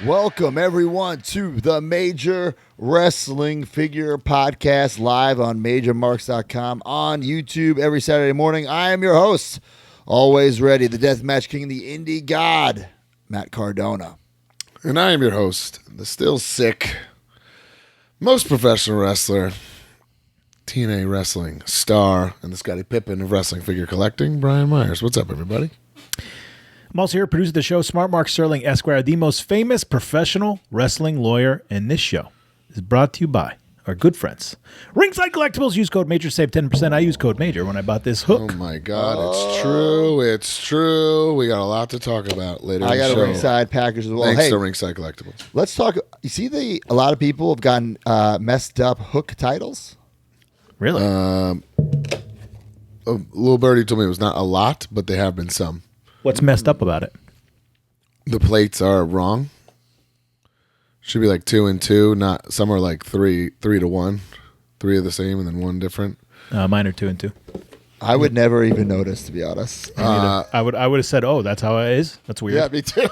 Welcome, everyone, to the Major Wrestling Figure Podcast, live on MajorMarks.com, on YouTube every Saturday morning. I am your host, always ready, the Deathmatch King, the Indie God, Matt Cardona. And I am your host, the still sick, most professional wrestler, TNA Wrestling star, and the Scottie Pippen of wrestling figure collecting, Brian Myers. What's up, everybody? I'm also here producing the show, Smart Mark Sterling Esquire, the most famous professional wrestling lawyer, and this show is brought to you by our good friends. Ringside Collectibles, use code MAJOR, save 10%. I use code MAJOR when I bought this hook. Oh, my God. It's true. It's true. We got a lot to talk about later I in the got show. a Ringside package as well. Thanks Hey, to Ringside Collectibles. let's talk. You see, a lot of people have gotten messed up hook titles. Really? A little birdie told me it was not a lot, but there have been some. What's messed up about it? The plates are wrong. Should be like 2 and 2. Not some are like 3 to 1. 3 are the same and then 1 different. Mine are 2 and 2. I would never even notice, to be honest. I would have said, "Oh, that's how it is." That's weird. Yeah, me too.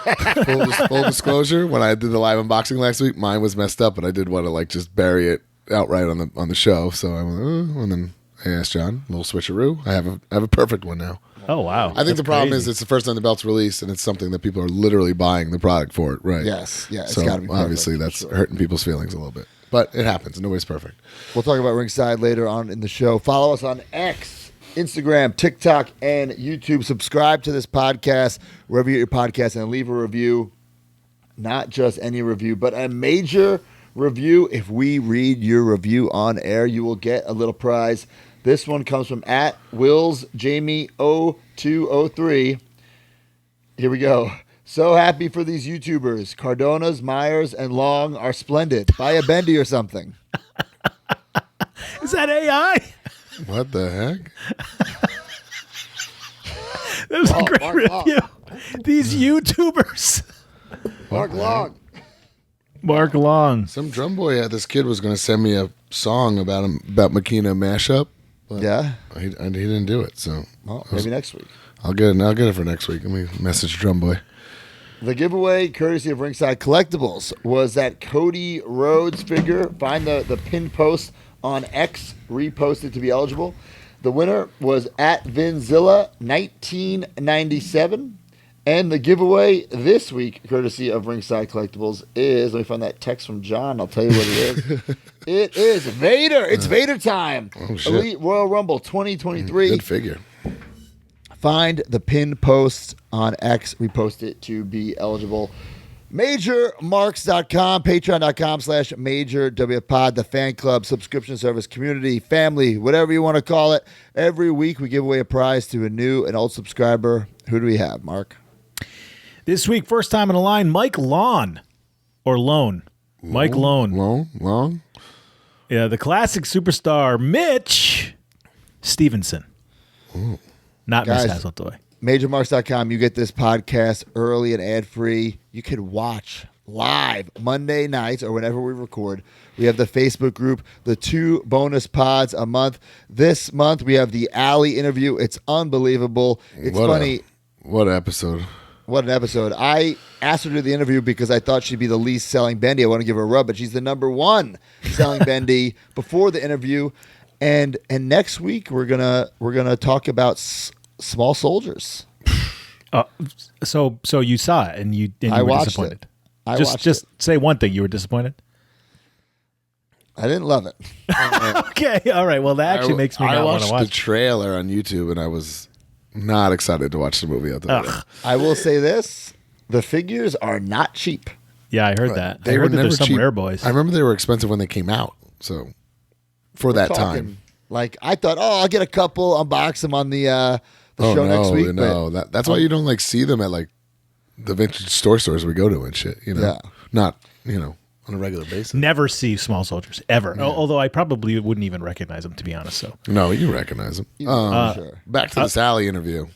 Full disclosure: when I did the live unboxing last week, mine was messed up, but I did want to like just bury it outright on the show. So I went, and then I asked John, a little switcheroo. I have a perfect one now. Oh wow! I think That's the problem crazy. is it's the first time the belt's released, and it's something that people are literally buying the product for it, right? Yes, yeah, it's So gotta be perfect, obviously that's for sure. hurting people's feelings a little bit, but it happens. Nobody's perfect. We'll talk about Ringside later on in the show. Follow us on X, Instagram, TikTok, and YouTube. Subscribe to this podcast wherever you get your podcast and leave a review. Not just any review, but a major review. If we read your review on air, you will get a little prize. This one comes from @WillsJamie0203. Here we go. So happy for these YouTubers. Cardona's, Myers, and Long are splendid. Buy a Bendy or something. Is that AI? What the heck? That was a great Mark review. These YouTubers. Mark Long. Mark Long. Some drum boy had this kid was going to send me a song about Makina mashup. But Yeah. he didn't do it, so Well, maybe next week. I'll get it for next week. Let me message Drum Boy. The giveaway, courtesy of Ringside Collectibles, was that Cody Rhodes figure. Find the pin post on X, repost it to be eligible. The winner was @Vinzilla1997. And the giveaway this week, courtesy of Ringside Collectibles, is, let me find that text from John. I'll tell you what it is. It is Vader. It's Vader time. Oh, shit. Elite Royal Rumble 2023. Good figure. Find the pin post on X, repost it to be eligible. MajorMarks.com, Patreon.com/MajorWPod, the fan club, subscription service, community, family, whatever you want to call it. Every week we give away a prize to a new and old subscriber. Who do we have, Mark? This week, first time in the line, Mike Lone. Or Lone. Mike Lone. Long. Yeah, the classic superstar, Mitch Stevenson. Ooh. Not Guys. Miss Hasseltoy. MajorMarks.com, you get this podcast early and ad-free. You can watch live Monday nights or whenever we record. We have the Facebook group, the 2 bonus pods a month. This month, we have the Allie interview. It's unbelievable. It's funny. What episode? What an episode. I asked her to do the interview because I thought she'd be the least selling Bendy. I want to give her a rub, but she's the number 1 selling Bendy before the interview. And next week we're gonna talk about small soldiers. So you saw it and you I were watched disappointed. it. I just watched just it. say one thing. You were disappointed. I didn't love it. Okay, all right. Well, that actually makes me I not want watched to watch. the trailer on YouTube and I was not excited to watch the movie. I will say this: the figures are not cheap. Yeah, I heard that. I They were heard that never there's some cheap. rare boys. I remember they were expensive when they came out. So for that Talking, time. like I thought, I'll get a couple, unbox them on the show next week. No, that's why you don't like see them at like the vintage stores we go to and shit. You know, Yeah. not on a regular basis. Never see small soldiers ever. Although I probably wouldn't even recognize them, to be honest. So, No, you recognize them. Sure. Back to the Sally interview.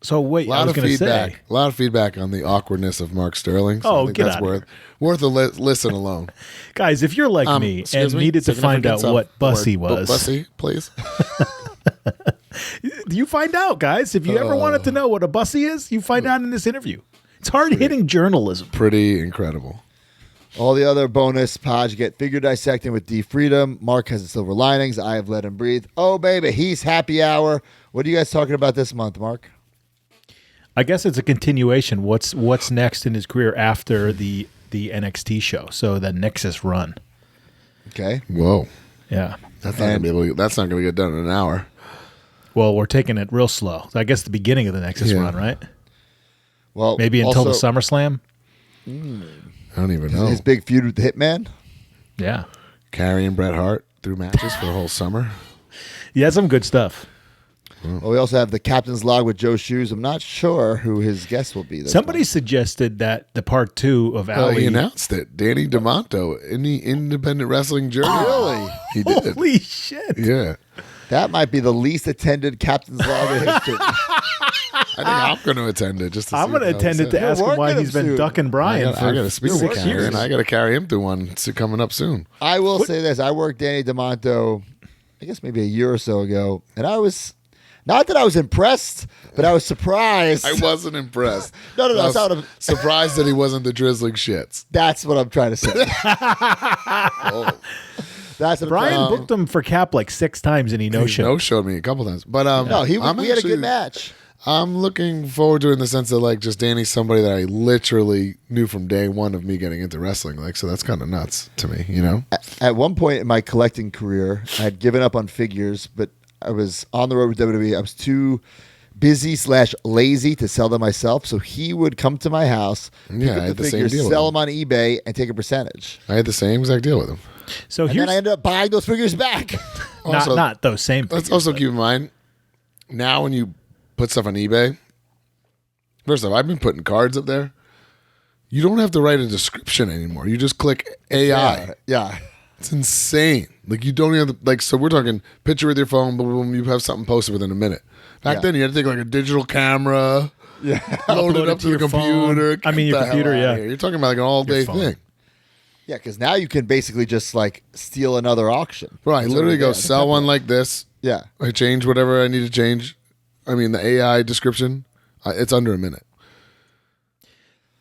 so wait, A I lot was of going to feedback. say, A lot of feedback on the awkwardness of Mark Sterling. So Oh, I think get that's outta worth a listen alone. guys, if you're like me Excuse and me, needed to significant find out stuff. what Bussy The word was, Bussy, please. you find out, guys. If you ever wanted to know what a Bussy is, you find out in this interview. It's hard hitting journalism. Pretty incredible. All the other bonus pods, you get Figure Dissecting with D Freedom. Mark has the Silver Linings. I have Let Him Breathe. Oh, baby, he's Happy Hour. What are you guys talking about this month, Mark? I guess it's a continuation. What's next in his career after the NXT show? So the Nexus run. Okay. Whoa. Yeah. That's not going to get done in an hour. Well, we're taking it real slow. So I guess the beginning of the Nexus run, right? Well, maybe until the SummerSlam. I don't even know. His big feud with the Hitman. Yeah. Carrying Bret Hart through matches for the whole summer. Yeah, some good stuff. Well, we also have the Captain's Log with Joe Shoes. I'm not sure who his guest will be. Somebody suggested that the part 2 of Ali. He announced it. Danny DeMonto in the independent wrestling journey. Really? He did. Holy shit. Yeah. That might be the least attended Captain's Log in history. I think I'm going to attend it just to I'm see going to what attend it to You're ask him why working he's been soon. ducking Brian. I got to speak to 6 Carrie, years. and I got to carry him to one coming up soon. I will say this. I worked Danny DeMonto, I guess maybe a year or so ago, and I was, not that I was impressed, but I was surprised. I wasn't impressed. No, I was it's not a- surprised that he wasn't the drizzling shits. That's what I'm trying to say. That's what Brian I'm trying booked him for Cap like 6 times and he no-showed. No-showed me a couple times. But No, we I'm had a actually- good match. I'm looking forward to it in the sense that like just Danny's somebody that I literally knew from day one of me getting into wrestling. Like, so that's kind of nuts to me, you know? At one point in my collecting career, I had given up on figures, but I was on the road with WWE. I was too busy / lazy to sell them myself. So he would come to my house, pick Yeah, I up had the the same figures, deal with sell him. them on eBay, and take a percentage. I had the same exact deal with him. So And here's then I ended up buying those figures back. Also, not those same Let's figures. also keep in mind, now when you put stuff on eBay, first off, I've been putting cards up there. You don't have to write a description anymore. You just click AI. Yeah. It's insane. Like you don't even have to, like, so we're talking picture with your phone, boom, boom, you have something posted within a minute. Back Yeah. then you had to take like a digital camera, load it up to the your phone. computer. I mean, your Get the computer, hell outta yeah. here. You're talking about like an all day phone. thing. Yeah, because now you can basically just like steal another auction. Bro, I That's literally what go it is. sell one like this. Yeah. I change whatever I need to change. I mean, the AI description, it's under a minute.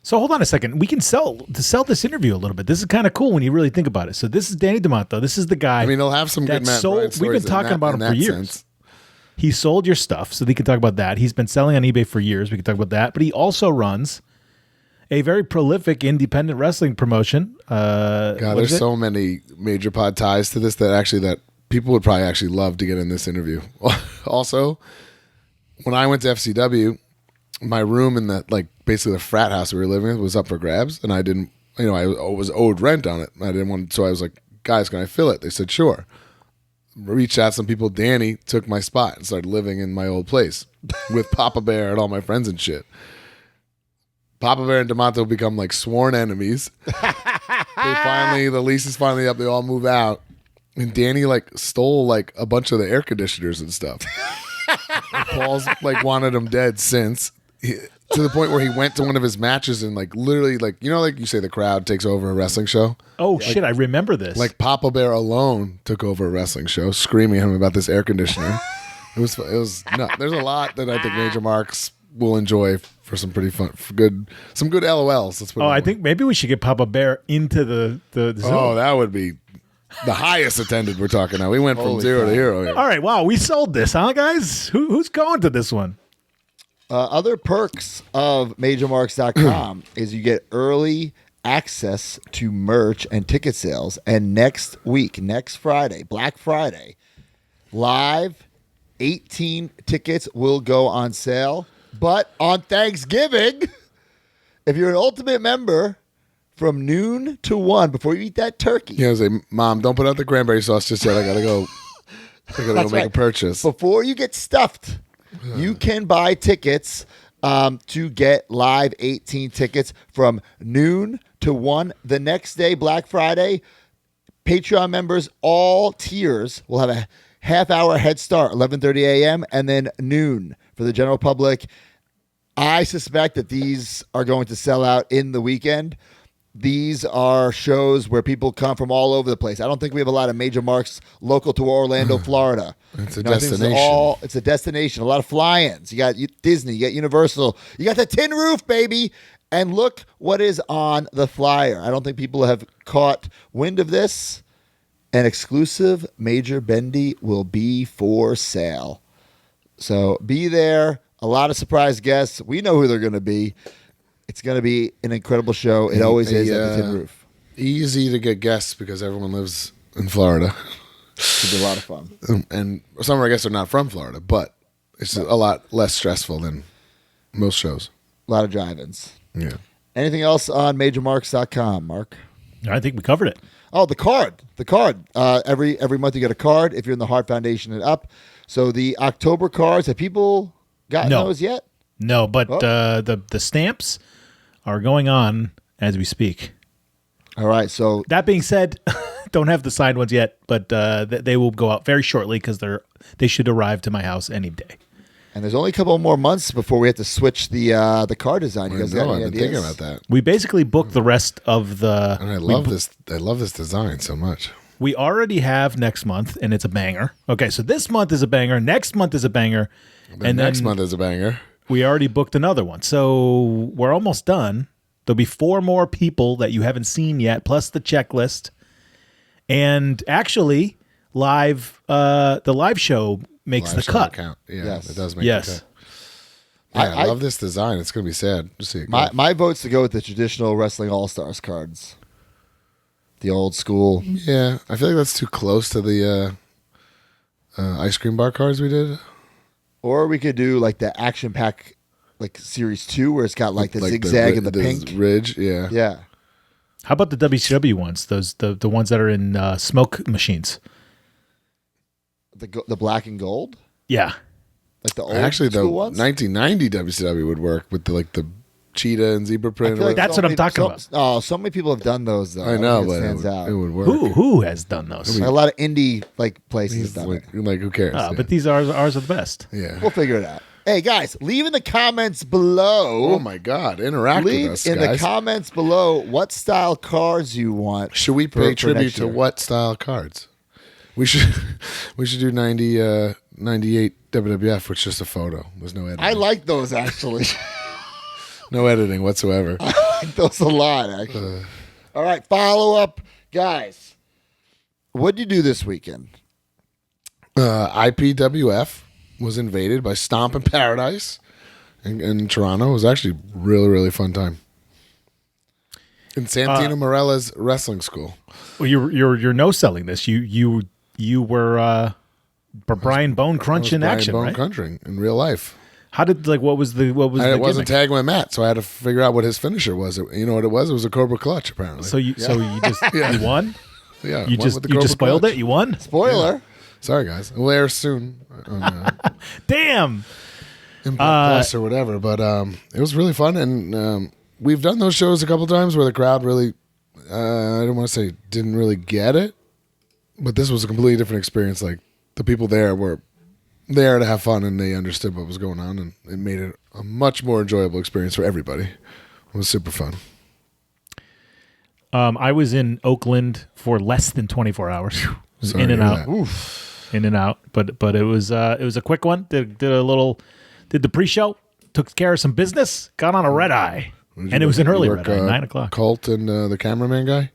So hold on a second. We can sell this interview a little bit. This is kind of cool when you really think about it. So this is Danny DeMonto. This is the guy. I mean, they'll have some good that Matt sold- Bryan we've stories been talking about him in for that years. sense. He sold your stuff, so we can talk about that. He's been selling on eBay for years. We can talk about that. But he also runs a very prolific independent wrestling promotion. God, what there's is it? so many major pod ties to this that people would probably actually love to get in this interview. Also, when I went to FCW, my room in that, like, basically the frat house we were living in was up for grabs, and I didn't, I was owed rent on it. I didn't want, so I was like, guys, can I fill it? They said, sure. Reached out to some people. Danny took my spot and started living in my old place with Papa Bear and all my friends and shit. Papa Bear and DeMonto become like sworn enemies. The lease is finally up. They all move out. And Danny like stole like a bunch of the air conditioners and stuff. Paul's like wanted him dead since. To the point where he went to one of his matches and like literally like, like you say the crowd takes over a wrestling show. Oh, shit. I remember this. Like Papa Bear alone took over a wrestling show, screaming at him about this air conditioner. It was no. There's a lot that I think Major Marks will enjoy for some pretty fun, some good LOLs. Let's put it I that way. think maybe we should get Papa Bear into the Zoom. Oh, that would be the highest attended we're talking now. We went from Holy 0 to hero here. All right. Wow. We sold this, huh, guys? Who's going to this one? Other perks of MajorMarks.com is you get early access to merch and ticket sales. And next Friday, Black Friday, live 18 tickets will go on sale. But on Thanksgiving, if you're an Ultimate member, from noon to 1, before you eat that turkey, Yeah, I was like, Mom, don't put out the cranberry sauce just yet. I gotta go That's make right. a purchase. before you get stuffed, you can buy tickets to get live 18 tickets from noon to 1 the next day, Black Friday. Patreon members, all tiers, will have a half-hour head start, 11:30 a.m., and then noon for the general public. I suspect that these are going to sell out in the weekend. These are shows where people come from all over the place. I don't think we have a lot of Major Marks local to Orlando, Florida. It's a I think this is destination. It's a destination. A lot of fly-ins. You got Disney. You got Universal. You got the Tin Roof, baby. And look what is on the flyer. I don't think people have caught wind of this. An exclusive Major Bendy will be for sale. So be there. A lot of surprise guests. We know who they're going to be. It's going to be an incredible show. It always is at the Tin Roof. Easy to get guests because everyone lives in Florida. It'll be a lot of fun. And some of our guests are not from Florida, but it's a lot less stressful than most shows. A lot of drive-ins. Yeah. Anything else on MajorMarks.com, Mark? I think we covered it. Oh, the card. Every month you get a card if you're in the Heart Foundation and up. So the October cards, have people gotten those yet? No, but the stamps are going on as we speak. All right. So that being said, don't have the signed ones yet, but they will go out very shortly because they should arrive to my house any day. And there's only a couple more months before we have to switch the card design. You guys got any I've been ideas? thinking about that. We basically booked the rest of the. And I love this. I love this design so much. We already have next month, and it's a banger. Okay, so this month is a banger. Next month is a banger. And next month is a banger. We already booked another one. So we're almost done. There'll be 4 more people that you haven't seen yet, plus the checklist. And actually, the live show makes the cut. Count. Yeah, Yes. it does make Yes. the cut. Yeah, I love this design. It's going to be sad to see it go. My vote's to go with the traditional Wrestling All-Stars cards. The old school. Yeah, I feel like that's too close to the ice cream bar cards we did. Or we could do like the Action Pack like Series 2 where it's got like the zigzag and the pink. ridge, yeah. Yeah. How about the WCW ones? Those the ones that are in smoke machines. The black and gold? Yeah. Like the old Actually, the school ones? 1990 WCW would work with the cheetah and zebra I print. feel like That's what I'm talking about. Oh, so many people have done those though. I know, think but stands out. it would work. Who has done those? Like, a lot of indie like places have done Like, it. like, who cares? Yeah. But these ours are the best. Yeah. We'll figure it out. Hey guys, leave in the comments below. Oh my God! Interact Leave with us, in guys. the comments below what style cards you want. Should we for pay tribute next to year. what style cards? We should do 98 WWF, which is just a photo. There's no editing. I like those actually. no editing whatsoever. I like those a lot actually. All right, follow up, guys. What'd you do this weekend? IPWF was invaded by Stomp in Paradise in Toronto. It was actually really, really fun time. In Santino Morella's wrestling school. Well, you're no selling this. You were Brian Bone Crunch in Brian action, Bone right? Crunching in real life. How did what was the I wasn't gimmick? tagging with Matt, so I had to figure out what his finisher was. You know what it was? It was a Cobra Clutch, apparently. So you just you won? yeah, You went just with the you Cobra just spoiled Clutch. it? You won? Spoiler. Sorry, guys. We'll air soon on Damn. Impact Plus or whatever. But it was really fun, and we've done those shows a couple times where the crowd really, I don't want to say didn't really get it, but this was a completely different experience. Like the people there were there to have fun, and they understood what was going on, and it made it a much more enjoyable experience for everybody. It was super fun. I was in Oakland for less than 24 hours. Sorry In and to hear out. that. In and out. But it was a quick one. Did the pre-show, took care of some business, got on a red eye. And it was an early red eye, 9 o'clock. Colt and the cameraman guy?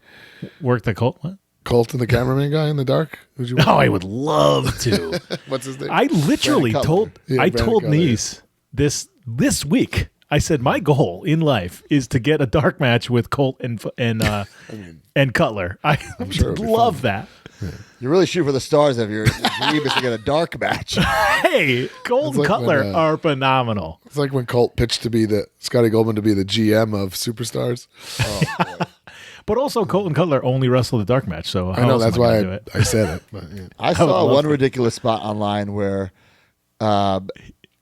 Worked the Colt. What? Colt and the cameraman guy in the dark? Who'd you Oh, I would love to. What's his name? I literally Brandon told Cutler. Yeah, I Brandon told Cutler, Niece this week. I said my goal in life is to get a dark match with Colt and Cutler. I'm sure it'd be love that. You really shoot for the stars if your dream is to get a dark match. Hey, Colt It's and like Cutler when, are phenomenal. It's like when Colt pitched to be Scotty Goldman to be the GM of Superstars. Oh, boy. But also, Colt and Cutler only wrestle the dark match. So I know that's am I why gonna do it? I said it. But, yeah. I would saw love one to. ridiculous spot online where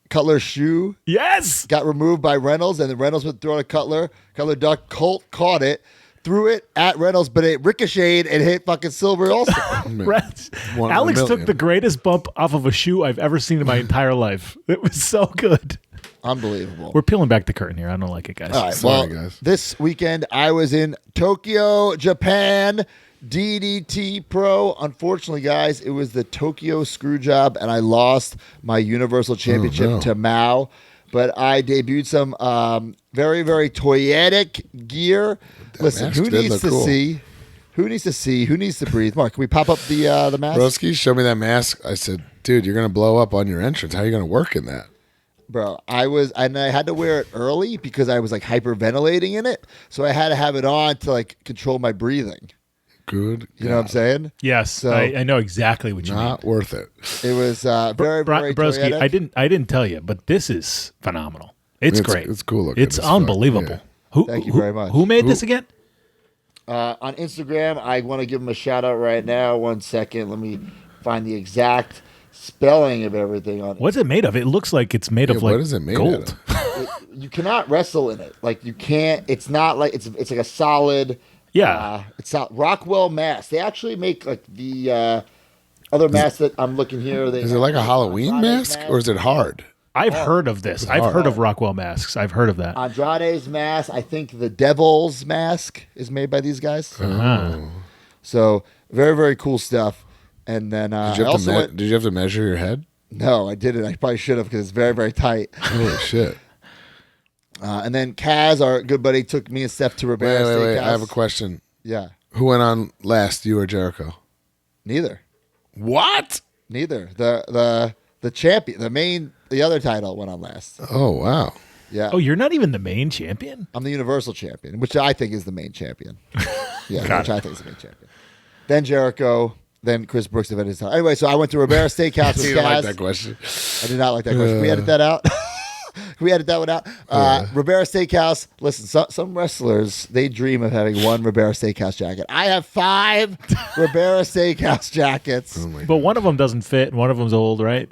Cutler's shoe Yes. got removed by Reynolds, and then Reynolds would throw it at Cutler. Cutler ducked. Colt caught it, threw it at Reynolds, but it ricocheted and hit fucking Silver also. Alex One in a took million. the greatest bump off of a shoe I've ever seen in my entire life. It was so good. Unbelievable. We're peeling back the curtain here. I don't like it, guys. All right, Sorry, well, guys. this weekend I was in Tokyo, Japan, DDT Pro. Unfortunately, guys, it was the Tokyo screw job, and I lost my Universal Championship no. to Mao. but I debuted some very, very toyetic gear. Listen, mask who did needs look to cool. see? Who needs to see? Who needs to breathe? Mark, can we pop up the mask? Broski showed me that mask. I said, dude, you're going to blow up on your entrance. How are you going to work in that? Bro, I had to wear it early because I was like hyperventilating in it. So I had to have it on to like control my breathing. Good. You know what I'm saying? Yes, So- I know exactly what you mean. Not worth it. It was very, very Broski, toyetic. I didn't tell you, but this is phenomenal. It's great. It's cool looking. It's as fuck. unbelievable. Yeah. Thank you very much. Who made this again? On Instagram, I want to give him a shout out right now. 1 second. Let me find the exact spelling of everything on it. What's it made of? It looks like it's made of Yeah, like what is it made gold. out of? You cannot wrestle in it. Like you can't. It's not like it's like a solid. Yeah. It's not Rockwell mask. They actually make like the other masks that I'm looking here. Is it like a Halloween mask or is it hard? I've heard of this. I've heard of Rockwell masks. I've heard of that. Andrade's mask? I think the Devil's mask is made by these guys. Oh. So very, very cool stuff. And then Did you have to measure your head? No, I didn't. I probably should have because it's very, very tight. Holy shit. And then Kaz, our good buddy, took me and Steph to Rivera Wait. Steakhouse. I have a question. Yeah, Who went on last, you or Jericho? neither. What? Neither. The champion, the other title went on last. Oh, wow. Yeah. Oh, you're not even the main champion? I'm the Universal Champion, which I think is the main champion. Yeah, which I think is the main champion. Then Jericho, then Chris Brooks defended his title. Anyway, so I went to Rivera Steakhouse with You didn't like Kaz. that question. I did not like that question. We edit that out. We edit that one out. Rivera Steakhouse. Listen, some wrestlers, they dream of having one Rivera Steakhouse jacket. I have 5 Rivera Steakhouse jackets. But one of them doesn't fit and one of them's old, right?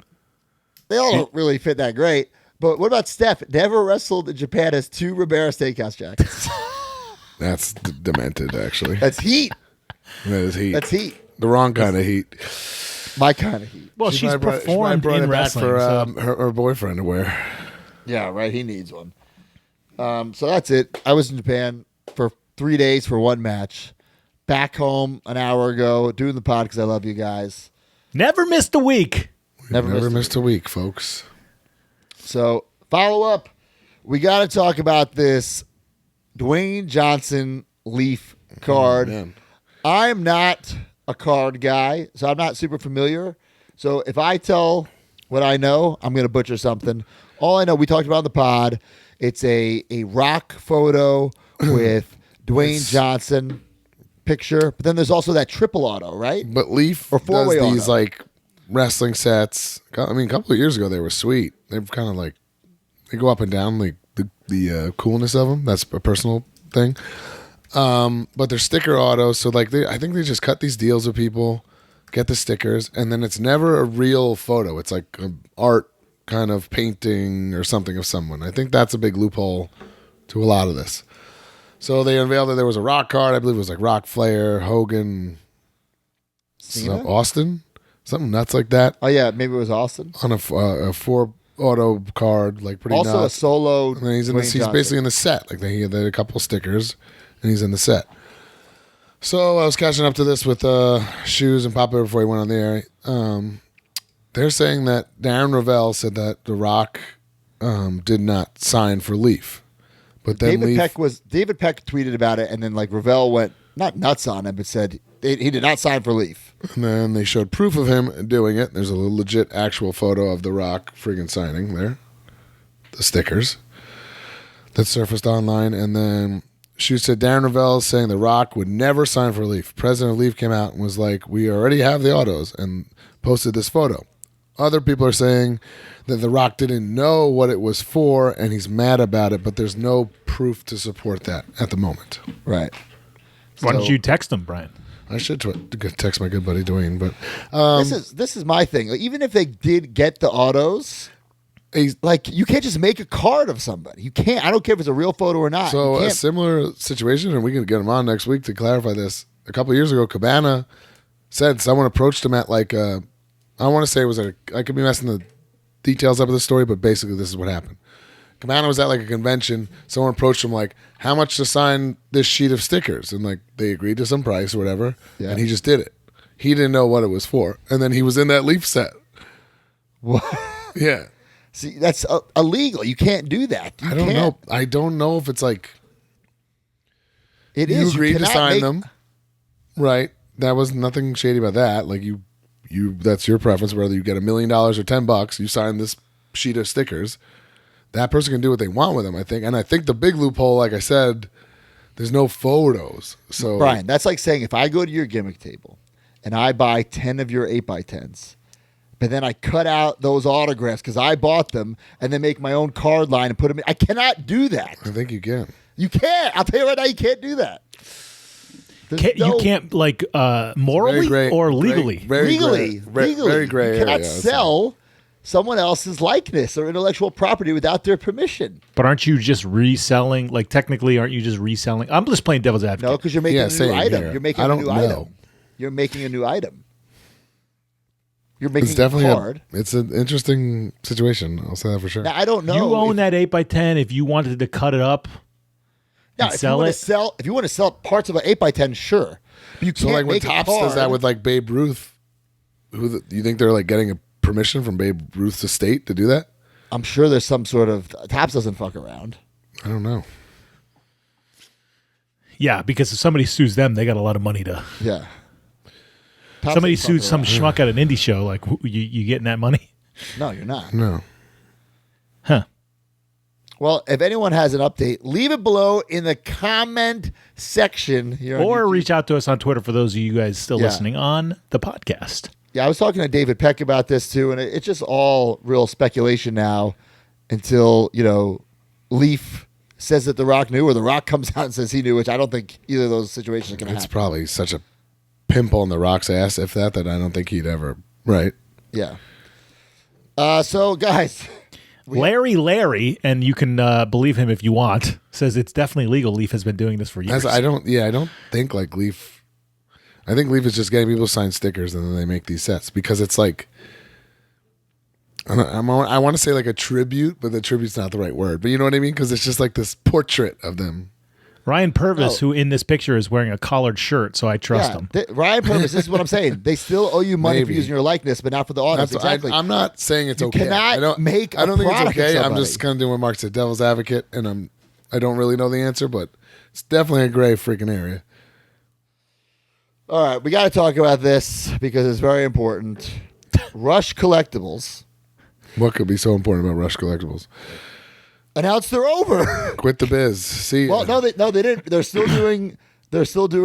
They all don't really fit that great. But what about Steph? Never wrestled in Japan, has 2 Rivera Steakhouse jackets. That's demented, actually. That's heat. That is heat. That's heat. The wrong kind of heat. My kind of heat. Well, She she's might brought performed it in back wrestling. for so- her boyfriend to wear. Yeah, right. He needs one. So that's it. I was in Japan for 3 days for one match. Back home an hour ago doing the pod because I love you guys. Never missed a week. Never missed a week, folks. So follow up. We got to talk about this Dwayne Johnson Leaf card. Man. I'm not a card guy, so I'm not super familiar. So if I tell what I know, I'm going to butcher something. All I know, we talked about on the pod, it's a rock photo with Dwayne Johnson picture, but then there's also that triple auto, right? But Leaf Or does four-way these auto. like wrestling sets. I mean, a couple of years ago they were sweet. They've kind of like they go up and down, like the coolness of them. That's a personal thing. But they're sticker autos, so like I think they just cut these deals with people, get the stickers, and then it's never a real photo. It's like an art kind of painting or something of someone. I think that's a big loophole to a lot of this. So they unveiled that there was a Rock card. I believe it was like Rock, Flair, Hogan, Cena? Austin, something nuts like that Oh, yeah, maybe it was Austin. on a 4 auto card, like pretty Also a nuts. solo And then he's Dwayne he's Johnson. basically in the set. Like they had a couple stickers, and he's in the set. So I was catching up to this with Shoes and Papa before he went on the air. They're saying that Darren Ravel said that The Rock did not sign for Leaf, but then David Leaf. David Peck tweeted about it, and then like Ravel went not nuts on him, but said he did not sign for Leaf. And then they showed proof of him doing it. There's a legit actual photo of The Rock friggin' signing there. The stickers that surfaced online. And then Shoes said Darren Ravel saying The Rock would never sign for Leaf. President of Leaf came out and was like, we already have the autos, and posted this photo. Other people are saying that The Rock didn't know what it was for, and he's mad about it, but there's no proof to support that at the moment. Right. Why don't So- you text them, Brian? I should text my good buddy Dwayne, but This is my thing. Like, even if they did get the autos, like you can't just make a card of somebody. You can't. I don't care if it's a real photo or not. So You a can't- similar situation, and we can get him on next week to clarify this. A couple of years ago, Cabana said someone approached him at like I want to say it was I could be messing the details up of the story, but basically this is what happened. Cabana was at like a convention. Someone approached him like, how much to sign this sheet of stickers? And like they agreed to some price or whatever, Yeah. and he just did it. He didn't know what it was for. And then he was in that Leaf set. What? Yeah. See, that's illegal. You can't do that. You I don't can't. know. I don't know if it's like It you is. agreed to cannot sign make- them, right? That was nothing shady about that. Like you that's your preference. Whether you get $1 million or $10, you sign this sheet of stickers. That person can do what they want with them, I think. And I think the big loophole, like I said, there's no photos. So Brian, that's like saying if I go to your gimmick table and I buy 10 of your 8x10s, but then I cut out those autographs because I bought them and then make my own card line and put them in. I cannot do that. I think you can. You can't. I'll tell you right now, you can't do that. There's You can't like morally Very gray- or legally. legally. Very gray You cannot area, I would sell someone else's likeness or intellectual property without their permission. But aren't you just reselling? Like technically, aren't you just reselling? I'm just playing devil's advocate. No, because you're making Yeah, a new same item. here. You're making I a don't new know. item. You're making a new item. You're making It's definitely a card. it's an interesting situation. I'll say that for sure. Now, I don't know. You own if- that 8x10. If you wanted to cut it up Now, and if sell you want it, to sell, if you want to sell parts of an 8x10, sure. But you can't So like when make a Topps does that card. with like Babe Ruth, you think they're like getting a permission from Babe Ruth's estate to do that? I'm sure there's some sort of Topps doesn't fuck around. I don't know. yeah, because if somebody sues them, they got a lot of money to. Yeah. Topps Somebody doesn't sued fuck some around. schmuck at an indie show. Like you getting that money? No, you're not. No. Huh? Well, if anyone has an update, leave it below in the comment section here. on Or YouTube. reach out to us on Twitter for those of you guys still Yeah. listening on the podcast. Yeah, I was talking to David Peck about this too, and it's just all real speculation now until, Leaf says that The Rock knew or The Rock comes out and says he knew, which I don't think either of those situations are going to It's happen. probably such a pimple in the Rock's ass, if that I don't think he'd ever. Right. Yeah. So, guys, Larry, and you can believe him if you want, says it's definitely legal. Leaf has been doing this for years. I don't think like Leaf. I think Leaf is just getting people to sign stickers and then they make these sets because it's like. I want to say like a tribute, but the tribute's not the right word. But you know what I mean? Because it's just like this portrait of them. Ryan Purvis, Oh. who in this picture is wearing a collared shirt, so I trust him. Ryan Purvis, this is what I'm saying. They still owe you money for Maybe. using your likeness, but not for the audience. That's, Exactly. I'm not saying it's You okay. cannot I don't make I don't a think it's product of okay. I'm somebody. just kind of doing what Mark said, devil's advocate, and I don't really know the answer, but it's definitely a gray freaking area. All right, we got to talk about this because it's very important. Rush Collectibles What could be so important about Rush Collectibles? announced they're over. Quit the biz. See, Well, no, they didn't. They're still doing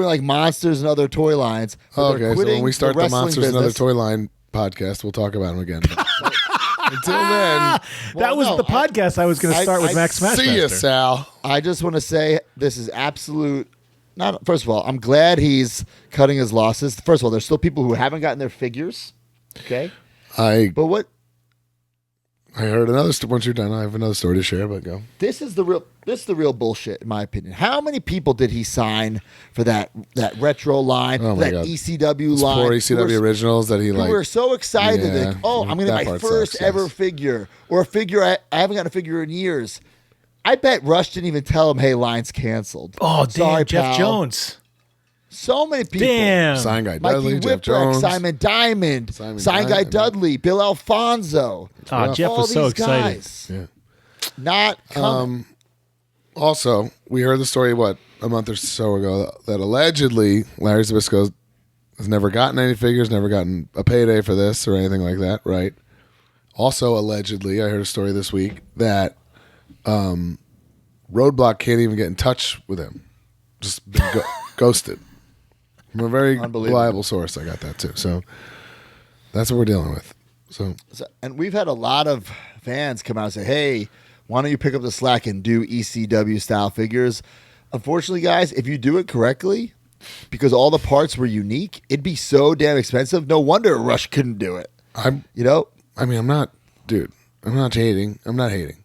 like monsters and other toy lines. but they're okay. So quitting when we start the wrestling Monsters and Other business. Toy Line podcast, we'll talk about them again. Until then, That was no, the podcast I was going to I- start with I Max Smashmaster. see you, Sal. I just want to say this is absolute. Not first of all, I'm glad he's cutting his losses. First of all, there's still people who haven't gotten their figures. Okay, but what? I heard another. Once you're done, I have another story to share. But go. This is the real bullshit, in my opinion. How many people did he sign for that retro line, Oh for my that God. ECW Those line? poor who ECW were- originals that he who like. were so excited Yeah, that, I'm going to that get my part first sucks, ever yes. figure, or a figure I haven't gotten a figure in years. I bet Rush didn't even tell him, hey, line's canceled. Oh, damn, Sorry, Jeff pal. Jones. So many people. Damn. Sign guy Mikey Dudley, Jeff Whipwreck, Jones. Simon Diamond, Simon Sign Guy Diamond. Dudley, Bill Alfonso. Oh, Jeff All was so these excited. guys Yeah. not coming. Also, we heard the story a month or so ago that allegedly Larry Zbyszko has never gotten any figures, never gotten a payday for this or anything like that, right? Also, allegedly, I heard a story this week that Roadblock can't even get in touch with him, just been ghosted. From a very Unbelievable. reliable source, I got that too. So that's what we're dealing with. So And we've had a lot of fans come out and say, hey, why don't you pick up the slack and do ECW style figures? Unfortunately, guys, if you do it correctly, because all the parts were unique, it'd be so damn expensive. No wonder Rush couldn't do it. I'm not hating. I'm not hating.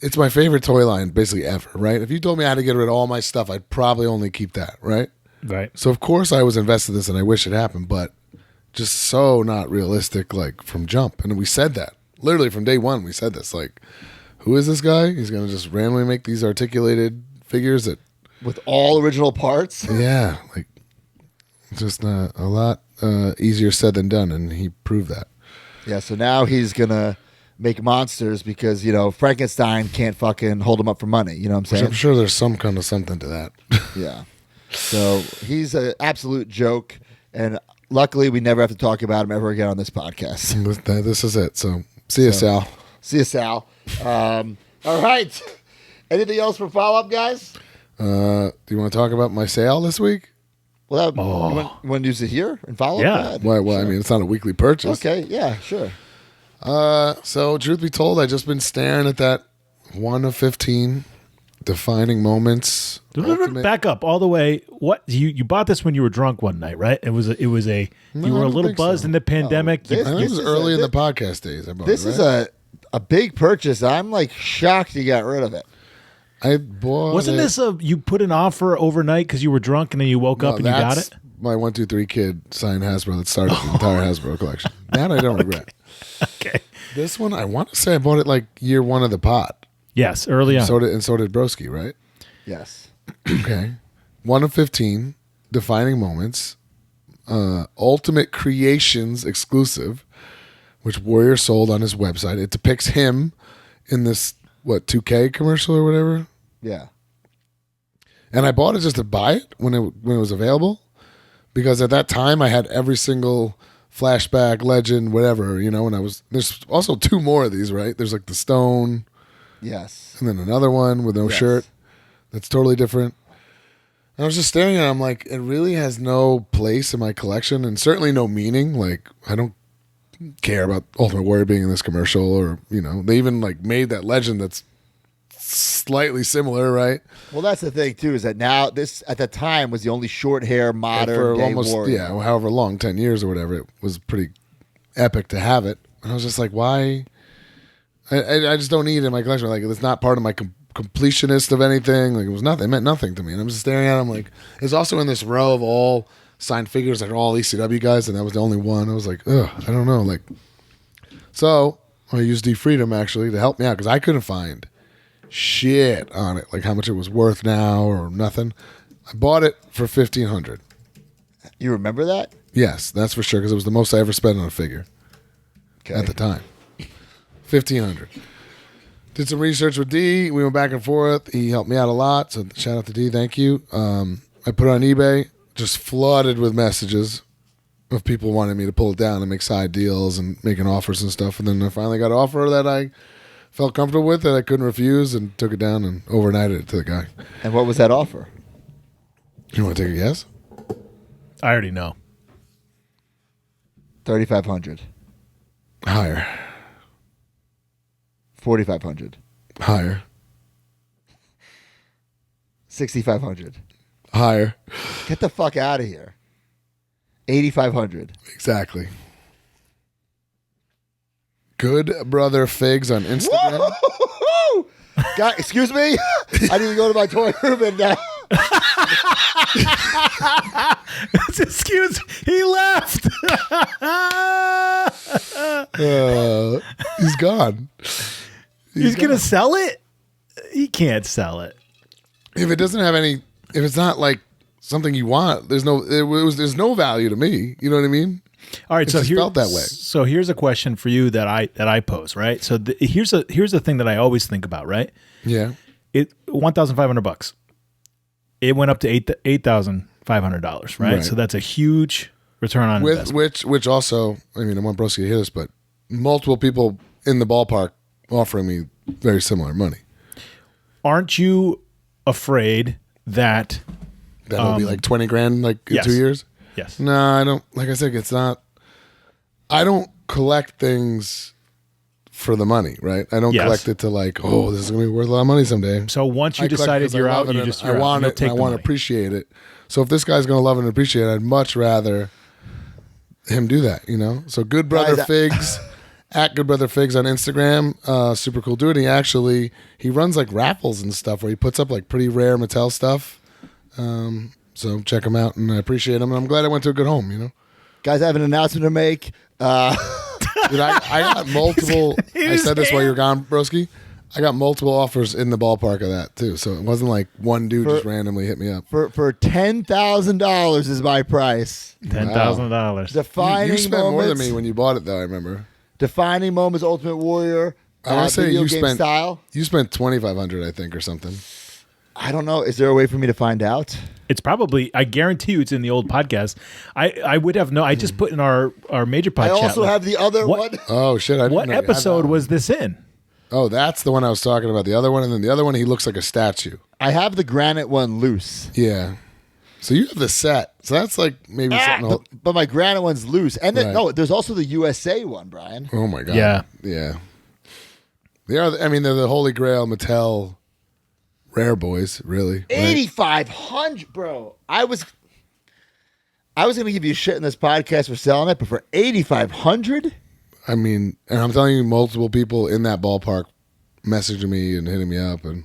It's my favorite toy line basically ever, right? If you told me I had to get rid of all my stuff, I'd probably only keep that, right? Right. So of course I was invested in this and I wish it happened, but just so not realistic, like from jump. And we said that. Literally from day one, we said this. Like, who is this guy? He's going to just randomly make these articulated figures that, With all original parts. yeah, like, just a lot easier said than done, and he proved that. Yeah, so now he's going to make monsters because Frankenstein can't fucking hold them up for money. You know what I'm Which saying? I'm sure there's some kind of something to that. Yeah. So he's an absolute joke, and luckily we never have to talk about him ever again on this podcast. This is it. So see you, Sal. See you, Sal. All right. Anything else for follow-up, guys? Do you want to talk about my sale this week? Well, you want to use it here and follow up? Yeah. Well, I mean, it's not a weekly purchase. Okay, yeah, sure. So truth be told, I just been staring at that 1 of 15 defining moments. ultimate- Back up all the way. What you bought this when you were drunk one night, right? You were I a don't little think buzzed so. in the pandemic. this- I think it was is early a- in the podcast days. I bought This it, is right? a big purchase. I'm like shocked you got rid of it. I bought Wasn't it. this you put an offer overnight because you were drunk and then you woke up and you got that's it? My 1, 2, 3 kid signed Hasbro that started the entire Hasbro collection. That I don't regret. Okay. This one, I want to say I bought it like year 1 of the pot. Yes, early on. So did Broski, right? Yes. Okay. 1 of 15 defining moments. Ultimate Creations exclusive, which Warrior sold on his website. It depicts him in this 2K commercial or whatever. Yeah. And I bought it just to buy it when it was available, because at that time I had every single flashback, legend, whatever, and there's also 2 more of these, right? There's like the stone Yes. and then another one with no Yes. shirt that's totally different. And I was just staring at it. I'm like, it really has no place in my collection and certainly no meaning. Like, I don't care about Ultimate Warrior being in this commercial, or, they even like made that legend that's slightly similar, right? Well, that's the thing too, is that now this at the time was the only short hair modern For day almost, warrior. however long, 10 years or whatever, it was pretty epic to have it. And I was just like, why? I just don't need it in my collection. Like, it's not part of my completionist of anything. Like, it meant nothing to me. And I'm just staring at it. I'm like, it's also in this row of all signed figures that are all ECW guys, and that was the only one. I was like, ugh, I don't know. Like, so I used D Freedom actually to help me out, because I couldn't find shit on it, like how much it was worth now or nothing. I bought it for $1,500. You remember that? Yes, that's for sure, because it was the most I ever spent on a figure at the time. $1,500. Did some research with D. We went back and forth. He helped me out a lot, so shout out to D. Thank you. I put it on eBay, just flooded with messages of people wanting me to pull it down and make side deals and making offers and stuff. And then I finally got an offer that I felt comfortable with, that I couldn't refuse, and took it down and overnighted it to the guy. And what was that offer? You want to take a guess? I already know. 3,500. Higher. 4,500. Higher. 6,500. Higher. Get the fuck out of here. 8,500. Exactly. Good Brother Figs on Instagram. Woo! God, excuse me? I need to go to my toy room and Excuse, he left. He's gone. He's gonna sell it. He can't sell it. If it doesn't have any, if it's not like something you want, there's there's no value to me. You know what I mean? All right, It so just felt that way. So here's a question for you that I pose, right? So here's the thing that I always think about, right? Yeah. It $1,500. It went up to $8,500, right? Right. So that's a huge return on investment. Which also, I mean, I want Broski to hear this, but multiple people in the ballpark offering me very similar money. Aren't you afraid that? That'll be like 20 grand, like in yes. 2 years. Yes. No, I don't. Like I said, it's not. I don't collect things for the money, right? I don't Yes. collect it to like, oh, this is gonna be worth a lot of money someday. So once you I collect decided 'cause I you're love out, it you and just I want you'll it. take And I the want to money. appreciate it. So if this guy's gonna love it and appreciate it, I'd much rather him do that. So Good Brother Guys, Figs at Good Brother Figs on Instagram, super cool dude. He runs like raffles and stuff where he puts up like pretty rare Mattel stuff. So check him out, and I appreciate him. And I'm glad I went to a good home. guys, I have an announcement to make. Dude, I got multiple. I said this while you're gone, Broski. I got multiple offers in the ballpark of that too. So it wasn't like one dude just randomly hit me up. For $10,000 is my price. $10,000. Defining You spent more than moments. me when you bought it, though. I remember. Defining moments, Ultimate Warrior. I want to say video you game spent style. You spent $2,500, I think, or something. I don't know. Is there a way for me to find out? It's probably, I guarantee you it's in the old podcast. I would have I just put in our major pod I chat. also have the other What- one. Oh shit! I didn't What know you had episode that. was this in? Oh, that's the one I was talking about. The other one, and then the other one, he looks like a statue. I have the granite one loose. Yeah. So you have the set. So that's like maybe something. But my granite one's loose. And then, Right. no, there's also the USA one, Brian. Oh my god. Yeah. Yeah. They are. I mean, they're the Holy Grail Mattel rare boys, really. Right? 8,500, bro. I was going to give you shit in this podcast for selling it, but for 8,500? I mean, and I'm telling you, multiple people in that ballpark messaging me and hitting me up, and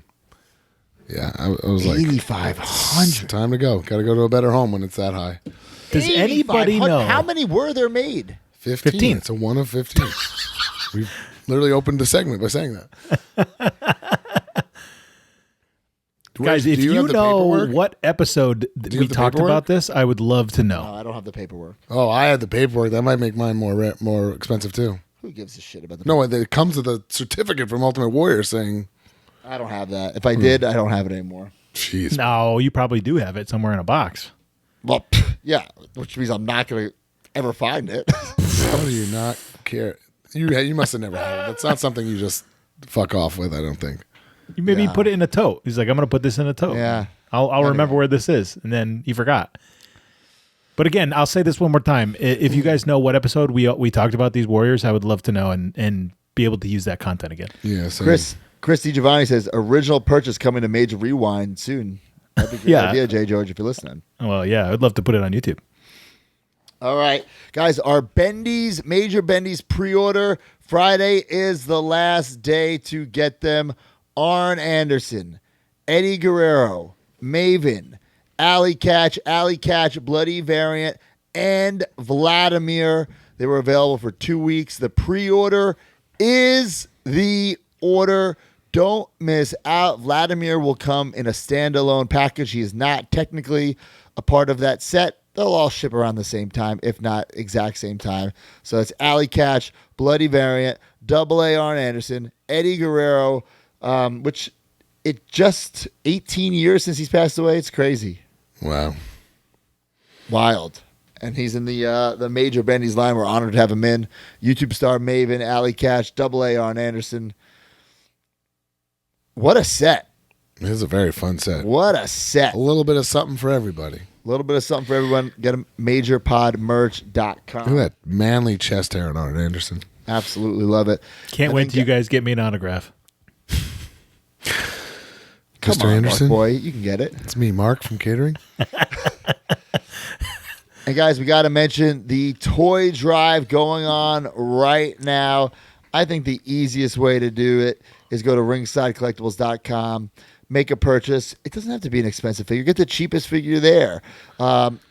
yeah, I was like, 8,500. time to go. Got to go to a better home when it's that high. Does anybody 8,500? know? How many were there made? 15. It's a 1 of 15. We've literally opened the segment by saying that. Guys, if Do you have the know paperwork? what episode you we have the talked paperwork? about this, I would love to know. I don't have the paperwork. Oh, I had the paperwork. That might make mine more expensive too. Who gives a shit about the No, it comes with a certificate from Ultimate Warrior saying, I don't have that. If I did, I don't have it anymore. "Jeez, No, you probably do have it somewhere in a box. Well, yeah, which means I'm not going to ever find it. how do you not care?" You must have never had it. That's not something you just fuck off with. I don't think. You maybe put it in a tote. He's like, I'm going to put this in a tote. Yeah. I'll remember where this is. And then he forgot. But again, I'll say this one more time. If you guys know what episode we talked about these warriors, I would love to know and be able to use that content again. Yeah, so Chris DiGiovanni says, original purchase coming to Major Rewind soon. That'd be a great Yeah. idea, Jay George, if you're listening. Well, yeah, I'd love to put it on YouTube. All right, guys, our Bendys, Major Bendys pre-order. Friday is the last day to get them. Arn Anderson, Eddie Guerrero, Maven, Alley Catch, Bloody Variant, and Vladimir. They were available for 2 weeks. The pre-order is the order. Don't miss out. Vladimir will come in a standalone package. He is not technically a part of that set. They'll all ship around the same time, if not exact same time. So it's Alley Catch, Bloody Variant, AA Arn Anderson, Eddie Guerrero, which it just 18 years since he's passed away. It's crazy. wow. Wild. And he's in the Major Bendys line. We're honored to have him in. YouTube star Maven, Alley Catch, AA Arn Anderson. What a set. This is a very fun set. What a set. A little bit of something for everybody. A little bit of something for everyone. Get them majorpodmerch.com. Look at that manly chest hair on Arn Anderson. Absolutely love it. Can't wait till you guys get me an autograph. Come Mr. on, Anderson? Mark boy. You can get it. It's me, Mark from catering. And guys, we got to mention the toy drive going on right now. I think the easiest way to do it is go to ringsidecollectibles.com, make a purchase. It doesn't have to be an expensive figure. Get the cheapest figure there.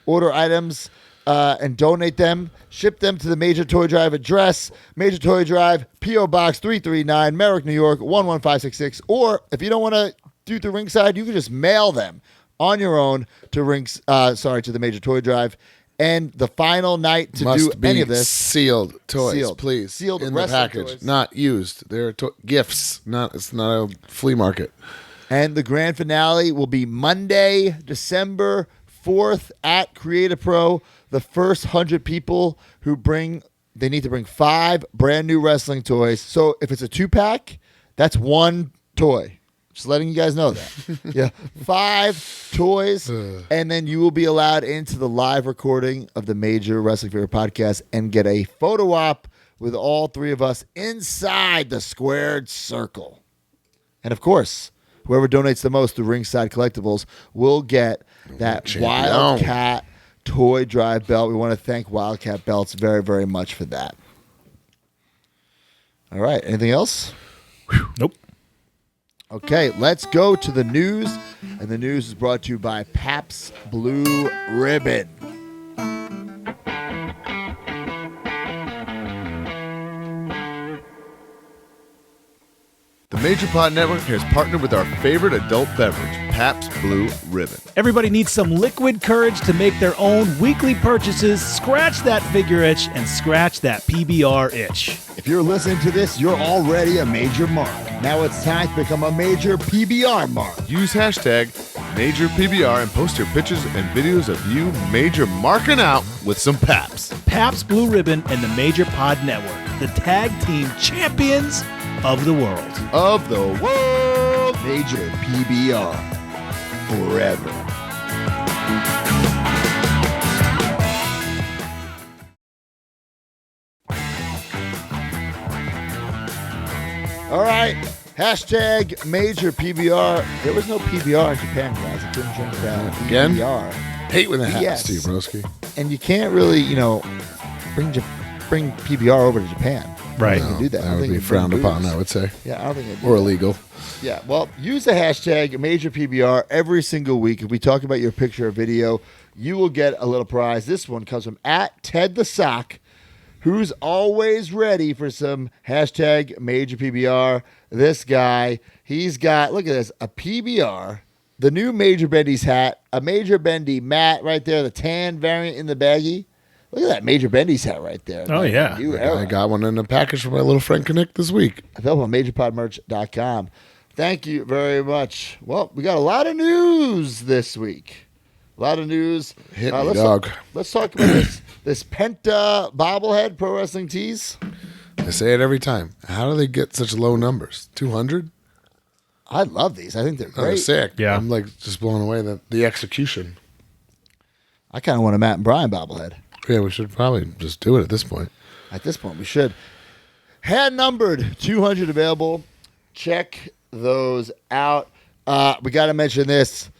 Order items and donate them. Ship them to the Major Toy Drive address, Major Toy Drive, P.O. Box 339, Merrick, New York, 11566. Or if you don't want to do through Ringside, you can just mail them on your own to the Major Toy Drive. And the final night to Must do be any of this, sealed toys, Sealed. please. Sealed in the wrestling package, toys. not used. They're gifts. It's not a flea market. and the grand finale will be Monday, December 4th at Creative Pro. The first 100 people who they need to bring 5 brand new wrestling toys. So if it's a 2-pack, that's 1 toy. Just letting you guys know that. Yeah, 5 toys, and then you will be allowed into the live recording of the Major Wrestling Figure podcast and get a photo op with all 3 of us inside the squared circle. And of course, whoever donates the most through Ringside Collectibles will get that Champion. Wildcat Toy Drive belt. We want to thank Wildcat Belts very, very much for that. All right, anything else? Nope. Okay, let's go to the news. And the news is brought to you by Pabst Blue Ribbon. The Major Pod Network has partnered with our favorite adult beverage, Pabst Blue Ribbon. Everybody needs some liquid courage to make their own weekly purchases. Scratch that figure itch and scratch that PBR itch. If you're listening to this, you're already a major mark. Now it's time to become a major PBR mark. Use hashtag MajorPBR and post your pictures and videos of you major marking out with some Pabst. Pabst Blue Ribbon and the Major Pod Network, the tag team champions of the world. Of the world. Major PBR. Forever. All right. Hashtag major PBR. There was no PBR in Japan, guys. I couldn't drink that Again? PBR. Hate when that happens Yes. to you, broski. And you can't really, bring PBR over to Japan. Right. I don't think you do that. I That don't would think be you bring frowned upon, booze. I would say. Yeah, I don't think they do Or that. illegal. Yeah, well, use the hashtag major PBR every single week. If we talk about your picture or video, you will get a little prize. This one comes from @TedTheSock, who's always ready for some hashtag major PBR. This guy, he's got, look at this, a PBR, the new Major Bendys hat, a Major Bendy mat right there, the tan variant in the baggie. Look at that Major Bendys hat right there. Oh, That yeah. new era. I got one in a package for my little friend Connect this week. Available on majorpodmerch.com. Thank you very much. Well, we got a lot of news this week. A lot of news. Hit me, let's dog. Let's talk about this Penta bobblehead pro wrestling tees. I say it every time. How do they get such low numbers? 200? I love these. I think they're Oh, they're great. sick. Yeah. I'm like just blown away that the execution. I kind of want a Matt and Brian bobblehead. Yeah, we should probably just do it at this point. At this point, we should. Hand numbered, 200 available. Check those out. We got to mention this.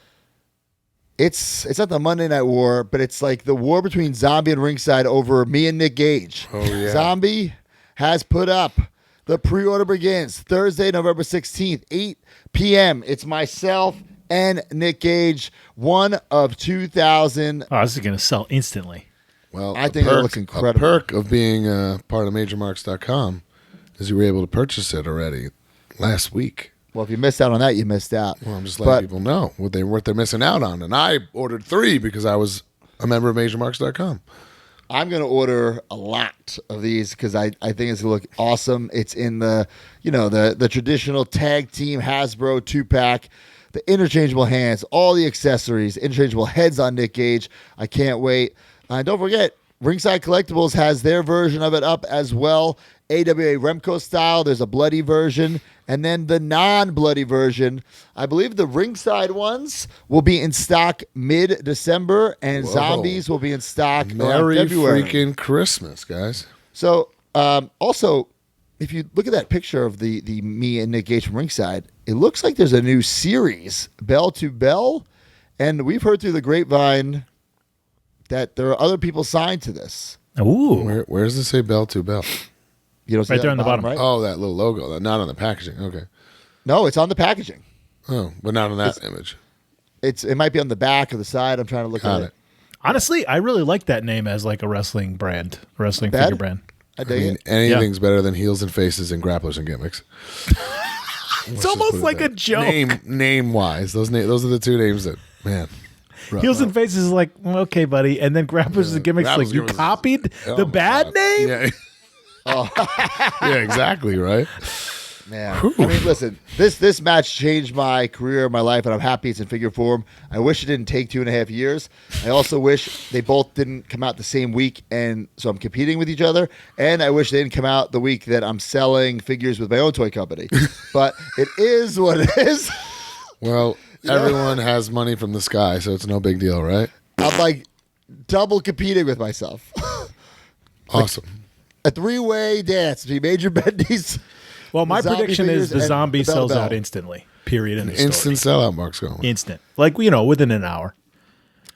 It's not the Monday Night War, but it's like the war between Zombie and Ringside over me and Nick Gage. Oh, yeah. Zombie has put up. The pre-order begins Thursday, November 16th, 8 p.m. It's myself and Nick Gage, one of 2,000. Oh, this is going to sell instantly. Well, I think it looks incredible. A perk of being part of MajorMarks.com is you were able to purchase it already last week. Well, if you missed out on that, you missed out. Well, I'm just letting people know what they're missing out on. And I ordered 3 because I was a member of MajorMarks.com. I'm going to order a lot of these because I think it's going to look awesome. It's in the traditional tag team Hasbro 2-pack, the interchangeable hands, all the accessories, interchangeable heads on Nick Gage. I can't wait. And don't forget, Ringside Collectibles has their version of it up as well. AWA Remco style. There's a bloody version. And then the non-bloody version. I believe the Ringside ones will be in stock mid-December, and Whoa. Zombies will be in stock around Merry February. freaking Christmas, guys. So, also, if you look at that picture of the me and Nick Gage from Ringside, it looks like there's a new series, Bell to Bell, and we've heard through the grapevine that there are other people signed to this. Ooh. Where does it say Bell to Bell? You don't see Right that there on the bottom. right? Oh, that little logo. Not on the packaging. Okay. No, it's on the packaging. Oh, but not on that image. It might be on the back or the side. I'm trying to look Got at it. Honestly, I really like that name as like a wrestling brand, wrestling Bad? figure brand. I I dig mean, it. anything's better than heels and faces and grapplers and gimmicks. It's almost like a joke. Name wise, those are the 2 names that rough. Heels and faces is like, well, okay, buddy. And then grapplers and gimmicks, Grapplers like, you and gimmicks. copied Oh the my bad God. name? Yeah. Yeah, exactly, right? Man, I mean, listen, this match changed my career, my life, and I'm happy it's in figure form. I wish it didn't take 2.5 years. I also wish they both didn't come out the same week, and so I'm competing with each other. And I wish they didn't come out the week that I'm selling figures with my own toy company. But it is what it is. Well, everyone has money from the sky, so it's no big deal, right? I'm like double competing with myself. Awesome. A 3-way dance between Major Bendys. Well, my The zombie prediction figures is the and zombie the Bell sells Bell. out instantly. Period. In the Instant story. sellout, Mark's going. Instant. Like, within an hour.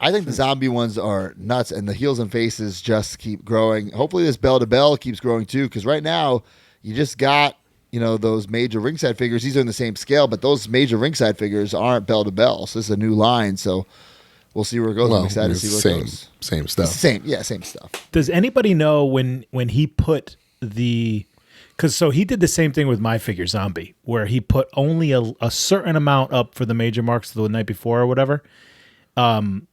I think the zombie ones are nuts, and the heels and faces just keep growing. Hopefully, this bell to bell keeps growing too, because right now you just got those major ringside figures. These are in the same scale, but those major ringside figures aren't bell to bell. So this is a new line. So we'll see where it goes. I'm excited to see where it goes. Same It's stuff. the same, yeah, same stuff. Does anybody know when he put the Because so he did the same thing with My Figure Zombie, where he put only a certain amount up for the major marks the night before or whatever. And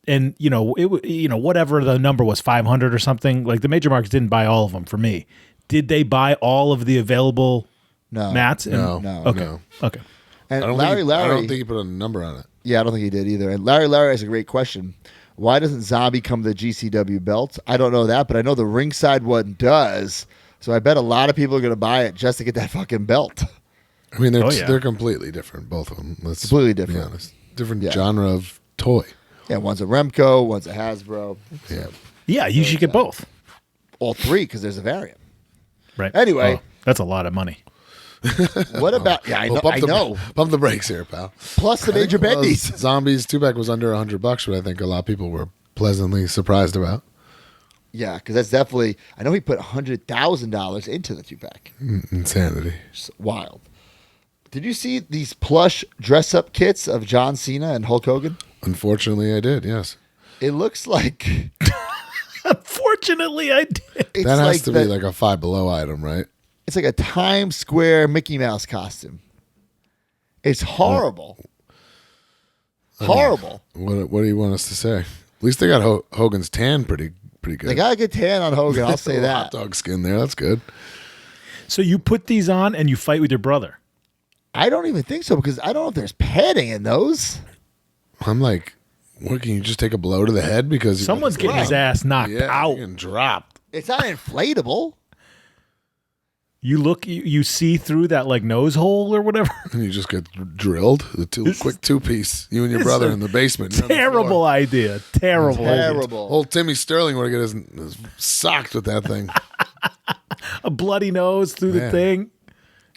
whatever the number was, 500 or something. Like the major marks didn't buy all of them for me. Did they buy all of the available mats? No. Okay. And I don't think he put a number on it. Yeah, I don't think he did either. And Larry has a great question. Why doesn't Zombie come to the GCW belt? I don't know that, but I know the Ringside one does. So I bet a lot of people are going to buy it just to get that fucking belt. I mean, they're completely different, both of them. Let's completely different. Be honest. Different genre of toy. Yeah, one's a Remco, one's a Hasbro. Yeah, you should get both. All three, because there's a variant. Right. Anyway. That's a lot of money. What about... Yeah, I know. Pump the brakes here, pal. Plus the major Bendys. Zombies 2-pack was under $100, which I think a lot of people were pleasantly surprised about. Yeah, because that's definitely... I know he put $100,000 into the 2-pack. Insanity. Just wild. Did you see these plush dress-up kits of John Cena and Hulk Hogan? Unfortunately, I did, yes. It looks like... Unfortunately, I did. That has to be like a Five Below item, right? It's like a Times Square Mickey Mouse costume. It's horrible. Horrible. What do you want us to say? At least they got Hogan's tan pretty good. They got a good tan on Hogan, I'll say that. Hot dog skin there, that's good. So you put these on and you fight with your brother? I don't even think so, because I don't know if there's padding in those. I'm like, what, can you just take a blow to the head? Because someone's getting his ass knocked out. And dropped. It's not inflatable. You see through that like nose hole or whatever. And you just get drilled. The quick two-piece. You and your brother in the basement. Terrible idea. Terrible. Old Timmy Sterling would get his socked with that thing. A bloody nose through the thing.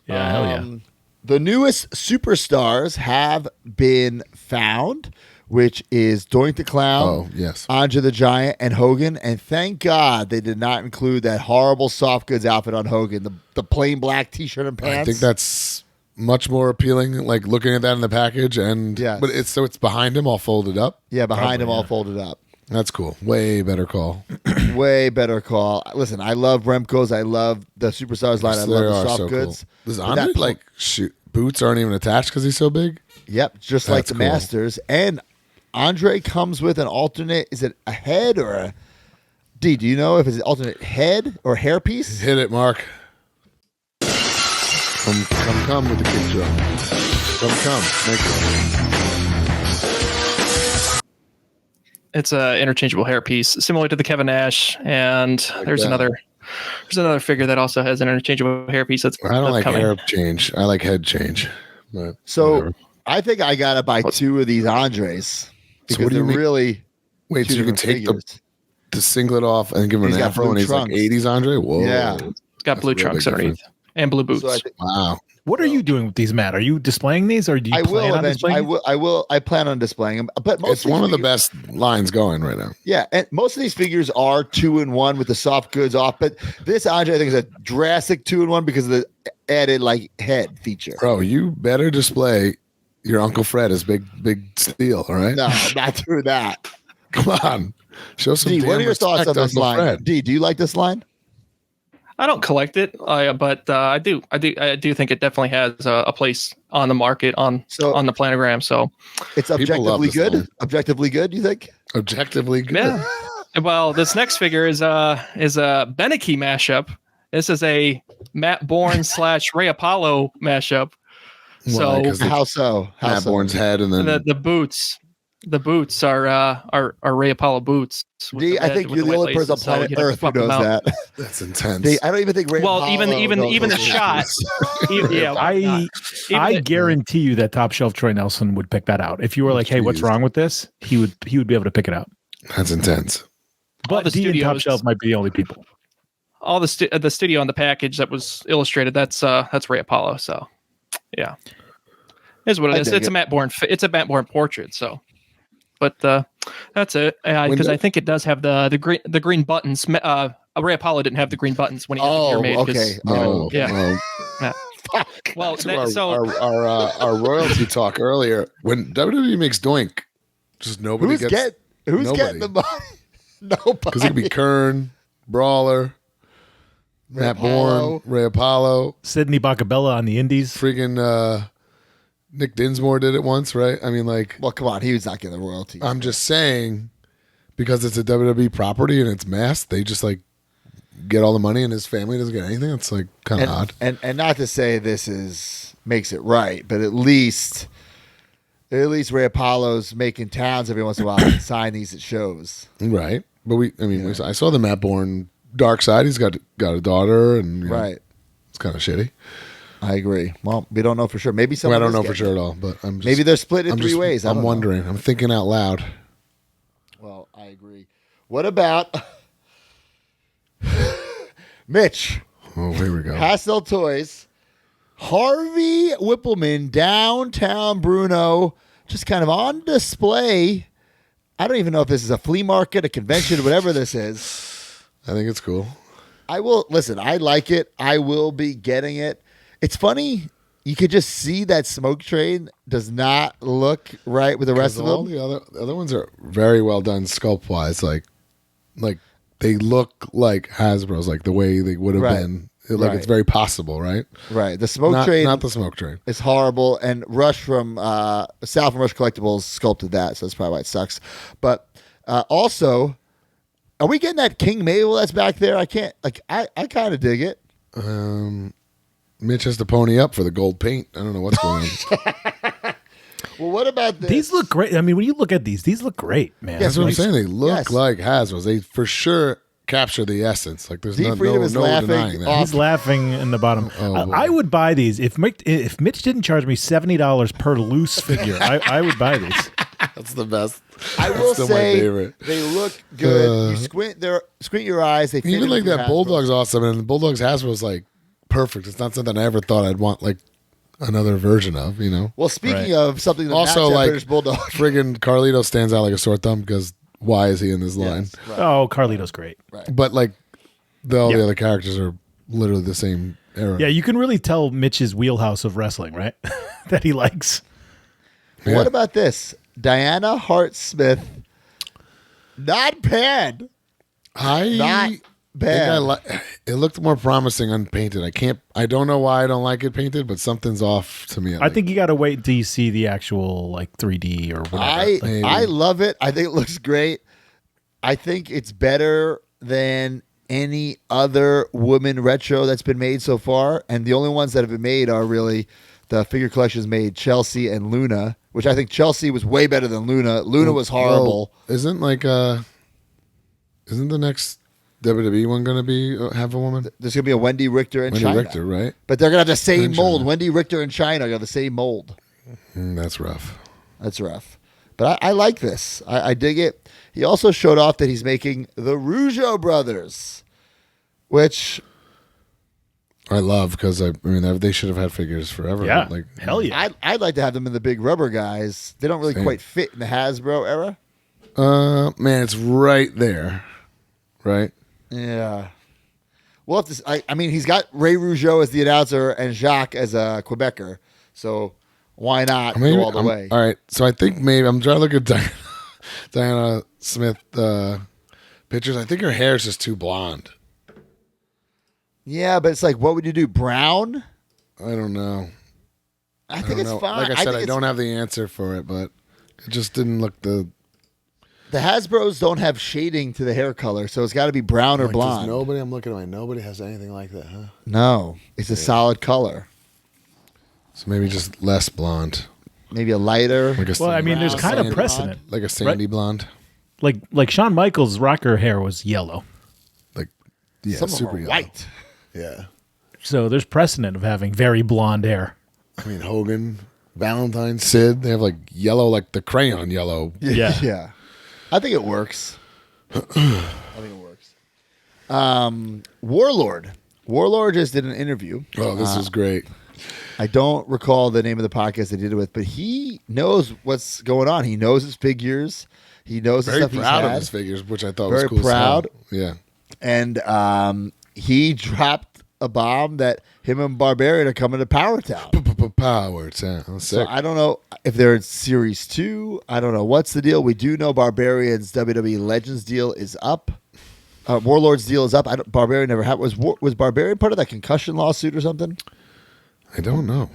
Yeah, hell yeah. The newest superstars have been found, which is Doink the Clown, Andre the Giant, and Hogan. And thank God they did not include that horrible soft goods outfit on Hogan, the plain black T-shirt and pants. I think that's much more appealing, like looking at that in the package. But it's behind him all folded up? Yeah, behind him all folded up. That's cool. Way better call. Way better call. Listen, I love Remco's. I love the Superstars line. I love the soft goods. Cool. Does Andre, boots aren't even attached because he's so big? Yep, just like the Masters. And Andre comes with an alternate. Is it a head or a... D, do you know if it's an alternate head or hairpiece? Hit it, Mark. Come with the kick drum. Come. Make it. It's an interchangeable hairpiece, similar to the Kevin Nash, and there's another figure that also has an interchangeable hairpiece. I don't like hair change. I like head change. So whatever. I think I gotta buy two of these Andres because they're really. Wait, so you can take the singlet off and give him an afro, and he's like 80s Andre. Whoa, yeah, it's got blue trunks underneath and blue boots. So wow. What are you doing with these, Matt? Are you displaying these, or do you plan on displaying them? I plan on displaying them. But it's one of the best lines going right now. Yeah, and most of these figures are 2-in-1 with the soft goods off. But this Andre, I think, is a drastic 2-in-1 because of the added head feature. Bro, you better display your Uncle Fred as big steel. All right? No, not through that. Come on, show some. D, what are your thoughts on this line? Fred. D, do you like this line? I don't collect it, but I do think it definitely has a place on the market on the planogram. So it's objectively good. Line. Objectively good, you think? Objectively good. Yeah. Well, this next figure is a Beneke mashup. This is a Matt Bourne / Ray Apollo mashup. Why? So how so? Matt Bourne's head and then the boots. The boots are Ray Apollo boots. D, I think you're the only person on planet Earth who knows that. That's intense. D, I don't even think Ray Apollo even the shot. I guarantee you that Top Shelf Troy Nelson would pick that out. If you were like, "Hey, what's wrong with this?" He would be able to pick it out. That's intense. But D and Top Shelf might be the only people. All the studio on the package that was illustrated. That's Ray Apollo. So, yeah, is what it is. It's a Matt Bourne. It's a Matt Bourne portrait. So. But that's it because I think it does have the green buttons. Ray Apollo didn't have the green buttons when he had the gear made. Okay. Yeah. Well, our royalty talk earlier when WWE makes Doink, just nobody who's getting the money? Nobody. Because it could be Kern, Brawler. Matt Bourne, Ray Apollo, Sidney Bacabella on the Indies. freaking Nick Dinsmore did it once, right? I mean, like, Well, come on, he was not getting the royalties. I'm just saying, because it's a WWE property and it's masked, they just like get all the money and his family doesn't get anything. It's like kind of odd. And not to say makes it right, but at least Ray Apollo's making towns every once in a while and sign these at shows. Right. But I saw the Matt Bourne Dark Side. He's got a daughter, and you know, Right. it's kind of shitty. I agree. Well, we don't know for sure. Maybe Well, someone I don't is know for getting sure it. at all, but I'm just, Maybe they're split in I'm three just- ways. I I'm don't know. wondering. I'm thinking out loud. Well, I agree. What about Mitch? Oh, here we go. Pastel Toys, Harvey Whippleman, downtown Bruno, just kind of on display. I don't even know if this is a flea market, a convention, whatever this is. I think it's cool. I will listen. I like it. I will be getting it. It's funny. You could just see that smoke train does not look right with the rest of all them. the other ones are very well done sculpt wise. Like they look like Hasbro's, like the way they would have Right. been. Like Right. it's very possible, right? Right. The smoke train not the smoke train. is horrible, and Rush from Sal from Rush Collectibles sculpted that, so that's probably why it sucks. But also, are we getting that King Mabel that's back there? I can't. Like, I kind of dig it. Mitch has to pony up for the gold paint. I don't know what's going on. Well, what about this? These look great. I mean, when you look at these look great, man. That's what I'm Like, saying. They look Yes. like Hasbro's. They for sure capture the essence. Like there's Deep no Freedom is laughing denying that. off- He's laughing in the bottom. Oh, boy. I would buy these if Mitch didn't charge me $70 per loose figure. I would buy these. That's the best. I will Still my say favorite. they look good. You squint your eyes. They fit Even like into that Hasbro. Bulldog's awesome, and the Bulldog's Hasbro's like perfect. It's not something I ever thought I'd want like another version of. You know. Well, speaking Right. of something that Also, matches that like British Bulldog. friggin' Carlito stands out like a sore thumb because why is he in this line? Yes, right. Oh, Carlito's great. But like all Yeah. the other characters are literally the same era. Yeah, you can really tell Mitch's wheelhouse of wrestling, right? That he likes. Yeah. What about this? Diana Hart Smith. Not bad. Not think bad. it looked more promising unpainted. I don't know why I don't like it painted, but something's off to me. I think you got to wait until you see the actual like 3D or whatever. Maybe. I love it. I think it looks great. I think it's better than any other woman retro that's been made so far. And the only ones that have been made are really the figure collections made Chelsea and Luna, which I think Chelsea was way better than Luna. Luna was horrible. Well, isn't the next WWE one going to be have a woman? There's going to be a Wendy Richter in Wendy China. Richter, right? But they're going to have the same In China. mold. Wendy Richter in China got the same mold. That's rough. That's rough. But I like this. I dig it. He also showed off that he's making the Rougeau brothers, which I love because they should have had figures forever. Yeah. Like Hell yeah. I'd like to have them in the big rubber guys. They don't really Same. quite fit in the Hasbro era. Man, it's right there, right? Yeah. Well, if this, I mean, he's got Ray Rougeau as the announcer and Jacques as a Quebecer. So why not Maybe, go all the way? All right, so I think maybe I'm trying to look at Diana Smith pictures. I think her hair is just too blonde. Yeah, but it's like, what would you do? Brown? I don't know. I think don't it's know. fine. Like I said, think I it's- don't have the answer for it, but it just didn't look the. The Hasbros don't have shading to the hair color, so it's got to be brown or Like, blonde. nobody. I'm looking at nobody has anything like that, huh? No, it's a solid color. So maybe just less blonde. Maybe a lighter. Like a Well, I sandy- mean, there's Brown, kind of sandy precedent. like a sandy blonde. Like Shawn Michaels' rocker hair was yellow. Like yeah, Some of them super are yellow. white. Yeah. So there's precedent of having very blonde hair. I mean Hogan, Valentine, Sid. They have like yellow, like the crayon yellow. Yeah. Yeah. I think it works. I think it works. Warlord. Warlord just did an interview. Oh, this is great. I don't recall the name of the podcast they did it with, but he knows what's going on. He knows his figures. He knows the Very stuff he's proud of had. his figures, which I thought Very was cool. as hell. proud. Yeah. And he dropped a bomb that him and Barbarian are coming to Power Town. Power Town. So Sick. I don't know if they're in Series 2. I don't know what's the deal. We do know Barbarian's WWE Legends deal is up. Warlord's deal is up. Barbarian never had. Was Barbarian part of that concussion lawsuit or something? I don't know.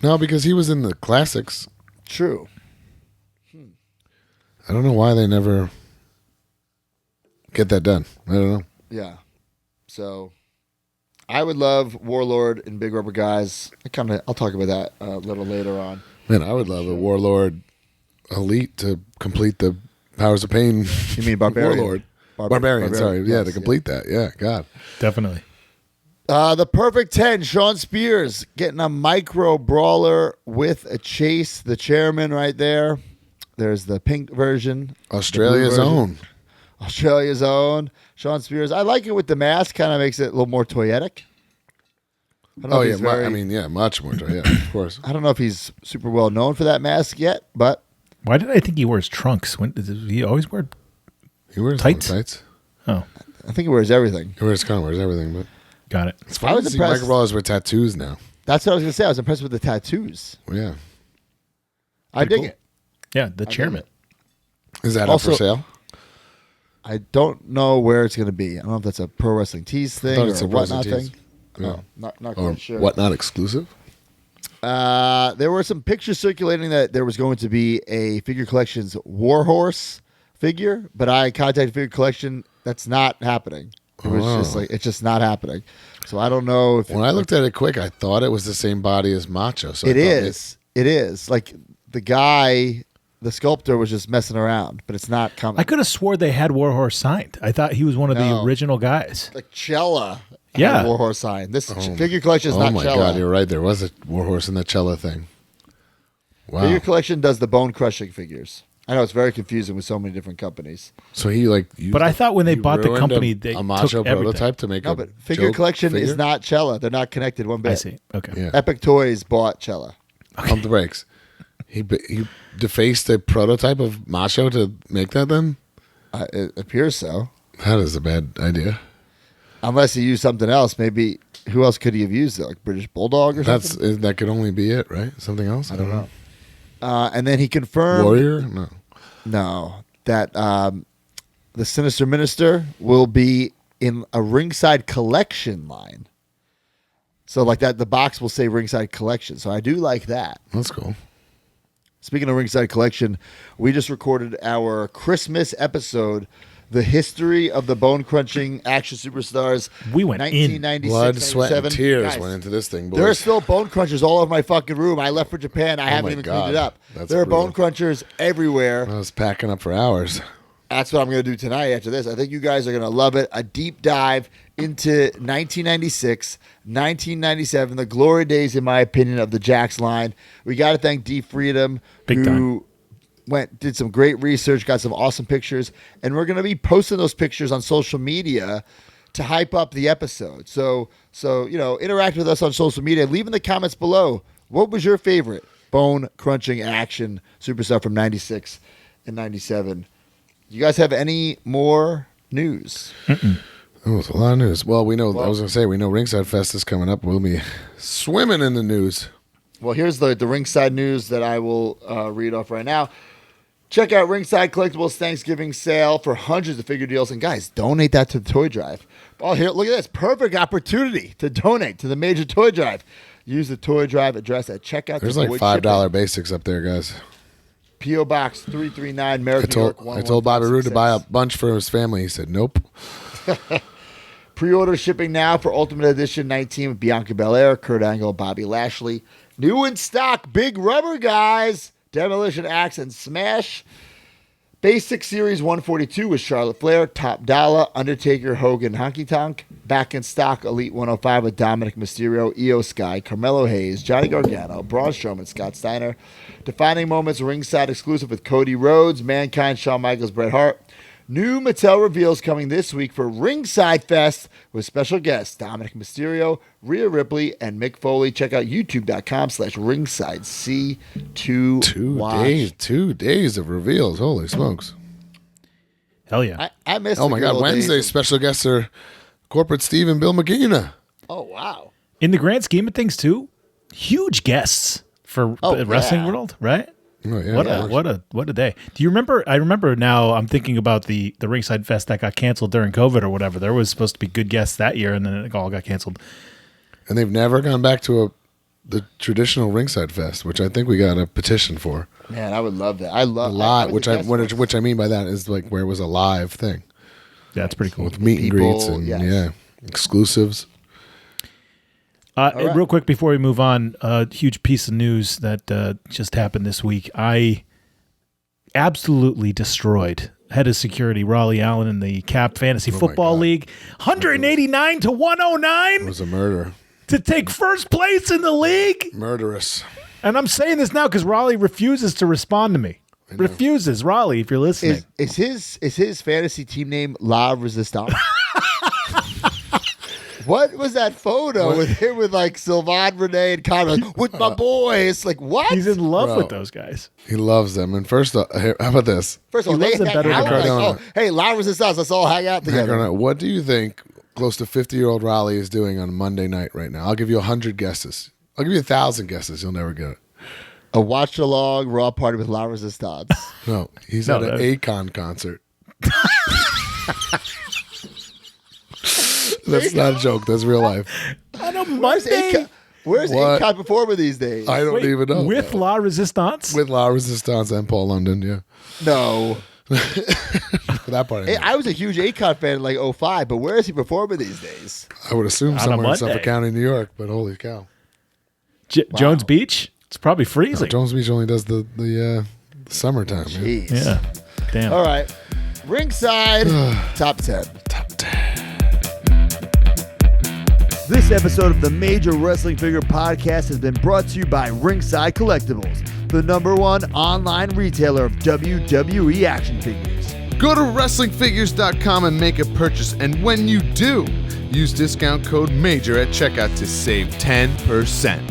No, because he was in the classics. True. I don't know why they never get that done. I don't know. Yeah. So I would love Warlord and Big Rubber Guys. I'll talk about that a little later on. Man, I would love a Warlord Elite to complete the Powers of Pain. You mean Barbarian? Warlord. Barbarian, sorry. Yes, Yeah, to complete that. Yeah, God. Definitely. The Perfect 10, Sean Spears getting a micro brawler with a chase. The chairman right there. There's the pink version. Australia's own. Australia's own. Sean Spears. I like it with the mask. Kind of makes it a little more toyetic. Oh, yeah. Much more. Yeah, of course. I don't know if he's super well known for that mask yet, but. Why did I think he wears trunks? When does he always wear He wears tights? tights. Oh, I think he wears everything. He wears everything, but got it. it's funny to see micro brawlers with tattoos now. That's what I was going to say. I was impressed with the tattoos. Well, yeah. I dig cool. it. Yeah, the chairman. Is that Also- up for sale? I don't know where it's going to be. I don't know if that's a Pro Wrestling Tees thing thought or it's a a Pro Wrestling whatnot Tees. thing. Yeah. Oh, not Or quite sure. whatnot exclusive? There were some pictures circulating that there was going to be a Figure Collections Warhorse figure, but I contacted Figure Collection. That's not happening. It was just like, it's just not happening. So I don't know if When I looked at it quick, I thought it was the same body as Macho. So it is. It is. Like the guy, the sculptor was just messing around, but it's not coming. I could have swore they had Warhorse signed. I thought he was one of the No. original guys. Like Cella. Yeah. had a Warhorse sign. This Figure Collection is Oh not my Cella. God, you're right. There was a Warhorse in the Cella thing. Wow. Figure Collection does the bone crushing figures. I know it's very confusing with so many different companies. So he But I thought when they bought the ruined company, a they Macho took everything. prototype to make No, a but Figure joke Collection figure? is not Cella. They're not connected one bit. I see. Okay. Yeah. Epic Toys bought Cella. Pump the brakes. He defaced a prototype of Macho to make that. Then It appears so. that is a bad idea. Unless he used something else. Maybe, who else could he have used? Like British Bulldog or something? That could only be it, right? Something else? I don't know. And then he confirmed. Warrior? No. No. That the Sinister Minister will be in a Ringside Collection line. So like that, the box will say Ringside Collection. So I do like that. That's cool. Speaking of Ringside Collection, we just recorded our Christmas episode, The History of the Bone Crunching Action Superstars. We went in. 1996, Blood, sweat, and 97. tears Guys, went into this thing, boys. there are still bone crunchers all over my fucking room. I left for Japan. I haven't my even God. cleaned it up. That's There are brutal. bone crunchers everywhere. I was packing up for hours. That's what I'm going to do tonight after this. I think you guys are going to love it. A deep dive into 1996, 1997, the glory days, in my opinion, of the Jax line. We got to thank D Freedom, Big who did some great research, got some awesome pictures, and we're going to be posting those pictures on social media to hype up the episode. So interact with us on social media. Leave in the comments below, what was your favorite bone crunching action superstar from 96 and 97? You guys have any more news? Oh, it's a lot of news. Well, we know. I was going to say, we know Ringside Fest is coming up. We'll be swimming in the news. Well, here's the Ringside news that I will read off right now. Check out Ringside Collectibles Thanksgiving sale for hundreds of figure deals. And guys, donate that to the toy drive. Oh, here, look at this. Perfect opportunity to donate to the major toy drive. Use the toy drive address at checkout. There's to like avoid $5 shipping. basics up there, guys. P.O. Box 339, American I told New York. Bobby Roode to buy a 11566. bunch for his family. He said, nope. Pre-order shipping now for Ultimate Edition 19 with Bianca Belair, Kurt Angle, Bobby Lashley. New in stock, Big Rubber Guys, Demolition Axe, and Smash. Basic Series 142 with Charlotte Flair, Top Dollar, Undertaker, Hogan, Honky Tonk. Back in stock, Elite 105 with Dominic Mysterio, Io Sky, Carmelo Hayes, Johnny Gargano, Braun Strowman, Scott Steiner. Defining Moments Ringside exclusive with Cody Rhodes, Mankind, Shawn Michaels, Bret Hart. New Mattel reveals coming this week for Ringside Fest with special guests Dominic Mysterio, Rhea Ripley, and Mick Foley. Check out youtube.com/ringside-C2watch. 2 days of reveals. Holy smokes. Hell yeah. I missed Oh the my good God. old Wednesday days. special guests are Corporate Steve and Bill McGeena. Oh, wow. In the grand scheme of things, too, huge guests for the wrestling yeah. world, right? Oh, yeah, What a day. Do you remember? I remember now. I'm thinking about the Ringside Fest that got canceled during COVID or whatever. There was supposed to be good guests that year, and then it all got canceled. And they've never gone back to the traditional Ringside Fest, which I think we got a petition for. Man, I would love that. I love a lot, which I mean by that is like where it was a live thing. Yeah, it's pretty cool. With meet and greets and exclusives. Real quick before we move on, a huge piece of news that just happened this week. I absolutely destroyed head of security Raleigh Allen in the Cap Fantasy Football League. 189 to 109. It was a murder. To take first place in the league. Murderous. And I'm saying this now because Raleigh refuses to respond to me. Refuses. Raleigh, if you're listening. Is his fantasy team name La Resistance? What was that photo with him with like Sylvain, Renee, and Conrad? Like, with my boys. Like, what? He's in love with those guys. He loves them. And first, how about this? First of all, they hang out. Hey, La Resistance, let's all hang out together. What do you think close to 50-year-old Raleigh is doing on Monday night right now? I'll give you 100 guesses. I'll give you 1,000 guesses. You'll never get it. A watch-along Raw party with La Resistance. No, he's at an Akon concert. That's not a joke. That's real life. On a Monday? Where's Akon performing these days? I don't even know. With La Resistance? With La Resistance and Paul London, yeah. No. That part. I was a huge Akon fan in like 05, but where is he performing these days? I would assume somewhere in Suffolk County, New York, but holy cow. Jones Beach? It's probably freezing. No, Jones Beach only does the summertime. Jeez. Yeah. Damn. All right. Ringside Top 10. Top 10. This episode of the Major Wrestling Figure Podcast has been brought to you by Ringside Collectibles, the #1 online retailer of WWE action figures. Go to WrestlingFigures.com and make a purchase, and when you do, use discount code MAJOR at checkout to save 10%.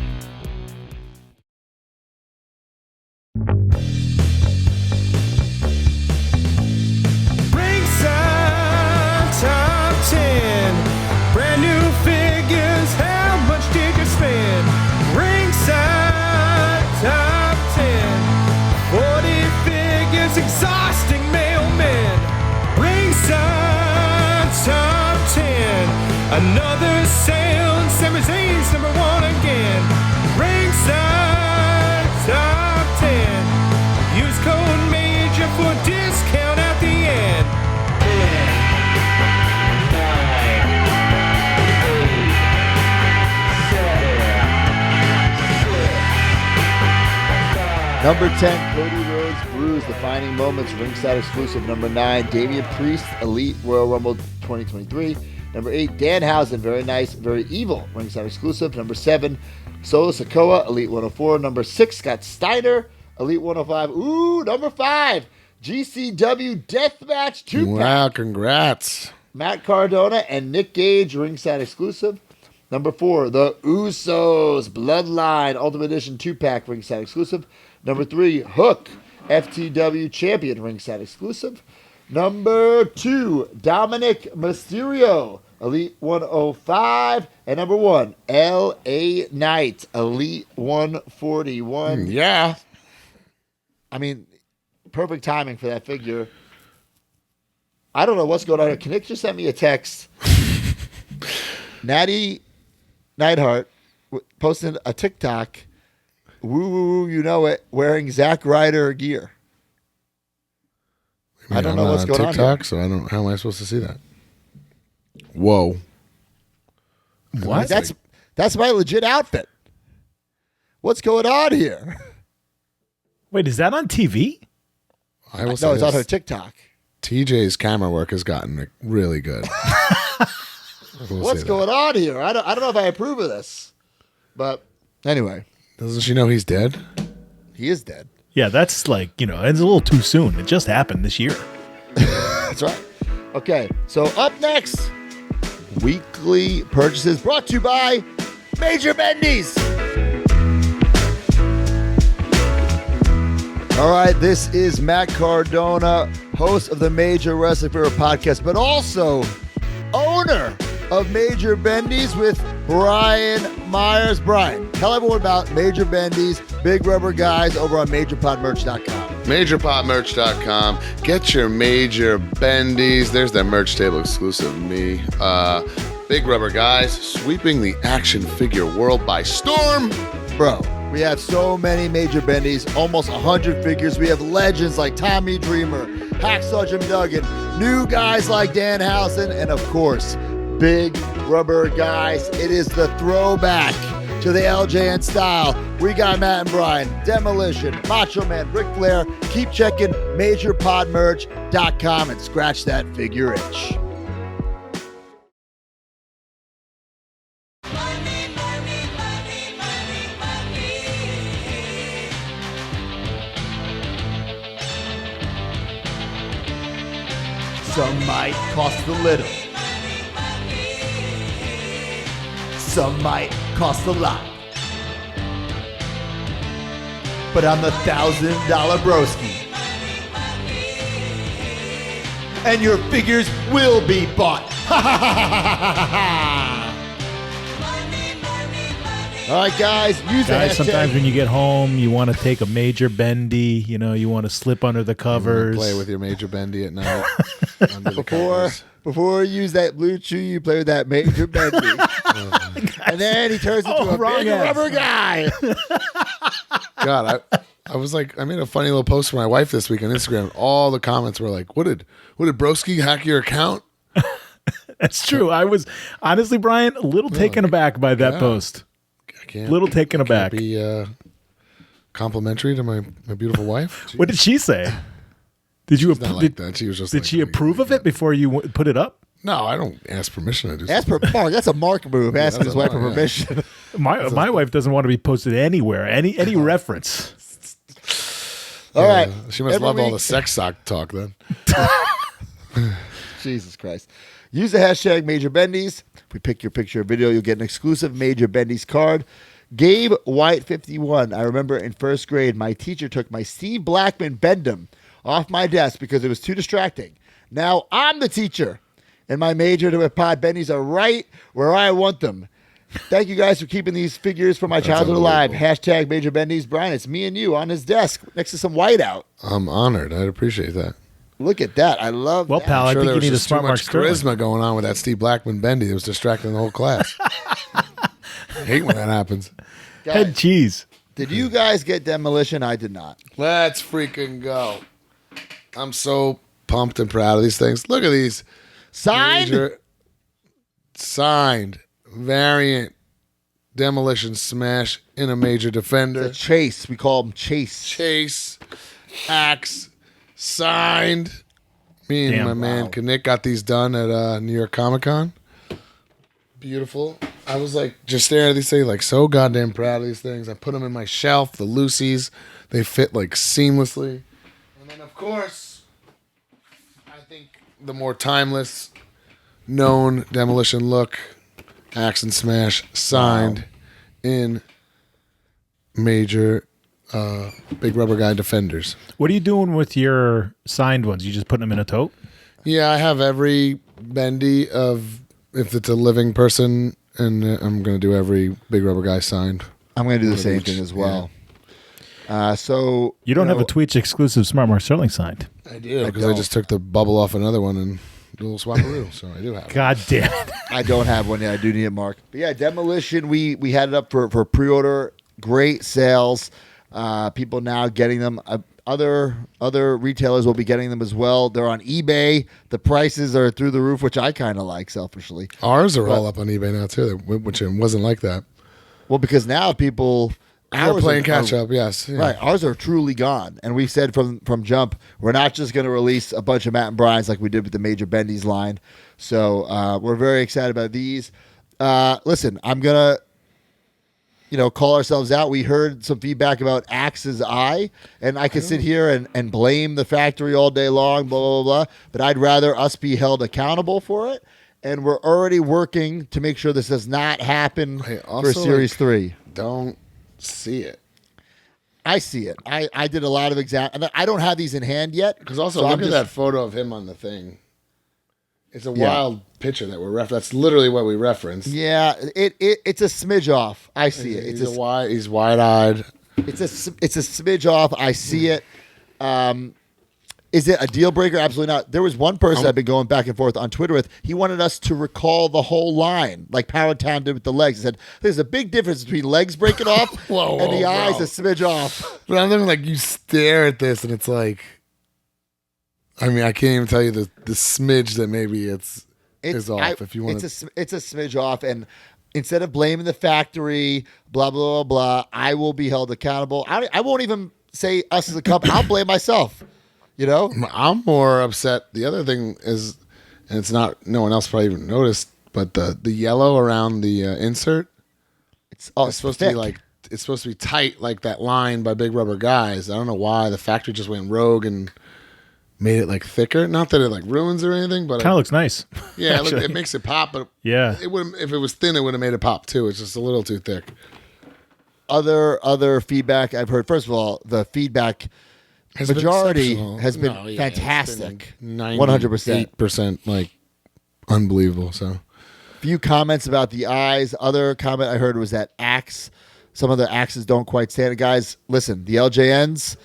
Ringside Top 10. Brand new figures, how much did you spend? Ringside Top 10. 40 figures, exhausting mailmen. Ringside Top 10. Another sale, Sami Zayn's #1 again. Ringside Top 10. Use code MAJOR for discount at the end. Number 10, Cody Rhodes Bruise, Defining Moments, Ringside exclusive. Number 9, Damian Priest, Elite Royal Rumble 2023. Number 8, Danhausen, Very Nice, Very Evil, Ringside exclusive. Number 7, Solo Sikoa, Elite 104. Number 6, Scott Steiner, Elite 105. Ooh, number 5, GCW Deathmatch 2-pack. Wow, congrats. Matt Cardona and Nick Gage, Ringside exclusive. Number 4, The Usos, Bloodline, Ultimate Edition 2-pack, Ringside exclusive. Number 3, Hook, FTW Champion, Ringside exclusive. Number 2, Dominic Mysterio, Elite 105. And number 1, LA Knight, Elite 141. Yeah. I mean, perfect timing for that figure. I don't know what's going on here. Nick just sent me a text. Natty Neidhart posted a TikTok. Woo, woo, woo, you know it, wearing Zack Ryder gear. I don't know what's going on TikTok, so how am I supposed to see that? Whoa. What? That's my legit outfit. What's going on here? Wait, is that on TV? I will say No, it's on this. her TikTok. TJ's camera work has gotten really good. What's going on here? I don't know if I approve of this. But anyway. Doesn't she know he's dead? He is dead. Yeah, that's like, it's a little too soon. It just happened this year. That's right. Okay, so up next, weekly purchases brought to you by Major Bendys. All right, this is Matt Cardona, host of the Major Wrestling Figure Podcast, but also owner of Major Bendys with Brian Myers. Brian, tell everyone about Major Bendys, Big Rubber Guys over on MajorPodMerch.com. MajorPodMerch.com. Get your Major Bendies. There's that merch table exclusive to me. Big Rubber Guys, sweeping the action figure world by storm. Bro, we have so many Major Bendys, almost 100 figures. We have legends like Tommy Dreamer, Hacksaw Jim Duggan, new guys like Danhausen, and of course, Big Rubber Guys. It is the throwback to the LJN style. We got Matt and Brian, Demolition, Macho Man, Ric Flair. Keep checking MajorPodMerch.com and scratch that figure itch. Some might cost a little. Some might cost a lot. But I'm the $1,000 broski. And your figures will be bought. All right, guys, use the Guys, hashtag. sometimes when you get home, you want to take a Major Bendy. You know, you want to slip under the covers. Play with your Major Bendy at night. Under the Before covers. you use that blue chew, you play with that Major Bendy. And then he turns into a wrong big ass. rubber guy. God, I was like, I made a funny little post for my wife this week on Instagram. All the comments were like, "What did Broski hack your account?" That's true. I was honestly, Brian, a little taken aback by that yeah. post. I can't. Little taken aback. Be complimentary to my beautiful wife. What did she say? Did you Not like that. She was just. did like, she approve of it before you put it up? No, I don't ask permission to do. That's something. Mark. That's a Mark move. Asking that's his a wife for Mark, yeah. permission. My wife doesn't want to be posted anywhere. Any reference. All right. She must Every love all week- the sex sock talk then. Jesus Christ. Use the hashtag Major Bendies. If we pick your picture or video, you'll get an exclusive Major Bendies card. Gabe White 51. I remember in first grade, my teacher took my Steve Blackman Bendham off my desk because it was too distracting. Now I'm the teacher, and my Major to Pod Bendies are right where I want them. Thank you guys for keeping these figures from my childhood alive. Hashtag Major Bendies. Brian, it's me and you on his desk next to some whiteout. I'm honored. I'd appreciate that. Look at that. I love Well, that. pal, I Sure, think there you was need a just too smart mark much Sterling. charisma going on with that Steve Blackman Bendy. It was distracting the whole class. I hate when that happens. Head Guys, cheese. did you guys get Demolition? I did not. Let's freaking go. I'm so pumped and proud of these things. Look at these. Signed? Signed variant Demolition Smash in a Major Defender. The Chase. We call him Chase. Chase, Axe, signed. Me and Damn, my man Nick got these done at New York Comic Con. Beautiful. I was like just staring at these things, like so goddamn proud of these things. I put them in my shelf. The Lucy's, they fit like seamlessly. And then of course, I think the more timeless, known Demolition look, Axe and Smash, signed in Major Big Rubber Guy Defenders. What are you doing with your signed ones? You just putting them in a tote? Yeah, I have every bendy of if it's a living person, and I'm going to do every Big Rubber Guy signed. I'm going to do the One of same each, thing as well. So You don't have a Twitch exclusive Smart Mark Sterling signed. I do because I don't. just took the bubble off another one and do a little swapperoo, so I do have it. God damn it. I don't have one yet. I do need it, Mark. But yeah, Demolition. We had it up for pre-order. Great sales. People now getting them. Other retailers will be getting them as well. They're on eBay. The prices are through the roof, which I kind of like selfishly. Ours are all up on eBay now too, which it wasn't like that. Well, because now people We're ours playing are- catch up, yes. Yeah. Right, ours are truly gone, and we said from jump we're not just going to release a bunch of Matt and Brian's like we did with the Major Bendy's line. So we're very excited about these. Listen, I'm gonna call ourselves out. We heard some feedback about Axe's eye, and I could sit here and blame the factory all day long, blah blah blah. But I'd rather us be held accountable for it, and we're already working to make sure this does not happen Hey, for also, Series 3. Don't see it. I see it. I did a lot of and I don't have these in hand yet. Because also, so look I'm at just- that photo of him on the thing. It's a wild picture that we're That's literally what we referenced. Yeah, it's a smidge off. I see it. He's wide-eyed. It's a smidge off. I see it. Is it a deal breaker? Absolutely not. There was one person I've been going back and forth on Twitter with. He wanted us to recall the whole line, like Powertown did with the legs. He said, there's a big difference between legs breaking off and the eyes a smidge off. But I'm thinking, like, you stare at this, and it's like, I mean, I can't even tell you the smidge that maybe is off. If you want, it's a smidge off, and instead of blaming the factory, blah blah blah, I will be held accountable. I won't even say us as a company. I'll blame myself. You know, I'm more upset. The other thing is, and it's not. No one else probably even noticed, but the yellow around the insert. It's supposed to be like it's supposed to be tight, like that line by Big Rubber Guys. I don't know why the factory just went rogue and made it like thicker. Not that it like ruins or anything, but kind of looks nice. Yeah, it makes it pop. But yeah, it would if it was thin, it would have made it pop too. It's just a little too thick. Other feedback I've heard. First of all, the feedback. Majority has been fantastic. 100%. Like unbelievable. So few comments about the eyes. Other comment I heard was that some of the axes don't quite stand. Guys, listen, the LJNs,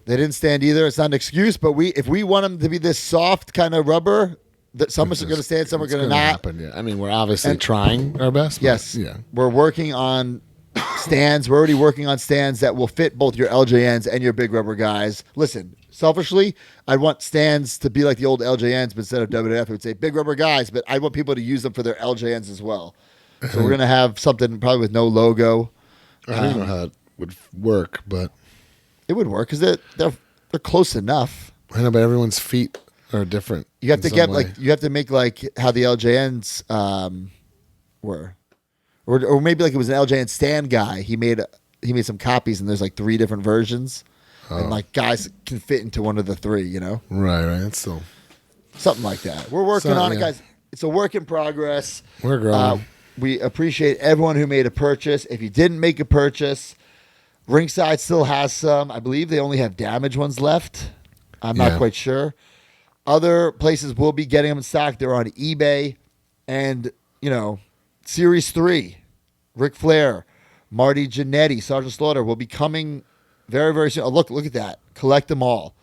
they didn't stand either. It's not an excuse, but if we want them to be this soft kind of rubber, that some are going to stand, some are going to not. Happen, yeah. I mean, we're obviously trying our best. Yes. We're working on stands. We're already working on stands that will fit both your LJNs and your Big Rubber Guys. Listen, selfishly, I want stands to be like the old LJNs, but instead of WTF, I would say Big Rubber Guys, but I want people to use them for their LJNs as well. So we're going to have something probably with no logo. I don't know how it would work, but it would work because they're close enough. I know, but everyone's feet are different. You have to make like how the LJNs were. Or maybe like it was an LJN stand guy. He made some copies, and there's like 3 different versions, and like guys can fit into one of the 3. You know, right. It's still something like that. We're working on it, guys. It's a work in progress. We're growing. We appreciate everyone who made a purchase. If you didn't make a purchase, Ringside still has some. I believe they only have damaged ones left. I'm not quite sure. Other places will be getting them in stock. They're on eBay, and Series 3. Ric Flair, Marty Jannetty, Sergeant Slaughter will be coming very, very soon. Oh, look at that. Collect them all.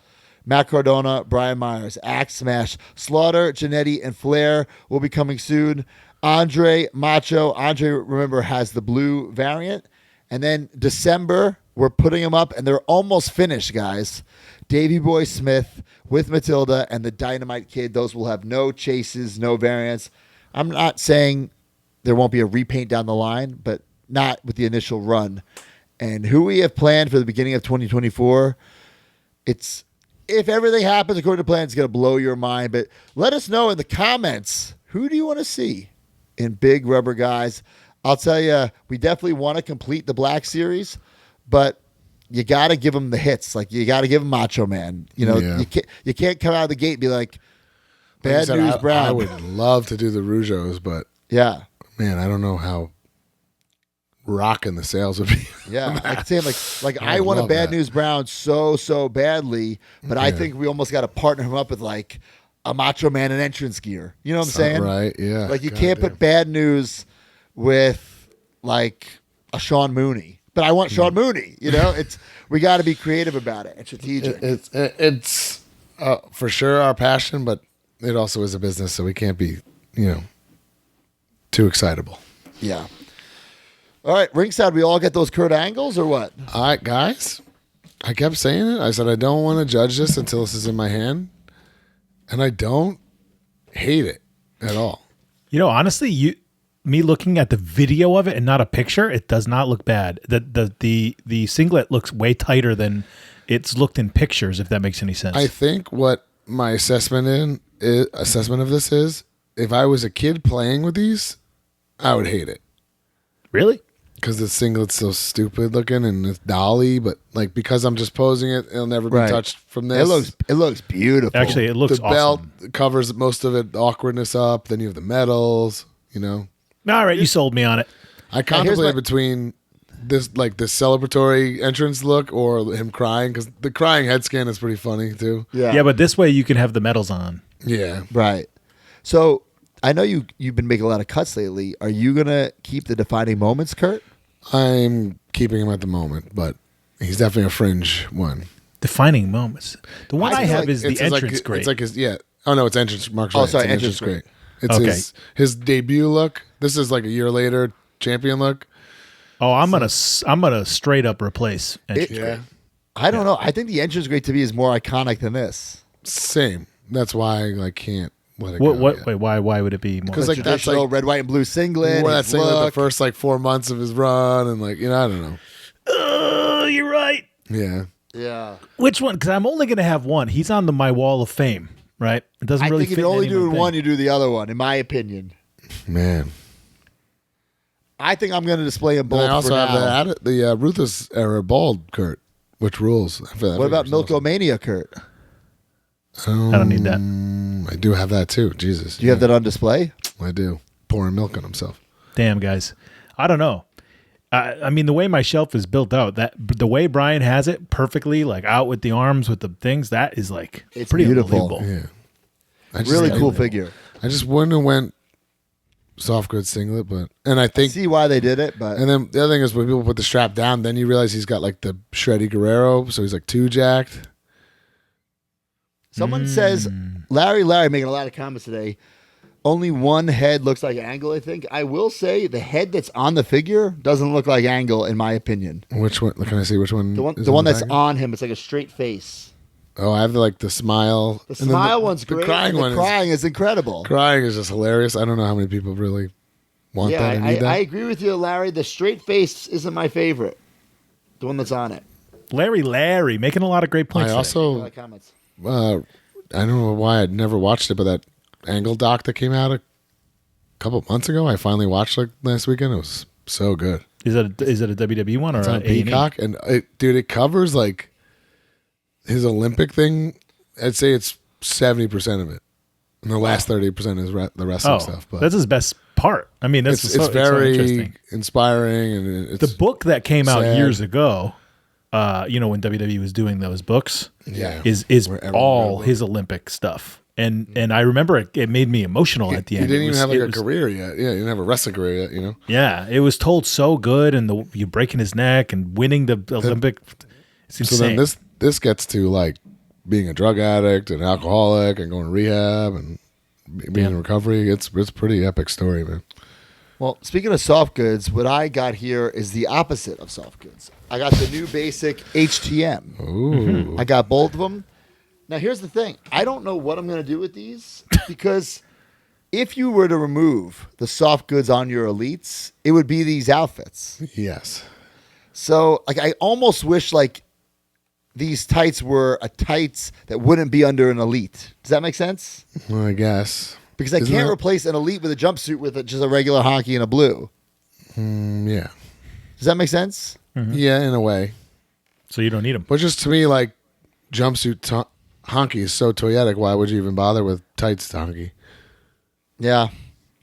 Matt Cardona, Brian Myers, Axe Smash, Slaughter, Jannetty, and Flair will be coming soon. Andre, Macho. Andre, remember, has the blue variant. And then December, we're putting them up, and they're almost finished, guys. Davey Boy Smith with Matilda and the Dynamite Kid. Those will have no chases, no variants. I'm not saying there won't be a repaint down the line, but not with the initial run. And who we have planned for the beginning of 2024, if everything happens according to plan, it's going to blow your mind. But let us know in the comments, who do you want to see in Big Rubber Guys? I'll tell you, we definitely want to complete the Black Series, but you got to give them the hits. Like, you got to give them Macho Man. You can't come out of the gate and be like, Bad News Brown. I would love to do the Rougeos, but yeah. Man, I don't know how rocking the sales would be. Yeah, I'm saying like I want a Bad News Brown so badly, but I think we almost got to partner him up with like a Macho Man and entrance gear. You know what I'm saying? Right? Yeah. Like you can't put Bad News with like a Sean Mooney, but I want Sean Mooney. We got to be creative about it and strategic. It's for sure our passion, but it also is a business, so we can't be too excitable. Yeah. All right, Ringside, we all get those Kurt Angles or what? All right, guys. I kept saying it. I said I don't want to judge this until this is in my hand, and I don't hate it at all. Honestly, me looking at the video of it and not a picture, it does not look bad. The singlet looks way tighter than it's looked in pictures, if that makes any sense. I think what my assessment of this is, if I was a kid playing with these, I would hate it. Really? Because the singlet's so stupid looking and it's dolly, but like because I'm just posing it, it'll never be touched from this. It looks beautiful. Actually, it looks the awesome. belt covers most of it, the awkwardness up. Then you have the medals. All right, you sold me on it. I contemplate between this celebratory entrance look or him crying, because the crying head scan is pretty funny too. Yeah, but this way you can have the medals on. Yeah, right. So I know you've been making a lot of cuts lately. Are you gonna keep the defining moments, Kurt? I'm keeping him at the moment, but he's definitely a fringe one. Defining moments. The one I feel have like is the It's entrance like, great. It's like his Oh no, it's entrance. Mark's Oh, right. sorry, It's entrance great. It's Okay. his debut look. This is like a year later champion look. I'm gonna straight up replace entrance It- great. I don't know. I think the entrance great to me is more iconic than this. Same. That's why I can't let it What? go. What? yet. Wait. Why would it be more? Because like that's Traditional like red, white, and blue singlet. he wore that his singlet the look. first like 4 months of his run, and like I don't know. You're right. Yeah. Yeah. Which one? Because I'm only gonna have one. He's on my wall of fame, right? It doesn't I really think if fit you in only any do thing. one, you do the other one, in my opinion. Man. I think I'm going to display them And both I also for have now. the Ruthless era bald Kurt, which rules. What about Milkomania, Kurt? I don't need that. I do have that too. Jesus. Do you have that on display? I do. Pouring milk on himself. Damn, guys. I don't know. I mean, the way my shelf is built out, that the way Brian has it perfectly, like out with the arms with the things, that is like It's pretty beautiful. unbelievable. Yeah. Really cool figure. I just wouldn't have went soft goods singlet, and I I think see why they did it, but and then the other thing is when people put the strap down, then you realize he's got like the shreddy Guerrero, so he's like too jacked. someone says Larry making a lot of comments today. Only one head looks like Angle, I think. I will say the head that's on the figure doesn't look like Angle, in my opinion. Which one? Can I see which one? The one, is the in one that's package? on him, it's like a straight face. Oh, I have the smile. The And then smile one's the great. Crying and the one crying is incredible. crying is just hilarious. I don't know how many people really want Yeah, that or need that. I agree with you, Larry. The straight face isn't my favorite. The one that's on it. Larry, making a lot of great points. I today. also Like comments. I don't know why I'd never watched it, but that Angle doc that came out a couple months ago, I finally watched like last weekend. It was so good. Is it a WWE one or It's a on Peacock, and it covers like his Olympic thing. I'd say it's 70% of it, and the last 30% is the wrestling stuff. But that's his best part. I mean, that's it's so very interesting. inspiring, and it's The book that came out sad. years ago, when WWE was doing those books, Yeah. is Where everyone all read his Olympic stuff. And I remember it made me emotional at the He end. didn't It even was- have like it a was- career yet. Yeah, he didn't have a wrestling career yet. You know. Yeah, it was told so good, and you breaking his neck and winning the Olympic. It's insane. So then this gets to like being a drug addict and alcoholic and going to rehab and being in recovery. It's a pretty epic story, man. Well, speaking of soft goods, what I got here is the opposite of soft goods. I got the new basic HTM. Ooh. I got both of them. Now, here's the thing. I don't know what I'm going to do with these because if you were to remove the soft goods on your elites, it would be these outfits. Yes. So, like, I almost wish, like, these tights were a tights that wouldn't be under an elite. Does that make sense? Well, I guess. Because I Isn't can't that- replace an elite with a jumpsuit with just a regular honky and a blue. Yeah. Does that make sense? Yeah, in a way. so you don't need them. But just to me, like, jumpsuit honky is so toyetic. Why would you even bother with tights honky? Yeah.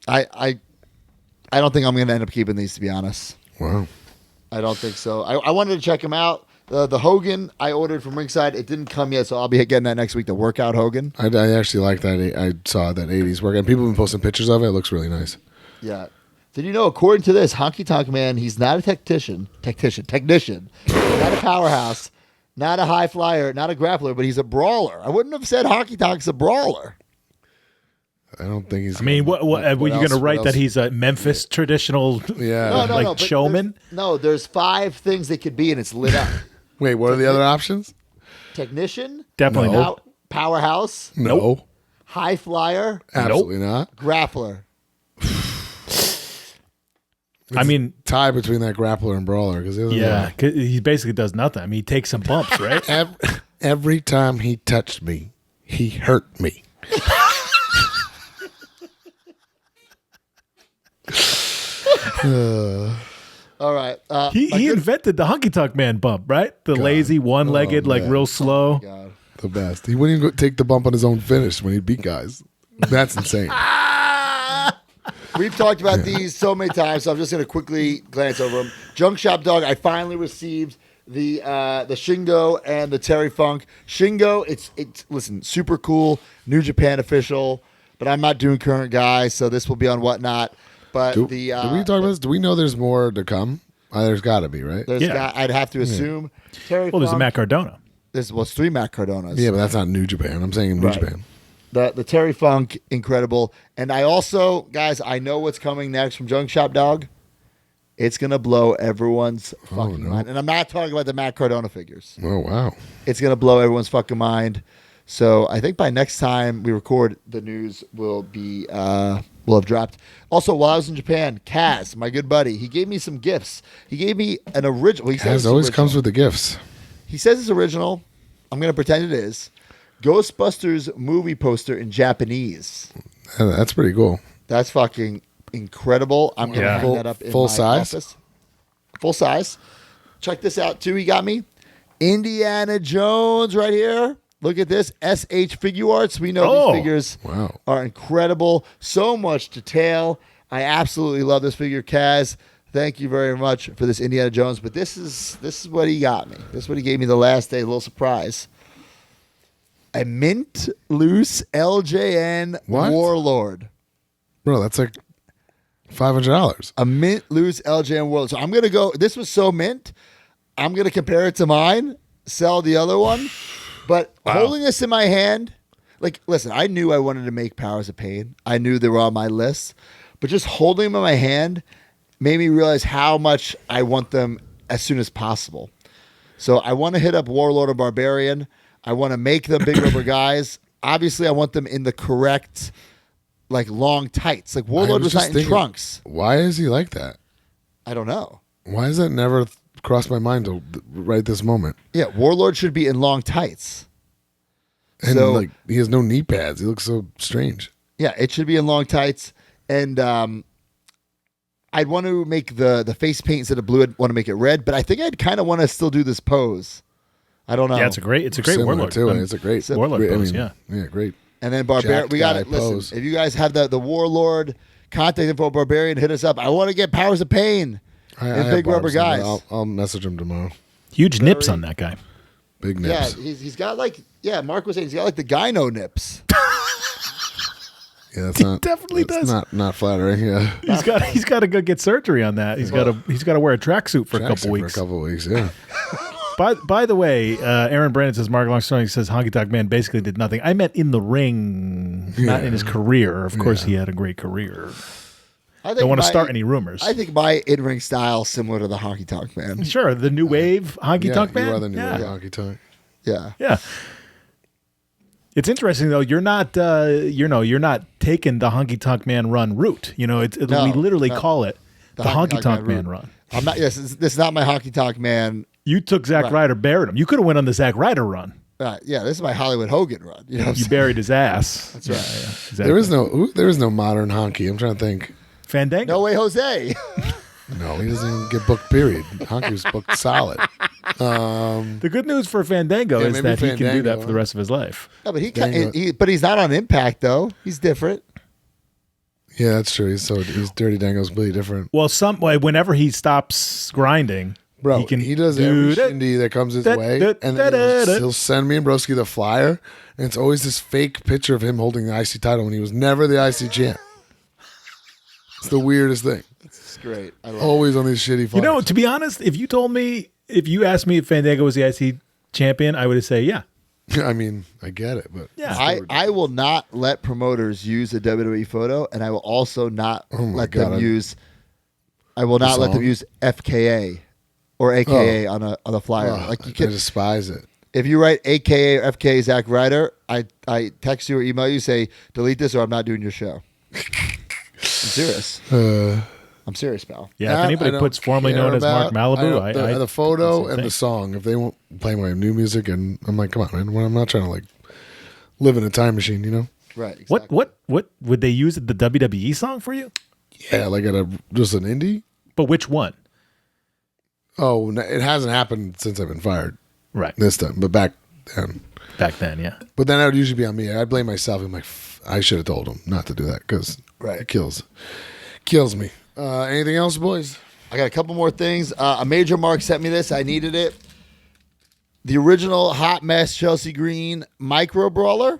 I don't think I'm going to end up keeping these, to be honest. Wow. I don't think so. I wanted to check them out. The Hogan I ordered from Ringside. It didn't come yet, so I'll be getting that next week, the workout Hogan. I actually like that. I saw that 80s work. And people have been posting pictures of it. It looks really nice. Yeah. Did you know, according to this, Honky Tonk Man, he's not a technician, not a powerhouse, not a high flyer, not a grappler, but he's a brawler. I wouldn't have said Honky Tonk's a brawler. I don't think he's. I mean, what were you going to else? write What that else? he's a Memphis traditional Yeah. No, but showman? there's 5 things they could be, and it's lit up. Wait, what are the other options? Technician, Definitely No. not. powerhouse, No. high flyer, Absolutely not. grappler. I mean, Tie between that grappler and brawler. Because yeah, 'cause he basically does nothing. I mean, he takes some bumps, right? Every time he touched me, he hurt me. All right. He invented the Honky Tonk Man bump, right? The lazy one-legged, like man. real slow. God. The best. He wouldn't even go take the bump on his own finish when he beat guys. That's insane. We've talked about these so many times, so I'm just going to quickly glance over them. Junk Shop Dog, I finally received the Shingo and the Terry Funk. Shingo, it's listen, super cool, New Japan official, but but I'm not doing current guys, so this will be on Whatnot. But Do we talk about this? Do we know there's more to come? There's got to be, right? I'd have to assume. Terry Well, there's a Funk, Matt Cardona. it's 3 Matt Cardonas. Yeah, but that's not New Japan. I'm saying New Right. Japan. The Terry Funk, incredible. And I also, guys, I know what's coming next from Junk Shop Dog. It's going to blow everyone's fucking mind. And I'm not talking about the Matt Cardona figures. Oh, wow. It's going to blow everyone's fucking mind. So I think by next time we record, the news will have dropped. Also, while I was in Japan, Kaz, my good buddy, he gave me some gifts. He gave me an original. He says As always comes with the gifts. He says it's original. I'm going to pretend it is. Ghostbusters movie poster in Japanese. That's pretty cool. That's fucking incredible. I'm going to Yeah. hang that up in Full my size? office. Full size. Check this out, too. He got me Indiana Jones right here. Look at this. SH Figure Arts. We know these figures are incredible. So much detail. I absolutely love this figure, Kaz. Thank you very much for this Indiana Jones. But this is what he got me. This is what he gave me the last day. A little surprise. A mint loose LJN What? Warlord. Bro, that's like $500. A mint loose LJN Warlord. So I'm going to go. This was so mint. I'm going to compare it to mine, sell the other one. But holding this in my hand, like, listen, I knew I wanted to make Powers of Pain. I knew they were on my list. But just holding them in my hand made me realize how much I want them as soon as possible. So I want to hit up Warlord or Barbarian. I want to make them big rubber guys. Obviously, I want them in the correct, like, long tights. Like, Warlord was not in trunks. Why is he like that? I don't know. Why has that never crossed my mind till right this moment? Yeah, Warlord should be in long tights. And, So- like, he has no knee pads. He looks so strange. Yeah, it should be in long tights. And I'd want to make the face paint instead of blue. I'd want to make it red. But I think I'd kind of want to still do this pose. I don't know. Yeah, it's a great Similar Warlord. to it. It's a great Warlord great- pose, yeah. Yeah, great. And then Barbarian, Jacked we got guy it. Listen, pose. if you guys have the Warlord contact info Barbarian, hit us up. I want to get Powers of Pain I and have big rubber barbs, but guys. I'll message him tomorrow. Huge nips on that guy. Big Yeah, nips. he's got like, Mark was saying he's got like the gyno nips. Yeah, that's not definitely that's does. Not flattering. Yeah, He's got to go get surgery on that. He's got to wear a tracksuit for a couple weeks. For a couple weeks, yeah. By the way, Aaron Brandon says Mark Longstone says Honky Tonk Man basically did nothing. I meant in the ring, not in his career. Of course, he had a great career. I Don't want to start any rumors. I think my in-ring style similar to the Honky Tonk Man. Sure, the new wave Honky Yeah, Tonk Man. you are the new yeah. Honky Tonk. Yeah. Yeah. It's interesting though. You're not, you're not taking the Honky Tonk Man run route. You know, No, we literally no. call it the Honky Tonk Man route. run. I'm not. Yes, this is not my Honky Tonk Man. You took Zack Ryder, buried him. You could have went on the Zack Ryder run. Yeah, this is my Hollywood Hogan run. You know, what I'm You saying? buried his ass. That's right. Exactly. There is no modern honky. I'm trying to think. Fandango. No way, Jose. No, he doesn't even get booked. Period. Honky's booked solid. The good news for Fandango Yeah, is maybe that he can do Fandango, that for the rest of his life. No, but Dango. but he's not on Impact though. He's different. Yeah, that's true. He's Dirty Dango's completely different. Well, whenever he stops grinding, Bro, he does every shindy that comes his way, and then he'll send me and Broski the flyer, and it's always this fake picture of him holding the IC title when he was never the IC champ. It's the weirdest thing. It's great. I love Always on these shitty flyers. You know, to be honest, if you asked me if Fandango was the IC champion, I would say yeah. I mean, I get it, but Yeah. I will not let promoters use a WWE photo, and I will also not let them use. I will not let them song? use FKA or AKA on a flyer. Like you I can, despise it. if you write AKA or FKA Zack Ryder, I text you or email you, say delete this or I'm not doing your show. I'm serious. I'm serious, pal. Yeah, if That anybody I puts don't formerly known care as Mark about. Malibu, The photo that's the and the thing. song. If they won't play my new music, and I'm like, come on, man. I'm not trying to like live in a time machine, you know? Right. Exactly. What would they use the WWE song for you? Yeah, like at just an indie. But which one? Oh, it hasn't happened since I've been fired Right. this time, but back then. Back then, yeah. But then I would usually be on me. I'd blame myself. I'm like, I should have told him not to do that because Right. it kills me. Anything else, boys? I got a couple more things. A major Mark sent me this. I needed it. The original Hot Mess Chelsea Green Micro Brawler.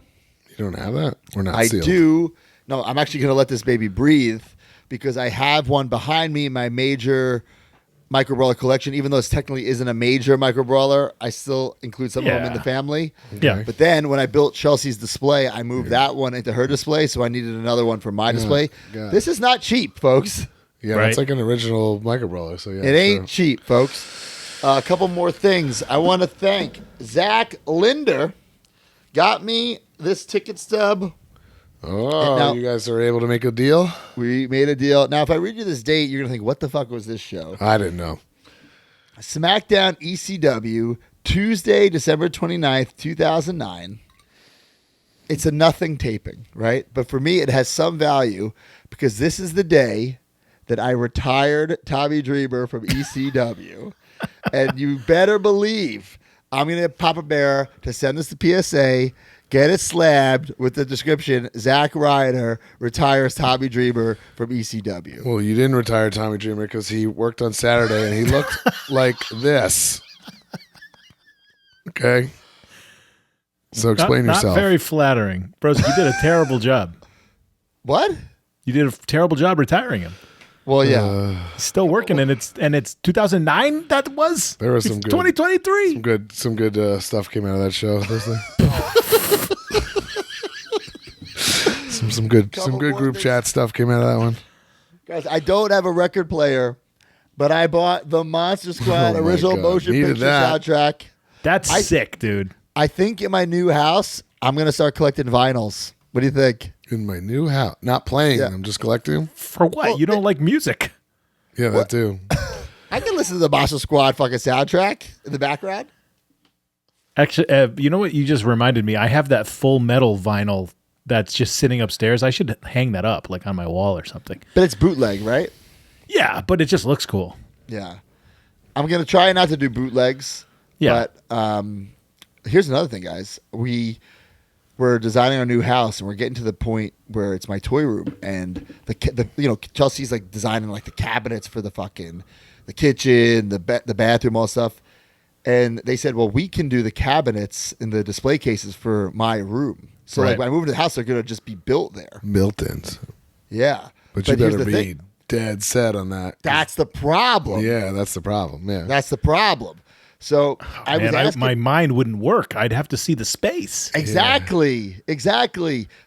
You don't have that? We're not I sealed. do. No, I'm actually going to let this baby breathe because I have one behind me in my major micro brawler collection. Even though it technically isn't a major micro brawler, I still include some of them in the family. Yeah. But then when I built Chelsea's display, I moved that one into her display, so I needed another one for my display. God. This is not cheap, folks. Yeah, Right. it's like an original micro brawler. So yeah, It ain't cheap, folks. A couple more things. I want to thank Zach Linder. Got me this ticket stub. Oh, now- you guys are able to make a deal? We made a deal. Now, if I read you this date, you're going to think, what the fuck was this show? I didn't know. SmackDown ECW, Tuesday, December 29th, 2009. It's a nothing taping, right? But for me, it has some value because this is the day that I retired Tommy Dreamer from ECW. And you better believe I'm going to Papa Bear to send this to PSA, get it slabbed with the description, Zack Ryder retires Tommy Dreamer from ECW. Well, you didn't retire Tommy Dreamer because he worked on Saturday and he looked like this. Okay. So explain not yourself. Not very flattering. Bros, you did a terrible job. What? You did a terrible job retiring him. Well, yeah. He's still working, and it's 2009. That was There was It's some good- 2023. Some good stuff came out of that show. some good Couple more group things. chat stuff came out of that one. Guys, I don't have a record player, but I bought the Monster Squad Oh my original God. motion Needed picture that. soundtrack. That's sick, dude. I think in my new house, I'm going to start collecting vinyls. What do you think? In my new house, not playing. Yeah. I'm just collecting them. For what? Well, You don't like music? Yeah, that too. I can listen to the Monster Squad fucking soundtrack in the background. Actually, you know what? You just reminded me. I have that Full Metal vinyl that's just sitting upstairs. I should hang that up, like on my wall or something. But it's bootleg, right? Yeah, but it just looks cool. Yeah. I'm going to try not to do bootlegs. Yeah. But here's another thing, guys. We're designing our new house, and we're getting to the point where it's my toy room, and the Chelsea's like designing like the cabinets for the fucking the kitchen, the bathroom, all stuff. And they said, well, we can do the cabinets in the display cases for my room. So Right. like when I move into the house, they're gonna just be built there. Built-ins. Yeah, But you here's better the be thing. dead set on that. That's the problem. Yeah, that's the problem. Yeah. That's the problem. So I was Man, asking. my mind wouldn't work. I'd have to see the space. Exactly.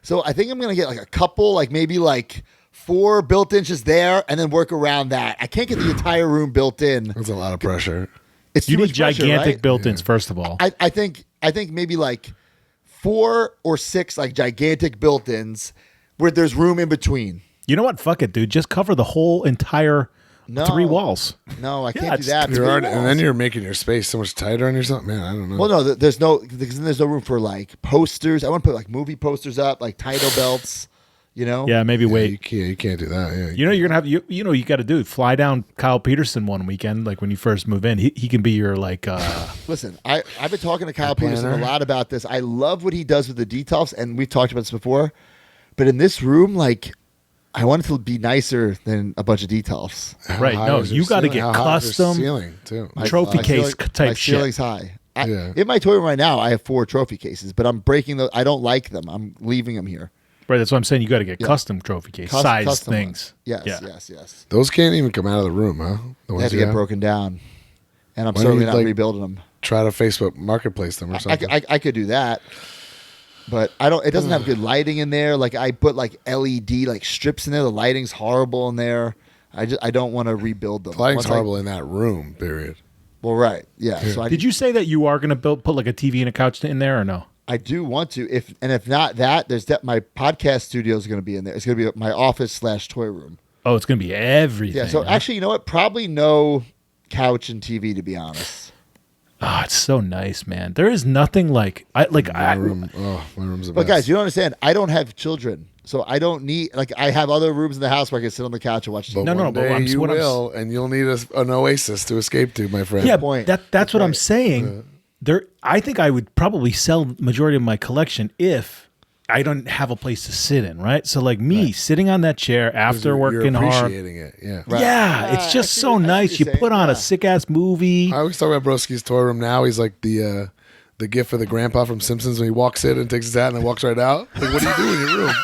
So I think I'm gonna get like a couple, like maybe like 4 built-in just there, and then work around that. I can't get the entire room built in. That's a lot of pressure. It's You too need much pressure, gigantic right? built-ins, first of all. I think maybe like 4 or 6 like gigantic built-ins where there's room in between. You know what? Fuck it, dude. Just cover the whole entire No. 3 walls. No, I Yeah, can't do it's that. three Three And then walls. you're making your space so much tighter on yourself. Man, I don't know. Well, no, there's no room for like posters. I want to put like movie posters up, like title belts. You know? Yeah, maybe Yeah, wait. you can't do that. Yeah. You know, you're gonna have you know you got to do fly down Kyle Peterson one weekend, like when you first move in. He can be your like. Listen, I've been talking to Kyle Peterson a planner. lot about this. I love what he does with the details, and we've talked about this before. But in this room, like, I want it to be nicer than a bunch of details. How Right, high no, is your you gotta ceiling? get How high is your custom ceiling too. Trophy case type my shit. ceiling's high. Yeah. In my toy room right now, I have 4 trophy cases, but I'm breaking those. I don't like them. I'm leaving them here. Right, that's what I'm saying. You got to get Yeah. custom trophy case Cus- size custom things. ones. Yes, Yeah. yes. Those can't even come out of the room, huh? The They ones have to you get have? broken down, and I'm Why don't certainly you, not like, rebuilding them. Try to Facebook Marketplace them or something. I could do that, but I don't. It doesn't have good lighting in there. Like I put like LED like strips in there. The lighting's horrible in there. I don't want to rebuild them. Lighting's Once I- horrible in that room. Period. Well, right, yeah. So I Did you say that you are going to put like a TV and a couch in there or no? I do want to. If not that, there's my podcast studio is going to be in there. It's going to be my office / toy room. Oh, it's going to be everything. Yeah. So huh? actually, you know what? Probably no couch and TV, to be honest. Oh, it's so nice, man. There is nothing like My room's the But best. guys, you don't understand. I don't have children, so I don't need like I have other rooms in the house where I can sit on the couch and watch TV. No, One but day you what I'm- will, and you'll need an oasis to escape to, my friend. Yeah, point. that's what I'm point. saying. I think I would probably sell majority of my collection if I don't have a place to sit in, right? So like me sitting on that chair after You're working hard. appreciating it. Yeah. Right. Yeah, it's I just see so what nice. you're You put saying, on yeah. a sick ass movie. I always talk about Broski's toy room now. He's like the gift for the grandpa from Simpsons when he walks in and takes his hat and then walks right out. Like, what do you do in your room?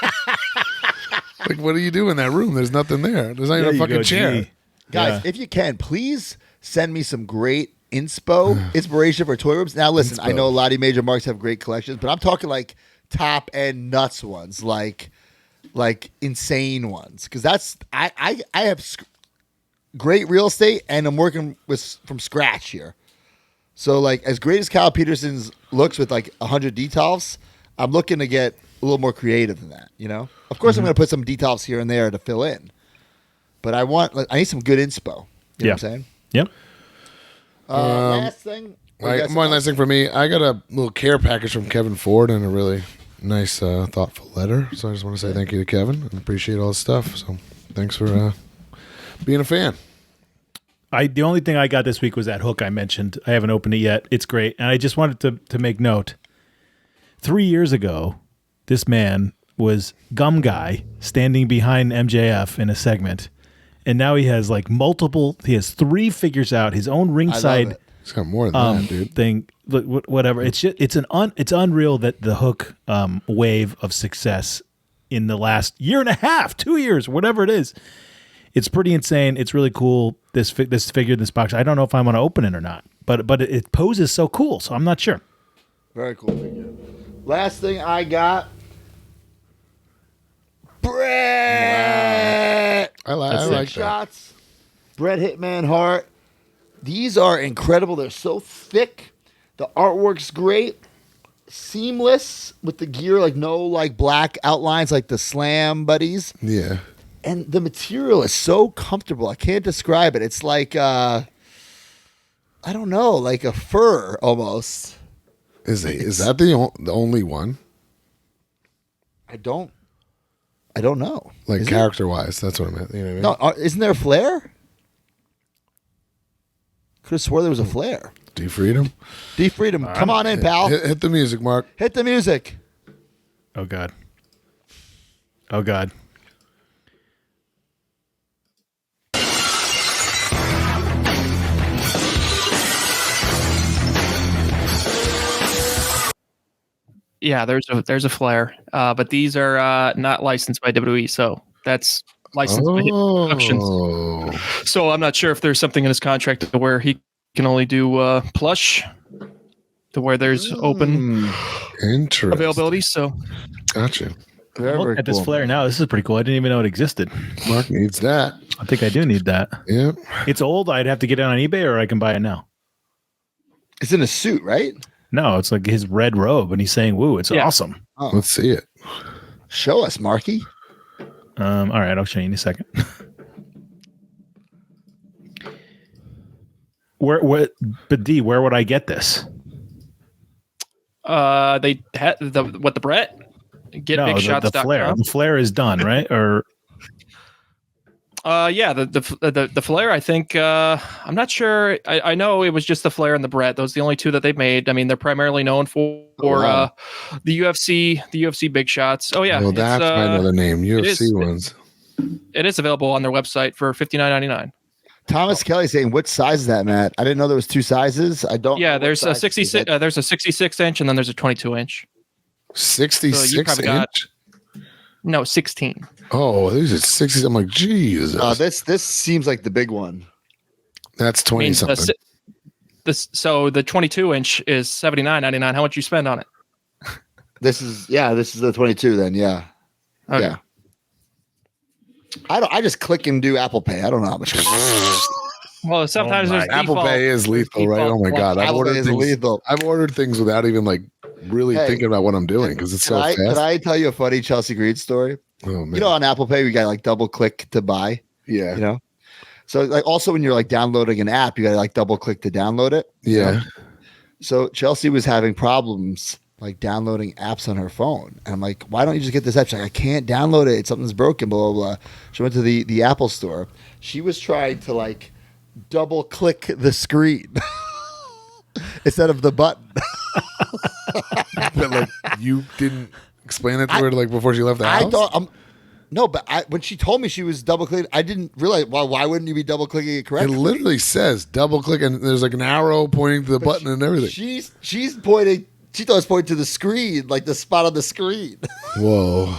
Like, what do you do in that room? There's nothing there. There's not even a fucking chair. Gee. Guys, if you can, please send me some great inspiration for toy rooms. Now, listen, I know a lot of major marks have great collections, but I'm talking like top end nuts ones, like insane ones, because that's I have great real estate and I'm working from scratch here. So, like, as great as Kyle Peterson's looks with like 100 details, I'm looking to get a little more creative than that. You know, of course, I'm going to put some details here and there to fill in, but I need some good inspo. You know what I'm saying? Yep. Last thing. One last thing for me. I got a little care package from Kevin Ford and a really nice, thoughtful letter. So I just want to say thank you to Kevin and appreciate all the stuff. So thanks for being a fan. The only thing I got this week was that hook I mentioned. I haven't opened it yet. It's great. And I just wanted to make note. 3 years ago, this man was Gum Guy standing behind MJF in a segment. And now he has like he has 3 figures out, his own ringside He's got more than that, dude. thing, whatever. It's just, it's unreal that the hook wave of success in the last year and a half, 2 years, whatever it is. It's pretty insane. It's really cool. This figure, this box. I don't know if I'm going to open it or not, but it poses so cool. So I'm not sure. Very cool figure. Last thing I got, Brett. I like that. Shots. Brett Hitman Hart. These are incredible. They're so thick. The artwork's great. Seamless with the gear, like no like black outlines like the Slam buddies. Yeah. And the material is so comfortable. I can't describe it. It's like I don't know, like a fur almost. Is that the only one? I don't know. Like character wise, that's what I meant. You know what I mean? No, isn't there a flare? Could have swore there was a flare. D-Freedom. D-Freedom, come on in, pal. Hit the music, Mark. Hit the music. Oh God. Oh God. Yeah, there's a flare, but these are not licensed by WWE, so that's licensed by Hidden Productions. So I'm not sure if there's something in his contract to where he can only do plush, to where there's open availability. So Gotcha. Look at this flare now. This is pretty cool. I didn't even know it existed. Mark needs that. I think I do need that. Yeah. It's old. I'd have to get it on eBay, or I can buy it now. It's in a suit, right? No, it's like his red robe, and he's saying, "Woo, it's awesome." Oh. Let's see it. Show us, Marky. All right, I'll show you in a second. Where would I get this? They had the Brett GetBigShots.com. The flare. The flare is done, right? Or yeah, the flare. I think I'm not sure. I know it was just the flare and the Brett. Those are the only 2 that they made. I mean, they're primarily known for the UFC big shots. Oh yeah, well, that's my other name. UFC ones. It is available on their website for $59.99. Thomas Kelly saying, "What size is that, Matt? I didn't know there was 2 sizes. I don't." Yeah, there's a 66. There's a 66 inch, and then there's a 22 inch. 66 inch. No, 16. Oh, these are 60s. I'm like, geez. This seems like the big one. That's 20 something. So the 22 inch is $79.99. How much you spend on it? This is the 22 then. Yeah. Okay. Yeah. I just click and do Apple Pay. I don't know how much. Well, sometimes there's Apple default, Pay is lethal, right? Oh my God. I've ordered things without even like really thinking about what I'm doing because it's so fast. Can I tell you a funny Chelsea Green story? Oh, man. You know, on Apple Pay, we got like double click to buy. Yeah. You know? So like also when you're like downloading an app, you got to like double click to download it. Yeah. You know? So Chelsea was having problems like downloading apps on her phone. And I'm like, why don't you just get this app? She's like, I can't download it. Something's broken, blah, blah, blah. She went to the Apple store. She was trying to like double click the screen instead of the button. But like you didn't explain it to her like before she left the house? I thought no, but when she told me she was double clicking, I didn't realize. Well, why wouldn't you be double clicking it It correctly? literally says double click and there's like an arrow pointing to the button and everything. She's pointing. She thought it was pointing to the screen, like the spot on the screen. Whoa.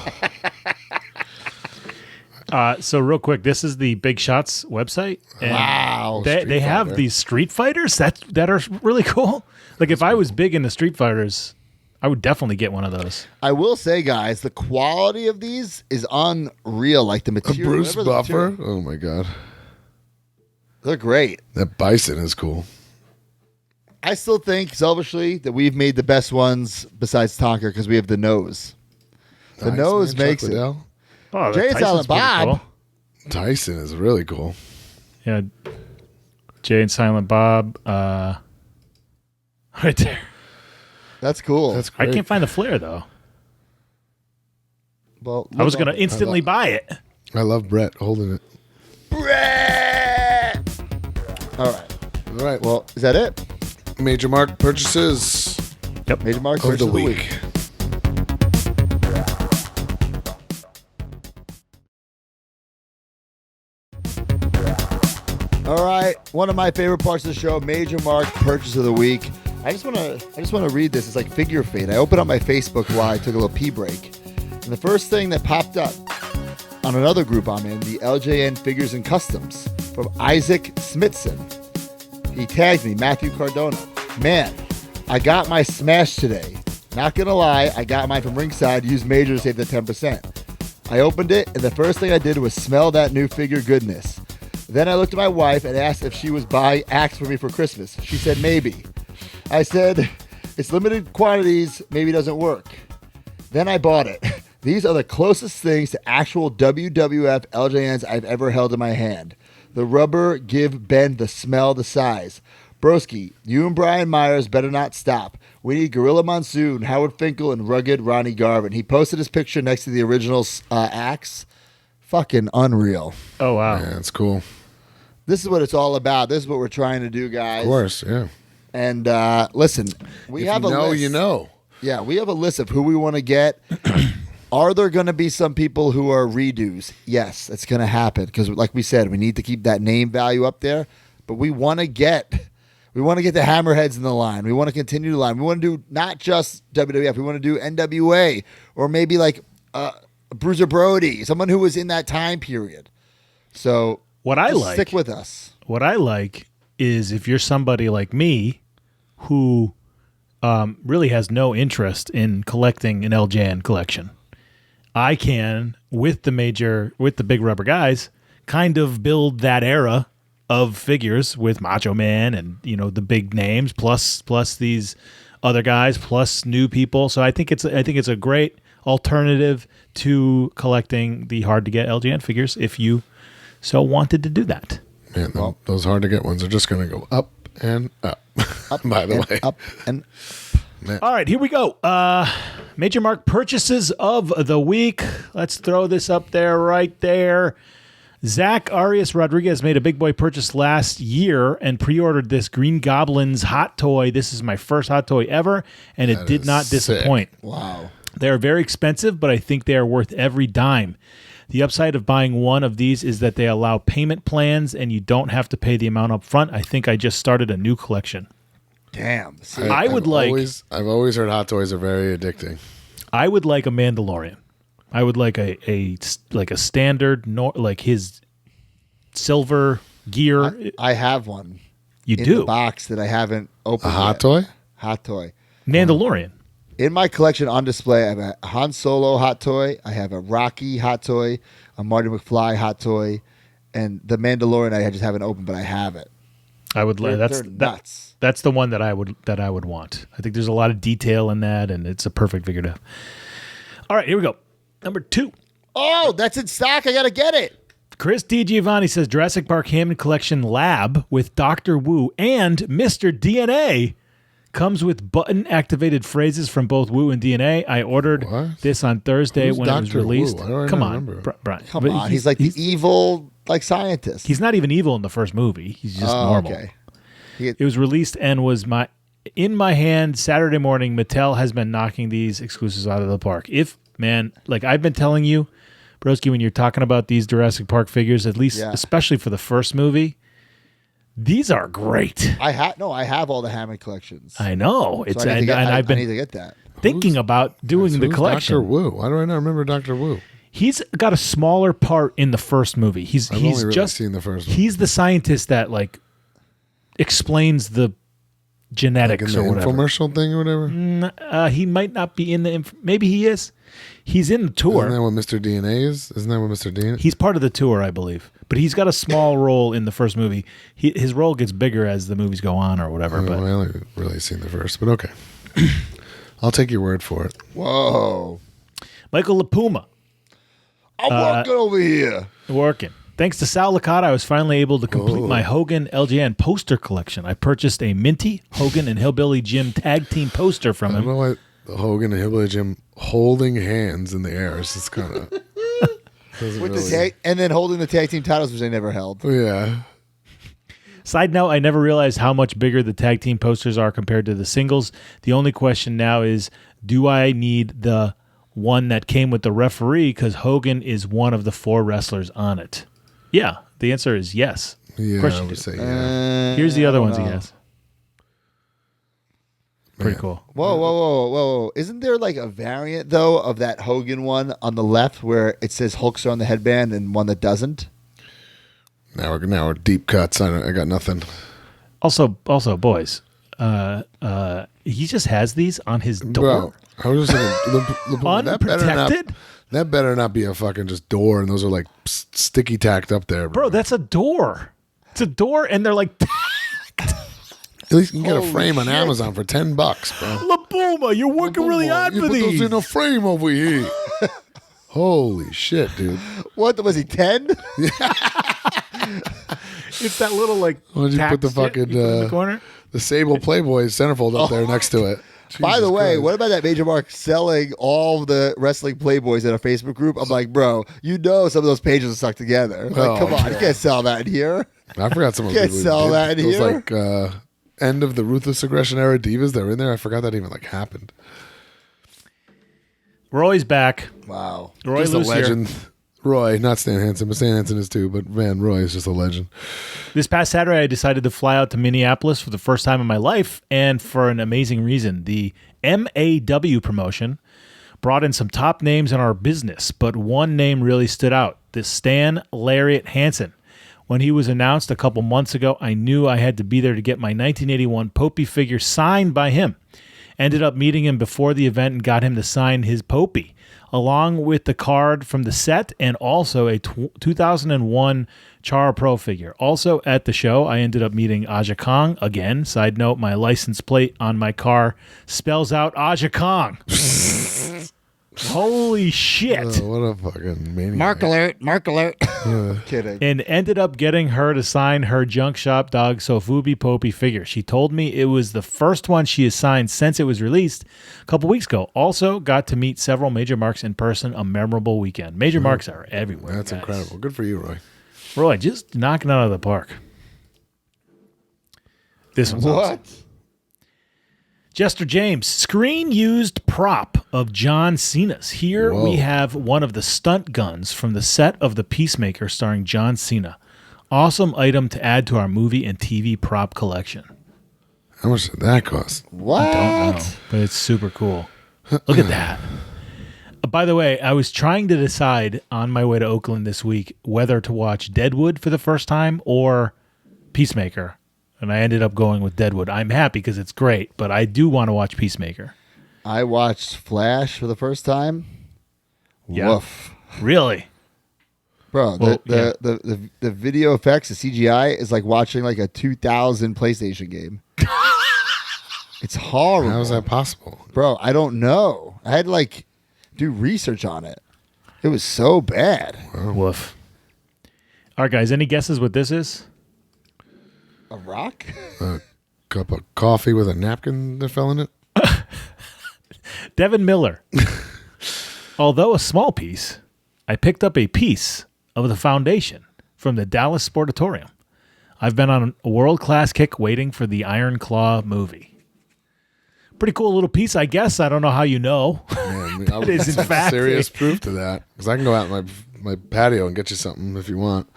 So real quick, this is the Big Shots website. And Wow. they have these Street Fighters that are really cool. Like if I was big into Street Fighters, I would definitely get one of those. I will say, guys, the quality of these is unreal. Like the A material. Bruce whatever the Buffer. material- Oh my god, They're great. that bison is cool. I still think, selfishly, that we've made the best ones besides Tonker because we have the nose. The Nice, nose man. makes Chuck it. Liddell. Oh, Jay and Tyson's Silent pretty Bob. cool. Tyson is really cool. Yeah, Jay and Silent Bob. Right there. That's cool. That's I great. can't find the flare though. Well, I was look gonna up- instantly buy it. I love Brett holding it. Brett! All right. All right. Well, is that it? Major Mark purchases Major Mark of purchase the of the week. All right, one of my favorite parts of the show, Major Mark purchase of the week. I just want to read this. It's like Figure Fate. I opened up my Facebook while I took a little pee break, and the first thing that popped up on another group I'm in, the LJN Figures and Customs, from Isaac Smithson. He tagged me, Matthew Cardona. Man, I got my smash today. Not gonna lie, I got mine from Ringside. Used Major to save the 10%. I opened it, and the first thing I did was smell that new figure goodness. Then I looked at my wife and asked if she was buying Axe for me for Christmas. She said maybe. I said, it's limited quantities, maybe it doesn't work. Then I bought it. These are the closest things to actual WWF LJNs I've ever held in my hand. The rubber give Ben the smell, the size. Broski, you and Brian Myers better not stop. We need Gorilla Monsoon, Howard Finkel, and rugged Ronnie Garvin. He posted his picture next to the original Axe. Fucking unreal. Oh wow. Yeah, it's cool. This is what it's all about. This is what we're trying to do, guys. Of course, yeah. And listen, we If have you a know, list. you know. Yeah, we have a list of who we want to get. Are there going to be some people who are redos? Yes, it's going to happen because, like we said, we need to keep that name value up there. But we want to get the hammerheads in the line. We want to continue the line. We want to do not just WWF. We want to do NWA or maybe like Bruiser Brody, someone who was in that time period. So What I just like, stick with us. what I like is if you're somebody like me who really has no interest in collecting an LJN collection, I can, with the big rubber guys, kind of build that era of figures with Macho Man and, you know, the big names plus these other guys plus new people. So I think it's a great alternative to collecting the hard to get LJN figures if you so wanted to do that. Man, those hard to get ones are just going to go up and up. By the way. Up and All right, here we go. Major Mark purchases of the week. Let's throw this up there, right there. Zach Arias Rodriguez made a big boy purchase last year and pre-ordered this Green Goblin's hot toy. This is my first hot toy ever, and it did not disappoint. wow. They are very expensive, but I think they are worth every dime. The upside of buying one of these is that they allow payment plans, and you don't have to pay the amount up front. I think I just started a new collection. Damn. See, I would like- I've always heard hot toys are very addicting. I would like a Mandalorian. I would like a standard, like his silver gear. I have one You in do the box that I haven't opened. A hot yet. toy? Hot toy. Mandalorian. In my collection on display, I have a Han Solo hot toy. I have a Rocky hot toy, a Marty McFly hot toy, and the Mandalorian I just haven't opened, but I have it. I would like They're nuts. That's the one that I would want. I think there's a lot of detail in that, and it's a perfect figure to have. All right, here we go. Number 2. Oh, that's in stock. I gotta get it. Chris DiGiovanni says Jurassic Park Hammond Collection Lab with Dr. Wu and Mr. DNA comes with button-activated phrases from both Wu and DNA. I ordered What? this on Thursday Who's when it was Dr. Wu? released. I don't Come on, remember. Brian. Come But on, he's like the evil scientist. He's not even evil in the first movie. He's just normal. Okay. It was released and was in my hand Saturday morning. Mattel has been knocking these exclusives out of the park. Like I've been telling you, Broski, when you're talking about these Jurassic Park figures, at least especially for the first movie, these are great. I have all the Hammond collections. I know. So I need to get that. thinking about doing the Who's collection. Dr. Wu? Why do I not remember Dr. Wu? He's got a smaller part in the first movie. He's I've only really just seen the first one. He's the scientist that like explains the genetics Like in or the whatever. infomercial thing or whatever. He might not be in the. Maybe he is. He's in the tour. Isn't that what Mr. DNA is? Isn't that what Mr. DNA? He's part of the tour, I believe. But he's got a small role in the first movie. His role gets bigger as the movies go on or whatever. I But only really seen the first, but okay. I'll take your word for it. Whoa. Michael LaPuma I'm working over here. working. Thanks to Sal Licata, I was finally able to complete my Hogan LJN poster collection. I purchased a minty Hogan and Hillbilly Jim tag team poster from I don't him. know why the Hogan and Hillbilly Jim holding hands in the air. It's just kind of With the tag, and then holding the tag team titles, which they never held. Yeah. Side note, I never realized how much bigger the tag team posters are compared to the singles. The only question now is, do I need the one that came with the referee because Hogan is one of the 4 wrestlers on it? Yeah, the answer is yes. Yeah, Of course I you would do. say yeah. Here's the other ones he know. has. Pretty Man. cool. Whoa. Isn't there like a variant, though, of that Hogan one on the left where it says Hulkster on the headband and one that doesn't? Now we're deep cuts. I got nothing. Also, boys, he just has these on his door. Bro, I was just thinking, Unprotected? that better not be a fucking just door, and those are like sticky tacked up there, Bro, that's a door. It's a door, and they're like, At least you can get a frame on Amazon for $10, bro. LaPuma, you're working really hard You for put these. those in a frame over here. Holy shit, dude! What was he 10? It's that little like. Why don't you put the tack shit fucking you put in the corner? the Sable Playboy centerfold up there next to it? By the Jesus way, Christ. what about that Major Mark selling all the wrestling Playboys in a Facebook group? I'm like, bro, you know some of those pages are stuck together. Like, Oh, come on, you can't sell that in here. I forgot some of Can't those. sell that in those here. like end of the Ruthless Aggression era divas that were in there. I forgot that even like happened. Roy's back. Wow. Roy Just a Lucier. legend. Roy, not Stan Hansen, but Stan Hansen is too. But man, Roy is just a legend. This past Saturday, I decided to fly out to Minneapolis for the first time in my life, and for an amazing reason. The MAW promotion brought in some top names in our business, but one name really stood out: this Stan Lariat Hansen. When he was announced a couple months ago, I knew I had to be there to get my 1981 Popey figure signed by him. Ended up meeting him before the event and got him to sign his Popey, along with the card from the set and also a 2001 Chara Pro figure. Also at the show, I ended up meeting Aja Kong. Again, side note, my license plate on my car spells out Aja Kong. Holy shit. Oh, what a fucking maniac. Mark alert. Kidding. And ended up getting her to sign her junk shop dog Sofubi Popey figure. She told me it was the first one she has signed since it was released a couple weeks ago. Also got to meet several Major Marks in person. A memorable weekend. Major Marks are everywhere. That's guys. incredible. Good for you, Roy. Roy, just knocking it out of the park. This one's awesome. What? Jester James, screen used prop of John Cena's. Here Whoa. we have one of the stunt guns from the set of The Peacemaker starring John Cena. Awesome item to add to our movie and TV prop collection. How much did that cost? What? Don't know, but it's super cool. Look at that. By the way, I was trying to decide on my way to Oakland this week whether to watch Deadwood for the first time or Peacemaker. And I ended up going with Deadwood. I'm happy because it's great, but I do want to watch Peacemaker. I watched Flash for the first time. Yeah. Woof. Really? Bro, Well, the video effects, the CGI is like watching like a 2000 PlayStation game. It's horrible. How is that possible? Bro, I don't know. I had to like do research on it. It was so bad. Woof. All right, guys, any guesses what this is? A rock? A cup of coffee with a napkin that fell in it? Devin Miller. Although a small piece, I picked up a piece of the foundation from the Dallas Sportatorium. I've been on a world-class kick waiting for the Iron Claw movie. Pretty cool little piece, I guess. I don't know how you know. Man, It is, in fact, serious proof to that. Because I can go out in my patio and get you something if you want.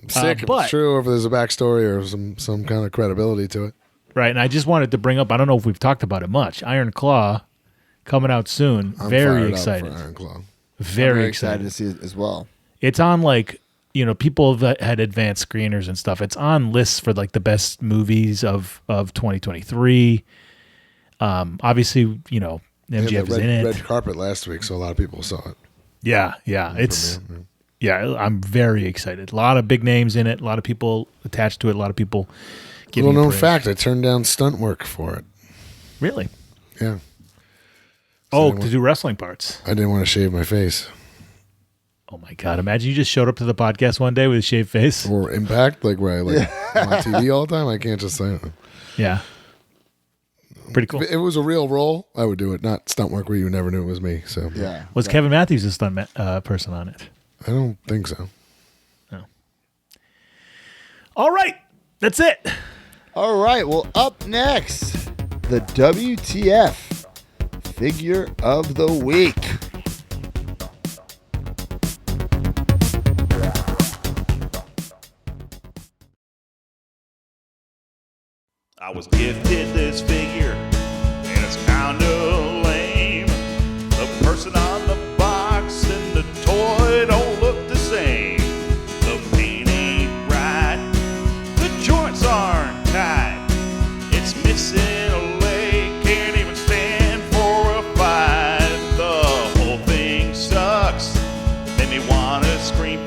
Sick if but- it's true, or if there's a backstory or some kind of credibility to it. Right, and I just wanted to bring up, I don't know if we've talked about it much, Iron Claw coming out soon. I'm Very fired excited. up for Iron Claw. Very excited excited to see it as well. It's on like, people that had advanced screeners and stuff. It's on lists for like the best movies of 2023. Obviously, MGF is in it. Red carpet last week, so a lot of people saw it. Yeah. I'm very excited. A lot of big names in it. A lot of people attached to it. A lot of people giving Little known praise. fact, I turned down stunt work for it. Really? Yeah. To do wrestling parts. I didn't want to shave my face. Oh my God. Imagine you just showed up to the podcast one day with a shaved face. Or Impact, like where I'm on TV all the time. I can't just say it. Yeah. Pretty cool. If it was a real role, I would do it. Not stunt work where you never knew it was me. So Yeah. Was Kevin Matthews a stunt person on it? I don't think so. No. All right. That's it. All right. Well, up next, the WTF Figure of the Week. I was gifted this figure, and it's kinda lame. The person on the box and the toy don't look the same. The paint ain't right, the joints aren't tight. It's missing a leg, can't even stand for a fight. The whole thing sucks, made me wanna scream.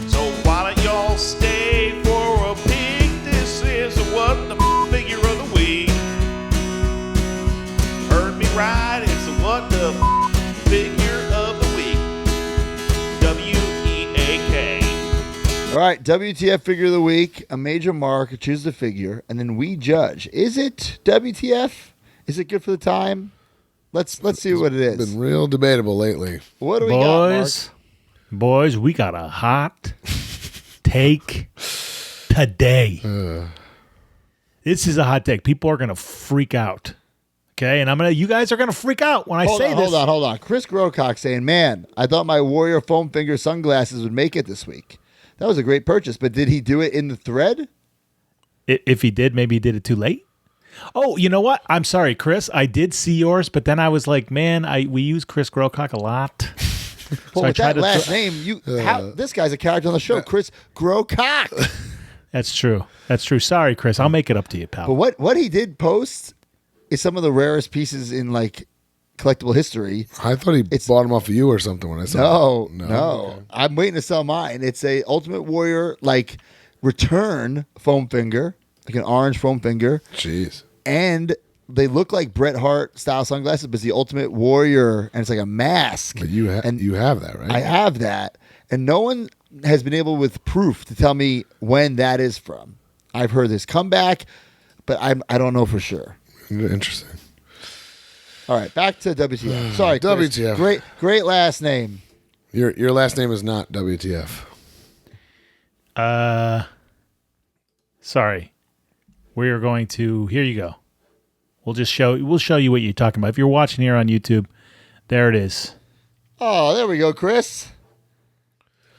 So why don't y'all stay for a peek? This is what the figure of the week. Heard me right, it's what the figure of the week. WEAK. All right, WTF Figure of the Week. A major mark, choose the figure, and then we judge. Is it WTF? Is it good for the time? Let's see what it is. Been real debatable lately. What do we got, Mark? Boys, we got a hot take today. This is a hot take. People are gonna freak out. Okay, and you guys are gonna freak out when I say this. Hold on. Chris Grocock saying, "Man, I thought my Warrior foam finger sunglasses would make it this week. That was a great purchase, but did he do it in the thread?" If he did, maybe he did it too late. Oh, you know what? I'm sorry, Chris. I did see yours, but then I was like, man, we use Chris Grocock a lot. Well, I with tried that last name, this guy's a character on the show, Chris Grocock. That's true. Sorry, Chris. I'll make it up to you, pal. But what he did post is some of the rarest pieces in like collectible history. I thought he bought them off of you or something when I saw it. No. Okay. I'm waiting to sell mine. It's a Ultimate Warrior like return foam finger, like an orange foam finger. Jeez. And they look like Bret Hart style sunglasses, but it's the Ultimate Warrior, and it's like a mask. But you have that, right? I have that, and no one has been able with proof to tell me when that is from. I've heard this comeback, but I don't know for sure. Interesting. All right, back to WTF. Sorry, Chris. WTF. Great last name. Your last name is not WTF. Sorry. We are going to. Here you go. We'll show you what you're talking about. If you're watching here on YouTube, there it is. Oh, there we go, Chris.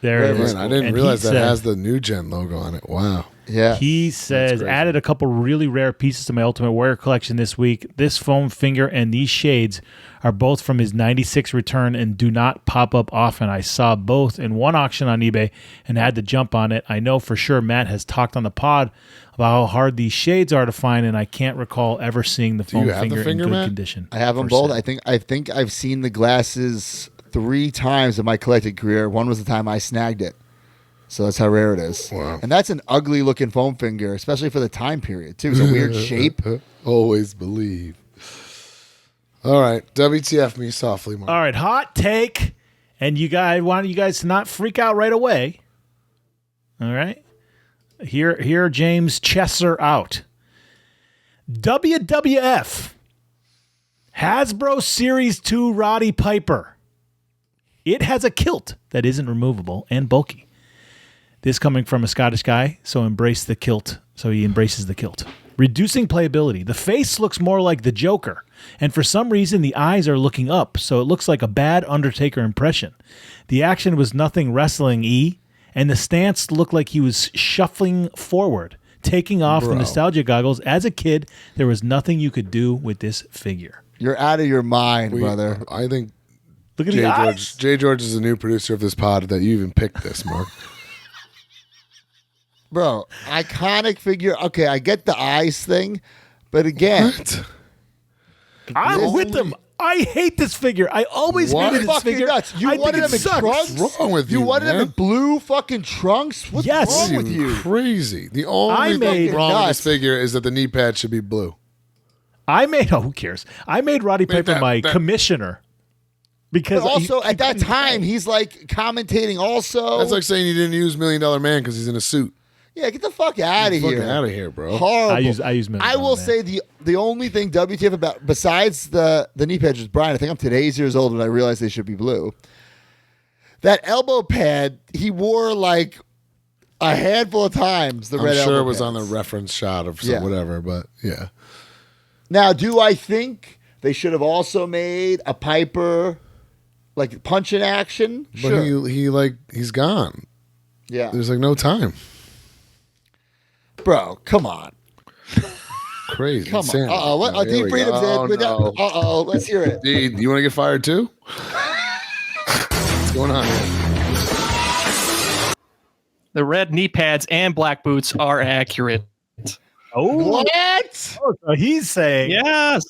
There it is. Man, I didn't And realize he that said- has the new gen logo on it. Wow. Yeah. He says, crazy. added a couple really rare pieces to my Ultimate Warrior collection this week. This foam finger and these shades are both from his 96 return and do not pop up often. I saw both in one auction on eBay and had to jump on it. I know for sure Matt has talked on the pod about how hard these shades are to find, and I can't recall ever seeing the foam you have the finger finger, in good Matt? condition. I have them for both. sale. I think I've seen the glasses 3 times in my collecting career. One was the time I snagged it. So that's how rare it is. Wow. And that's an ugly looking foam finger, especially for the time period, too. It's a weird shape. Always believe. All right. WTF me softly, Mark. All right, hot take, and I want you guys to not freak out right away. All right, here James Chesser out. WWF Hasbro Series 2 Roddy Piper. It has a kilt that isn't removable and bulky. This coming from a Scottish guy, so embrace the kilt. So he embraces the kilt. Reducing playability. The face looks more like the Joker, and for some reason the eyes are looking up, so it looks like a bad Undertaker impression. The action was nothing wrestling-y, and the stance looked like he was shuffling forward, taking off the nostalgia goggles. As a kid, there was nothing you could do with this figure. You're out of your mind, brother. I think Look at the eyes. Jay George is the new producer of this pod that you even picked this, Mark. Bro, iconic figure. Okay, I get the eyes thing, but again, What? I'm with them. I hate this figure. I always hated this fucking figure. nuts. You I wanted think him it in sucks. trunks? What's wrong with you, wanted him man? in blue fucking trunks? What's Yes. wrong with you? Crazy. The I only made- thing wrong with nuts. this figure is that the knee pad should be blue. who cares? I made Roddy Piper my commissioner. Because But also, he at that couldn't time, play. he's like commentating also. That's like saying you didn't use $1 Million Man because he's in a suit. yeah, get the fuck out of here. Fucking out of here, bro. Horrible. I use Million I will Dollar Man. say the only thing WTF about, besides the knee pads, was Brian, I think I'm today's years old when I realized they should be blue. That elbow pad, he wore like a handful of times. The I'm red sure elbow it was on the pads. reference shot of some Yeah. whatever, but yeah. Now, do I think they should have also made a Piper like punch in action? But Sure. he's gone. Yeah. There's like no time. Bro, come on. Crazy. Come on. Insanity. Uh-oh. Here Deep we Freedom's go. in. We're down. no. Uh-oh. Let's hear it. Dude, you want to get fired too? What's going on here? The red knee pads and black boots are accurate. Oh, What? so he's saying, Yes.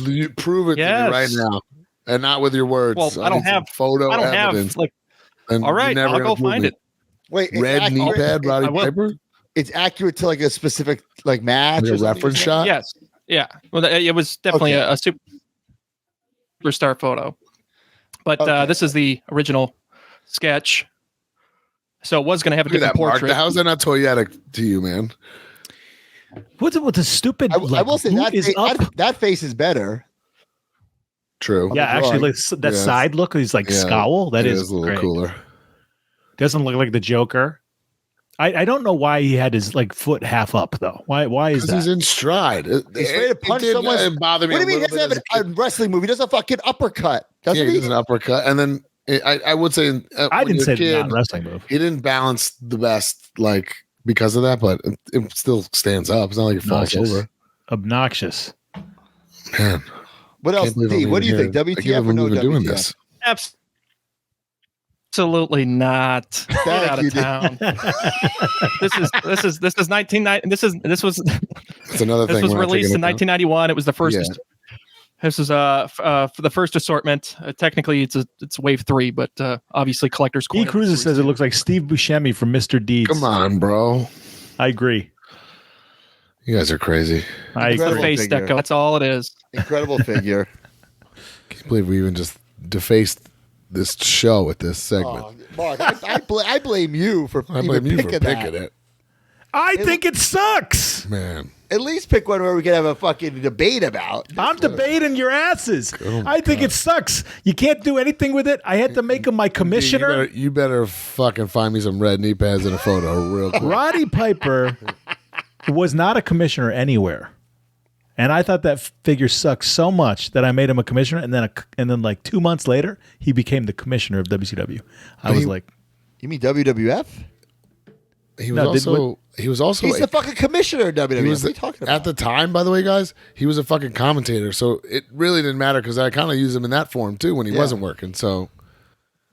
You prove it to Yes. me right now. And not with your words. Well, I don't need some have photo I don't evidence. have like. And All right, you're never I'll gonna go prove find it. Wait, it's Red knee accurate- pad, Roddy I will. Piper? It's accurate to like a specific like match Like or a something? reference shot? Yes. Yeah. Well, it was definitely Okay. a superstar photo. But Okay. this is the original sketch. So it was going to have a Look at different that, Mark. portrait. How's that not toyetic to you, man? what's it with the stupid? I like, will say boot that, is up. that face is better. True. Yeah, the actually, drawing. like, that Yeah. side look, he's like Yeah. scowl. That It is a little great. cooler. Doesn't look like the Joker. I don't know why he had his like foot half up though. Why is Because he's that? in stride. He's ready to punch someone. It bothered me What do you mean? a He little doesn't bit have a wrestling move. He does a fucking uppercut. Yeah, Doesn't he he? does an uppercut. And then I would say I when didn't you're say a kid, non wrestling move. he didn't balance the best like because of that, but it still stands up. It's not like it falls over. Obnoxious. Man, What else? can't believe D, I'm what do you even think? here. I can't WTF or believe no we're doing WTF? this. Absolutely not. Get Thank out you, of town. This is 1990. This was It's another thing. we're not released in taking into 1991. It was the first. Yeah. This is for the first assortment. Technically, it's wave 3, but obviously collectors. E. Cruiser says it looks like Steve Buscemi from Mr. Deeds. account. Come on, bro. I agree. You guys are crazy. I Incredible. agree. face figure. deco. That's all it is. Incredible figure. Can't believe we even just defaced this show with this segment. Oh, Mark, I blame you for I even blame you for picking picking that. it, I think it sucks. man. At least pick one where we can have a fucking debate about. I'm debating your asses. Oh, I think it sucks. You can't do anything with it. I had to make him my commissioner. You better fucking find me some red knee pads in a photo real quick. Roddy Piper was not a commissioner anywhere. And I thought that figure sucked so much that I made him a commissioner, and then like 2 months later, he became the commissioner of WCW. I was like, You mean WWF? He was No, also He's like, the fucking commissioner of WWE. he was What are you talking about? at the time, by the way, guys. He was a fucking commentator, so it really didn't matter because I kind of used him in that form too when he wasn't working. So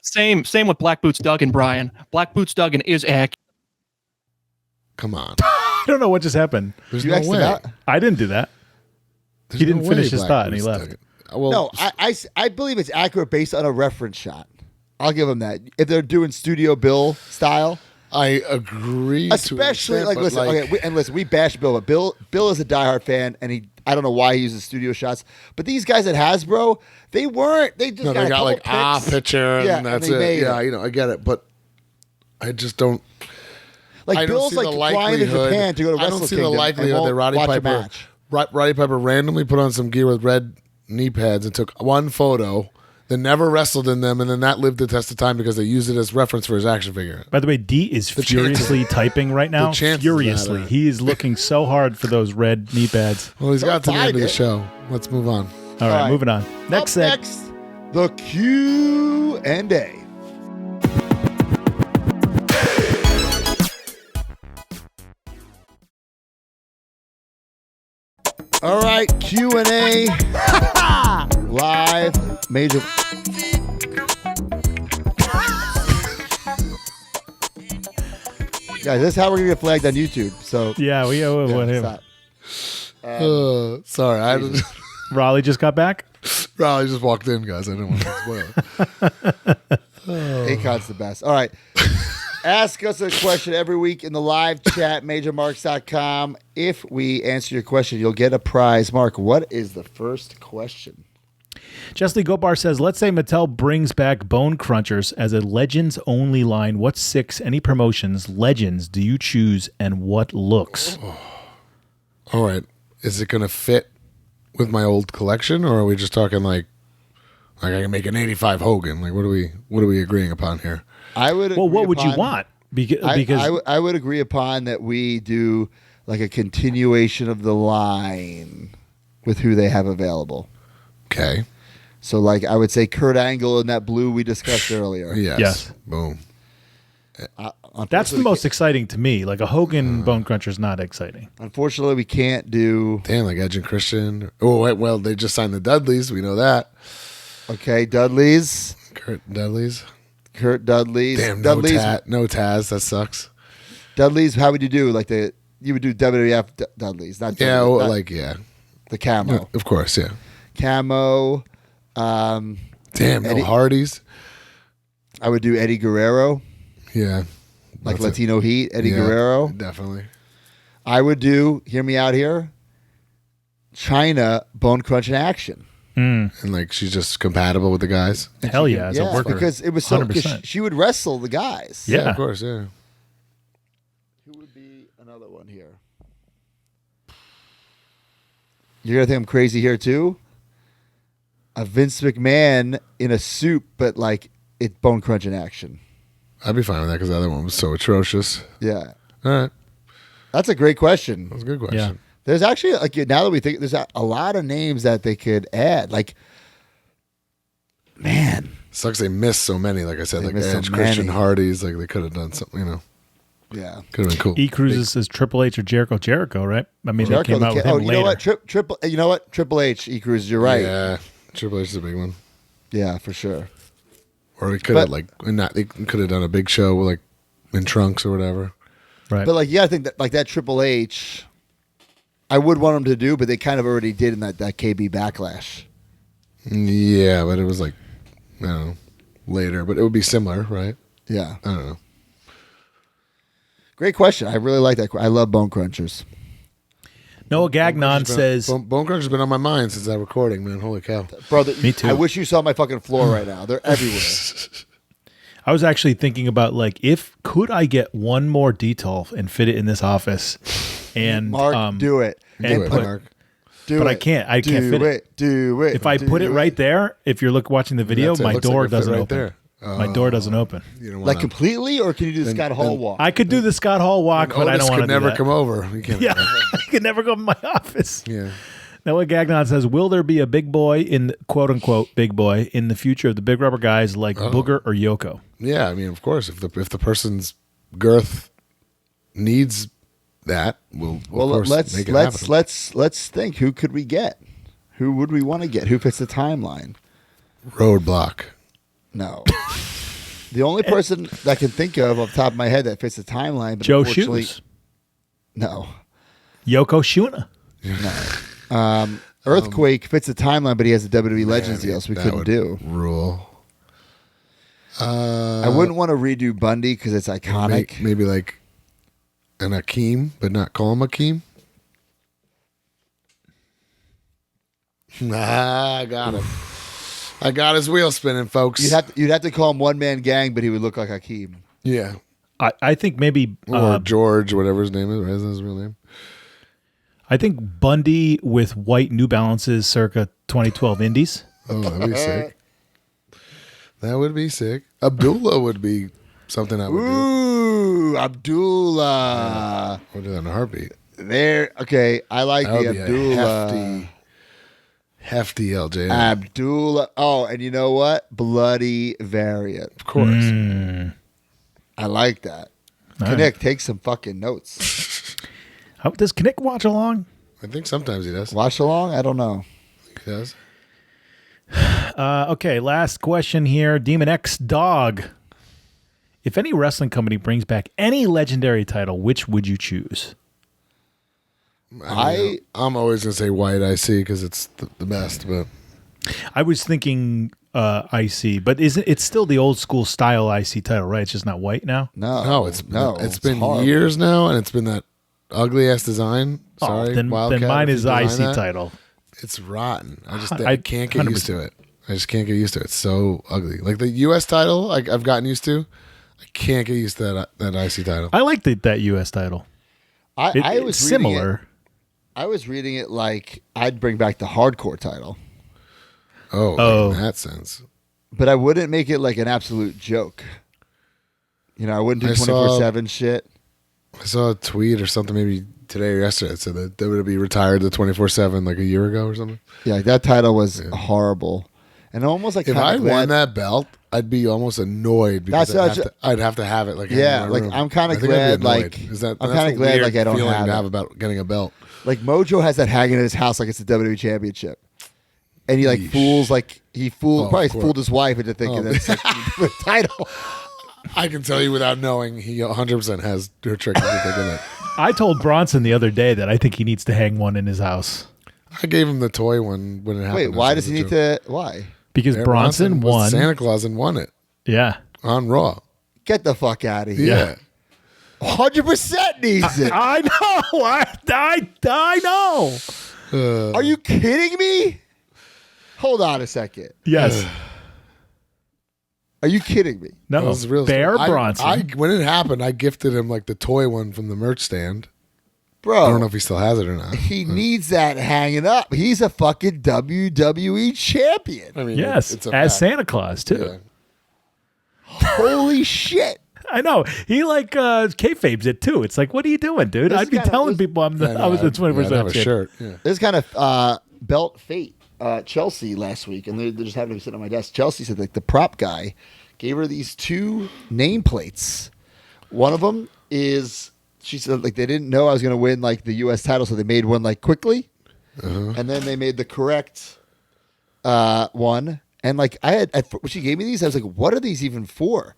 Same with Black Boots Duggan, Brian. Black Boots Duggan is accurate. come on, I don't know what just happened. there's you no X'd him way. out? I didn't do that. There's He didn't no finish way his Black thought and he Boots left. dug it. Well, No, I believe it's accurate based on a reference shot. I'll give him that. If they're doing Studio Bill style, I agree. especially to an like extent, listen, listen, we bash Bill, but Bill is a diehard fan, and I don't know why he uses studio shots. But these guys at Hasbro, they weren't. They just no, got they a got couple like picks. picture, Yeah, and and that's they it. made Yeah, it. I get it, but I just don't. Like I don't Bill's see like the flying to likelihood- Japan to go to I Wrestle don't see Kingdom the and likelihood won't that Roddy watch a Piper, match. Roddy Piper randomly put on some gear with red knee pads and took one photo, then never wrestled in them, and then that lived the test of time because they used it as reference for his action figure. By the way, D is furiously typing right now. chances of Furiously. that are- he is looking so hard for those red knee pads. Well, he's got to the find end of the it. show. Let's move on. All right, right. moving on. Next Up seg. next, the Q&A. All right, Q&A live. Major. Guys, this is how we're gonna get flagged on YouTube. So Yeah, we owe yeah, him. stop. Sorry, Raleigh just got back. Raleigh just walked in, guys. I didn't want to spoil it. Akon's the best. All right. Ask us a question every week in the live chat, majormarks.com. If we answer your question, you'll get a prize. Mark, what is the first question? Chesley Gopar says, let's say Mattel brings back Bone Crunchers as a Legends only line. What 6, any promotions, Legends do you choose and what looks? All right. Is it going to fit with my old collection, or are we just talking like I can make an 85 Hogan? Like, what are we agreeing upon here? I would. Well, what would you upon- want? Because I would agree upon that we do like a continuation of the line with who they have available. Okay. So, like, I would say Kurt Angle in that blue we discussed earlier. Yes. Boom. that's the most exciting to me. Like a Hogan Bone Cruncher is not exciting. Unfortunately, we can't do. Damn, like Edge and Christian. Oh, wait, well, they just signed the Dudleys. We know that. Okay, Dudley's. Kurt Dudleys. Dudley's. Damn, no Taz. That sucks. Dudley's. How would you do? Like you would do WWF Dudley's, not Yeah, WWF, well, not the camo. No, of course, yeah. Camo. Damn, no Eddie- Hardys. I would do Eddie Guerrero, Yeah. like That's it. Latino Heat. Eddie Yeah, Guerrero. Definitely. I would do. Hear me out here. China Bone Crunch in action. And like she's just compatible with the guys. Hell yeah, as a worker. because it was so. 100%. She would wrestle the guys. Yeah. Of course, yeah. Who would be another one here? You're gonna think I'm crazy here too. A Vince McMahon in a suit, but like it Bone Crunch in action. I'd be fine with that because the other one was so atrocious. Yeah, All right. that's a great question. That was a good question. Yeah. There's actually like now that we think there's a lot of names that they could add. Like, man, Sucks they missed so many, like I said, They like missed so Edge, Christian, many. Hardy's, like they could have done something, yeah. Could have been cool. E Cruises says Triple H or Jericho, right? I mean, they Jericho, came out with him you later. know what? You know what? Triple H, E Cruises. You're right. Yeah. Triple H is a big one. Yeah, for sure. Or they could have But- they could have done a big show like in trunks or whatever. Right. But like, yeah, I think that like that Triple H, I would want them to do, but they kind of already did in that KB Backlash. Yeah, but it was like I don't know, later, but it would be similar, right? Yeah, I don't know. great question. I really like that. I love Bone Crunchers. Noah Gagnon says, Bone Crunch has been on my mind since that recording, man. Holy cow. Brother, Me too. I wish you saw my fucking floor right now. They're everywhere. I was actually thinking about like, could I get one more detail and fit it in this office? And Mark, do it. Do it, put- Mark. Do but it. I can't fit it. Do it. If I do put it right there, if you're watching the video, That's it. my Looks like door it fit doesn't right open. there. My door doesn't open. You don't like wanna- completely, or can you do the Scott Hall then- walk? I could do the Scott Hall walk, but I Otis don't want to could never do that. come over. You can't. Yeah, I could never go to my office. Yeah. Noah Gagnon says, will there be a big boy in quote unquote big boy in the future of the big rubber guys like Booger or Yoko? Yeah, I mean, of course, if the person's girth needs that, we'll of course make it happen. let's think. Who could we get? Who would we want to get? Who fits the timeline? Roadblock. No. The only person that I can think of off the top of my head that fits the timeline, but Joe unfortunately- Shoes. No. Yoko Shuna. Earthquake fits the timeline, but he has a WWE Legends Man, deal, so we that couldn't would do. Rule. I wouldn't want to redo Bundy because it's iconic. Maybe like an Akeem, but not call him Akeem. I got him. I got his wheel spinning, folks. You'd have to call him One Man Gang, but he would look like Hakeem. Yeah. I think maybe Or George, whatever his name is. Right? Is that his real name? I think Bundy with white New Balances circa 2012 Indies. Oh, that'd be sick. That would be sick. Abdullah would be something I would do. Ooh, Abdullah. I would do that in a heartbeat. There. Okay, I like That the would be Abdullah. a hefty LJ. Abdullah. Oh, and you know what? Bloody variant. Of course. I like that. Kinnick, take some fucking notes. Does Kinnick watch along? I think sometimes he does. Watch along? I don't know. He does. Okay, last question here. Demon X Dog. If any wrestling company brings back any legendary title, which would you choose? I'm always gonna say white IC because it's the best. But I was thinking IC, but it's still the old school style IC title, right? It's just not white now. no, it's been horrible. years now, and it's been that ugly ass design. Sorry, then Wildcat, mine if is you IC design that. title. It's rotten. I I can't get used to it. I just can't get used to it. It's so ugly. Like the U.S. title, I've gotten used to. I can't get used to that IC title. I like that US title. I was It's reading similar. I was reading it like I'd bring back the hardcore title, Oh, in that sense. but I wouldn't make it like an absolute joke. You know, I wouldn't do I saw- 24/7 shit. I saw a tweet or something maybe today or yesterday that said that WWE retired the 24/7 like a year ago or something. Yeah, like that title was horrible, and almost like If kinda I glad- won that belt, I'd be almost annoyed because That's I'd have to have it. Like Yeah, in my like, room. I'm kinda I think I'd be glad, annoyed. like, Is that, I'm that's kinda a glad, weird like, I don't feeling have to it. have about getting a belt. like Mojo has that hanging in his house like it's the WWE Championship, and he like Yeesh. fools like he fooled Oh, probably of course. fooled his wife into thinking Oh. that it's like the title. I can tell you without knowing, he 100% has her trick into thinking that. I told Bronson the other day that I think he needs to hang one in his house I gave him the toy one when it happened. Wait, why It does was he a need joke. to? Why? because Yeah, Bronson was won. Santa Claus and won it Yeah. on Raw. Get the fuck out of here! Yeah. 100% needs it. I know. I know. Are you kidding me? Hold on a second. Yes. Are you kidding me? No. That was real Bear story. Bronson. When it happened, I gifted him like the toy one from the merch stand. Bro, I don't know if he still has it or not. he needs that hanging up. He's a fucking WWE champion. I mean, yes. it's a As fact. Santa Claus too. Yeah. Holy shit. I know. He like kayfabes it too. It's like, what are you doing, dude? This I'd be kinda- telling this- people I was the 24/7 Yeah, I'd have a champion. shirt. Yeah. This is kind of belt fate. Chelsea last week, and they're just having to be sitting on my desk. Chelsea said like the prop guy gave her these two nameplates. One of them is she said like they didn't know I was going to win like the U.S. title, so they made one like quickly, and then they made the correct one. And like when she gave me these, I was like, "What are these even for?"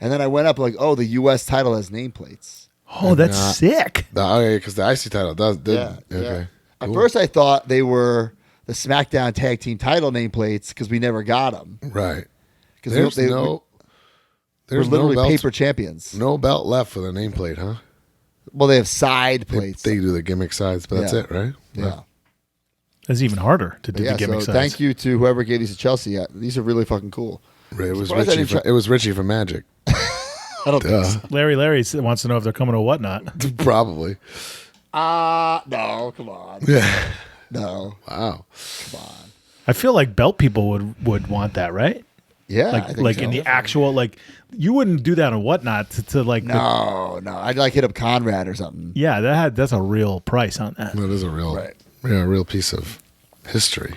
And then I went up like, "Oh, the U.S. title has nameplates." Oh, that's not- sick. Because the IC title does. Yeah. Okay. At Cool. first, I thought they were the SmackDown Tag Team title nameplates because we never got them. Right. Because There's they no. we're There's literally no belt, paper champions. No belt left for the nameplate, huh? Well, they have side They, plates. they do the gimmick sides, but that's Yeah. it, right? yeah. That's even harder to do Yeah, the gimmick so sides. thank you to whoever gave these to Chelsea. Yeah, these are really fucking cool. Right, it was Surprised I Richie. didn't try- It was Richie from Magic. I don't think so. Larry wants to know if they're coming to whatnot. Probably. No, come on. Yeah. No, Wow. come on. I feel like belt people would want that, right? Yeah, I Like think like so. in the actual like you wouldn't do that on whatnot to like the- No, I'd like hit up Conrad or something. yeah, that's a real price on that. That is a real, Right. yeah, a real piece of history.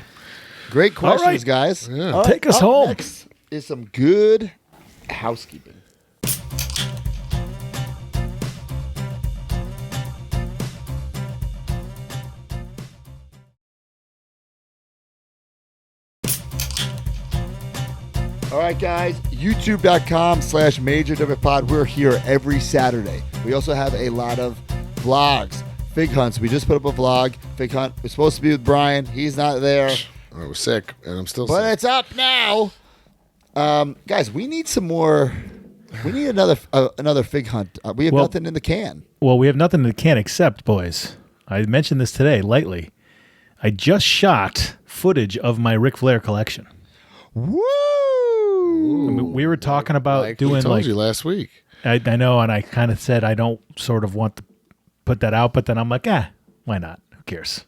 Great questions, right. guys. Yeah. All Take us up home. Next is some good housekeeping. All right, guys, youtube.com/MajorWPod. We're here every Saturday. We also have a lot of vlogs. Fig Hunts. We just put up a vlog. Fig Hunt was supposed to be with Brian. He's not there. I was sick, and I'm still But sick. it's up now. Guys, we need some more. We need another Fig Hunt. We have Well- nothing in the can. Well, we have nothing in the can except, boys. I mentioned this today lightly. I just shot footage of my Ric Flair collection. Woo! I mean, we were talking about I doing told like you last week. I know, and I kind of said I don't sort of want to put that out, but then I'm like, why not? Who cares?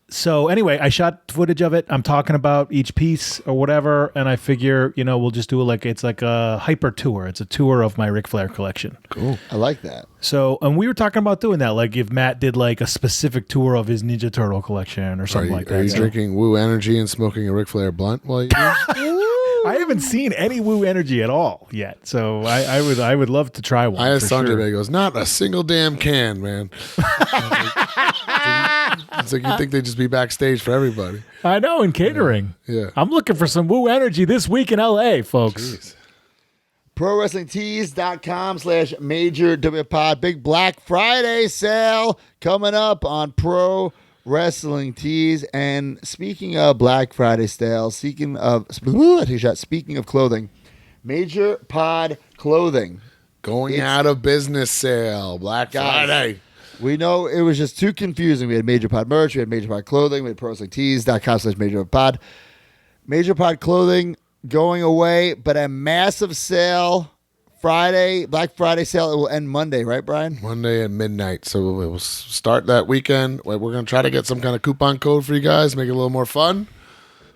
So anyway, I shot footage of it. I'm talking about each piece or whatever, and I figure, we'll just do it's like a hyper tour. It's a tour of my Ric Flair collection. Cool. I like that. So, and we were talking about doing that, like if Matt did like a specific tour of his Ninja Turtle collection or something like that. Are you So- drinking Woo Energy and smoking a Ric Flair blunt while you do it? I haven't seen any Woo Energy at all yet, so I would love to try one. I asked for Sanjay, sure. but he goes, not a single damn can, man. It's like you think they'd just be backstage for everybody. I know, in catering. Yeah. I'm looking for some Woo Energy this week in LA, folks. Jeez. ProWrestlingTees.com/MajorWPod. Big Black Friday sale coming up on Pro Wrestling Tees. And speaking of Black Friday sale, speaking of clothing, Major Pod Clothing. Going out of business sale. Black Guys, Friday. We know it was just too confusing. We had Major Pod merch, we had Major Pod clothing, we had ProWrestlingTees.com/MajorPod. Major Pod clothing going away, but a massive sale Friday, Black Friday sale. It will end Monday, right, Brian? Monday at midnight. So we'll start that weekend. We're going to try to get some kind of coupon code for you guys, make it a little more fun.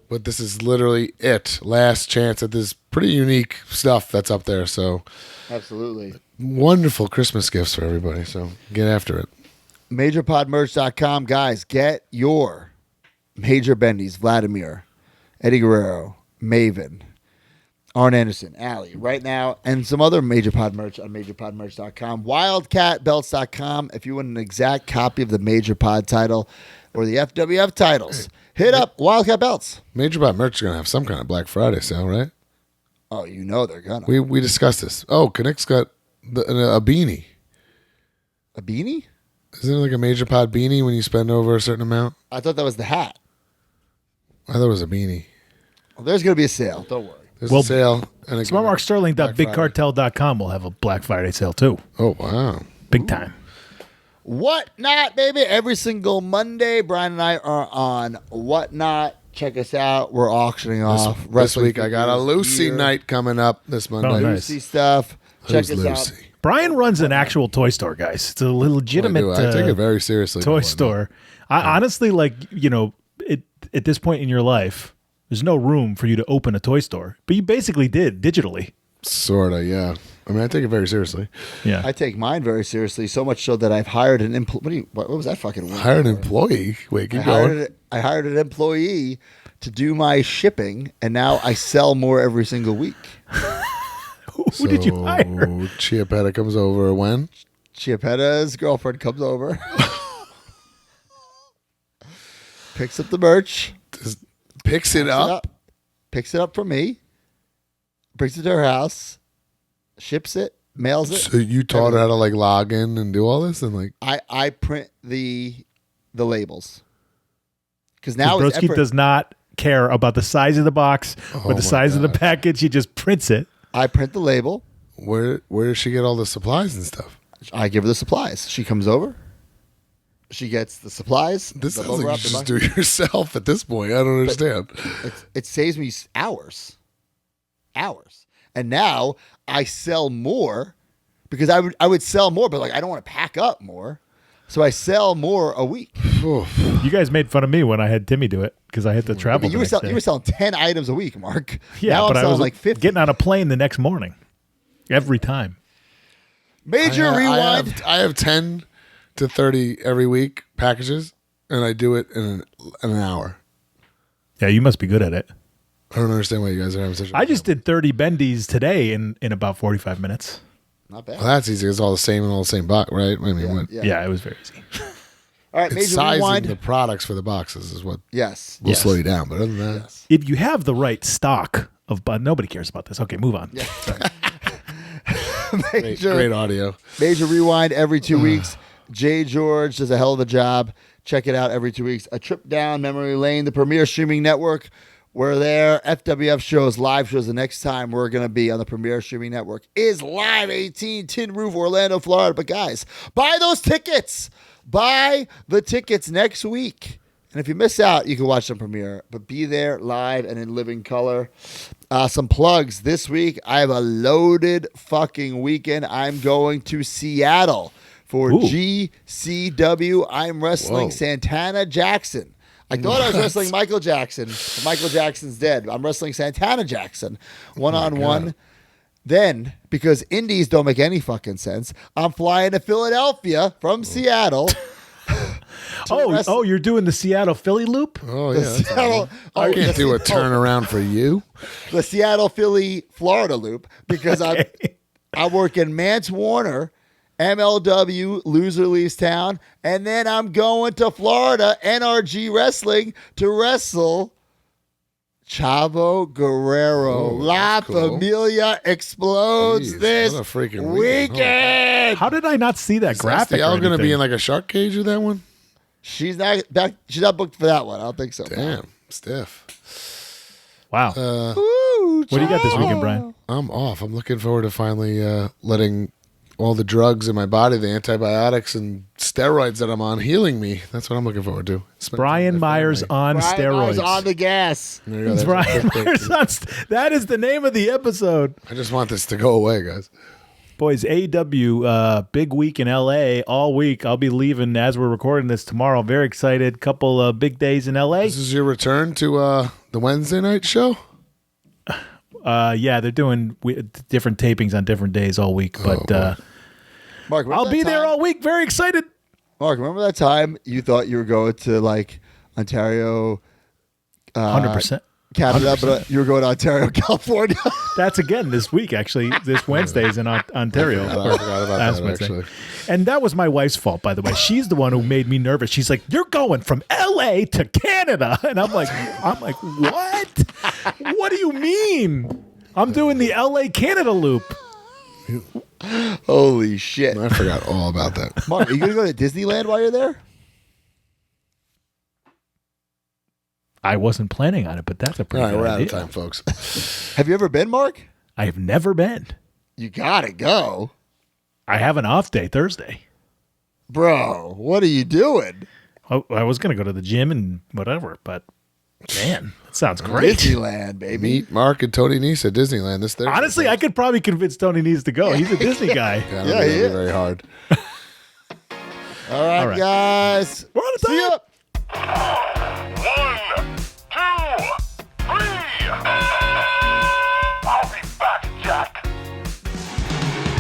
But this is literally it. Last chance at this pretty unique stuff that's up there. So Absolutely. wonderful Christmas gifts for everybody. So get after it. MajorPodMerch.com. Guys, get your Major Bendys, Vladimir, Eddie Guerrero, Maven, Arn Anderson, Allie, right now, and some other Major Pod merch on MajorPodMerch.com. WildCatBelts.com. If you want an exact copy of the Major Pod title or the FWF titles, hit up Wildcat Belts. Major Bot Merch is going to have some kind of Black Friday sale, right? Oh, you know they're gonna. We discussed this. Oh, Connect's got a beanie. A beanie? Isn't it like a Major Pod beanie when you spend over a certain amount? I thought that was the hat. I thought it was a beanie. Well, there's going to be a sale. Don't worry. There's Well, a sale. And SmartMarkSterling.BigCartel.com will have a Black Friday sale too. Oh, wow. Big time. Whatnot, baby. Every single Monday, Brian and I are on Whatnot. Check us out. We're auctioning off. This wrestling week I got a figures, Lucy gear, night coming up this Monday. Oh, nice. Lucy stuff. Check Who's us out. Lucy? Brian runs an actual toy store, guys. It's a legitimate I take it very seriously. toy store. I honestly, at this point in your life, there's no room for you to open a toy store, but you basically did digitally. Sort of, yeah. I mean, I take it very seriously. Yeah. I take mine very seriously, so much so that I've hired an employee. What was that fucking word? Hired an employee. Wait, keep going. I hired an employee to do my shipping, and now I sell more every single week. Who did you hire? Chiapetta comes over when? Chiapetta's girlfriend comes over, picks up the merch, Picks it up. picks it up from me, brings it to her house, ships it, mails it. So you taught her how to like log in and do all this, and like I print the labels because now it's Broski effort. does not care about the size of the box or Oh the size of the package. He just prints it. I print the label. where does she get all the supplies and stuff? I give her the supplies. She comes over. She gets the supplies. This the sounds logo like off you the just box. do it yourself at this point. I don't understand. It saves me hours. And now I sell more because I would sell more, but like I don't want to pack up more. So I sell more a week. You guys made fun of me when I had Timmy do it because I had to travel. But you the were next day. selling 10 items a week, Mark. Yeah, now but I'm I was selling like 50. getting on a plane the next morning every time. Major rewind. I have 10 to 30 every week packages, and I do it in an hour. Yeah, you must be good at it. I don't understand why you guys are having such a I just did 30 Bendys today in about 45 minutes. Not bad. Well, that's easy. It's all the same and all the same box, right? I mean, what? Yeah, it was very easy. All right, It's major sizing rewind. the products for the boxes is what Yes. will slow you down. But other than that, If you have the right stock of, but nobody cares about this. Okay, move on. great audio. Major rewind every 2 weeks. Jay George does a hell of a job. Check it out every 2 weeks. A trip down memory lane, the premier streaming network. We're there. FWF shows, live shows. The next time we're going to be on the premier streaming network is Live 18 Tin Roof, Orlando, Florida. But guys, buy those tickets. Buy the tickets next week. And if you miss out, you can watch the premiere. But be there live and in living color. Some plugs this week. I have a loaded fucking weekend. I'm going to Seattle for GCW. I'm wrestling Santana Jackson. I thought I was wrestling Michael Jackson, but Michael Jackson's dead. I'm wrestling Santana Jackson one-on-one. Then, because indies don't make any fucking sense, I'm flying to Philadelphia from Seattle. Oh, you're doing the Seattle Philly loop? Oh, The yeah. that's Seattle, I can't do a turnaround for you. the Seattle, Philly, Florida loop because I'm working Mance Warner, MLW, Loser Leaves Town, and then I'm going to Florida, NRG Wrestling, to wrestle Chavo Guerrero. Oh, La that's cool. Familia explodes Jeez, this what a freaking weekend. How did I not see that Is graphic? Estiel or going to be anything? in like a shark cage with that one? She's not back. She's not booked for that one. I don't think so. Damn, stiff. Wow. Ooh, What do you got this weekend, Brian? I'm off. I'm looking forward to finally letting all the drugs in my body, the antibiotics and steroids that I'm on, healing me. That's what I'm looking forward to. Spend time Brian with my Myers family. on Brian steroids. Myers on the gas. There you go. It's There's Brian a clickbait. Myers on that is the name of the episode. I just want this to go away, guys. Boys, AEW, big week in LA all week. I'll be leaving as we're recording this tomorrow. Very excited. Couple big days in LA. This is your return to the Wednesday night show? Yeah, they're doing different tapings on different days all week. But Mark, remember I'll that be there time- all week. Very excited. Mark, remember that time you thought you were going to like Ontario, 100%. Canada, but you were going to Ontario, California? That's again this week, actually. This Wednesday's in Ontario. I forgot about Last that, Wednesday. actually. And that was my wife's fault, by the way. She's the one who made me nervous. She's like, "You're going from LA to Canada," and I'm like, "What? What do you mean? I'm doing the LA Canada loop." Holy shit. I forgot all about that. Mark, are you going to go to Disneyland while you're there? I wasn't planning on it, but that's a All pretty right, good we're out idea. of time, folks. Have you ever been, Mark? I have never been. You got to go. I have an off day Thursday. Bro, what are you doing? I was going to go to the gym and whatever, but man, that sounds great. Disneyland, baby. Meet Mark and Tony Nese at Disneyland this Thursday. Honestly, I could probably convince Tony needs to go. He's a Disney guy. Yeah, I don't Yeah, think he it'll is. be very hard. All right, All right. guys. We're out of See time. ya. 1, 2, 3. I'll be back, Jack.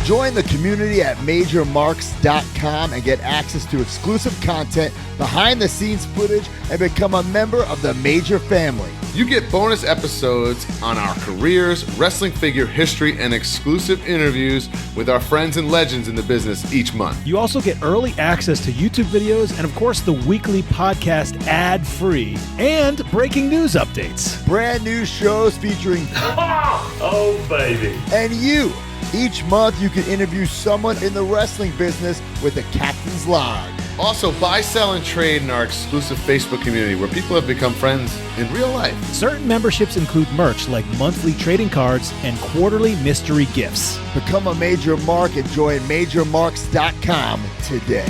Join the community at MajorMarks.com and get access to exclusive content, behind-the-scenes footage, and become a member of the Major family. You get bonus episodes on our careers, wrestling figure history, and exclusive interviews with our friends and legends in the business each month. You also get early access to YouTube videos and, of course, the weekly podcast ad-free and breaking news updates. Brand new shows featuring Oh, baby. and you. Each month, you can interview someone in the wrestling business with the Captain's Log. Also, buy, sell, and trade in our exclusive Facebook community where people have become friends in real life. Certain memberships include merch like monthly trading cards and quarterly mystery gifts. Become a Major Mark and join MajorMarks.com today.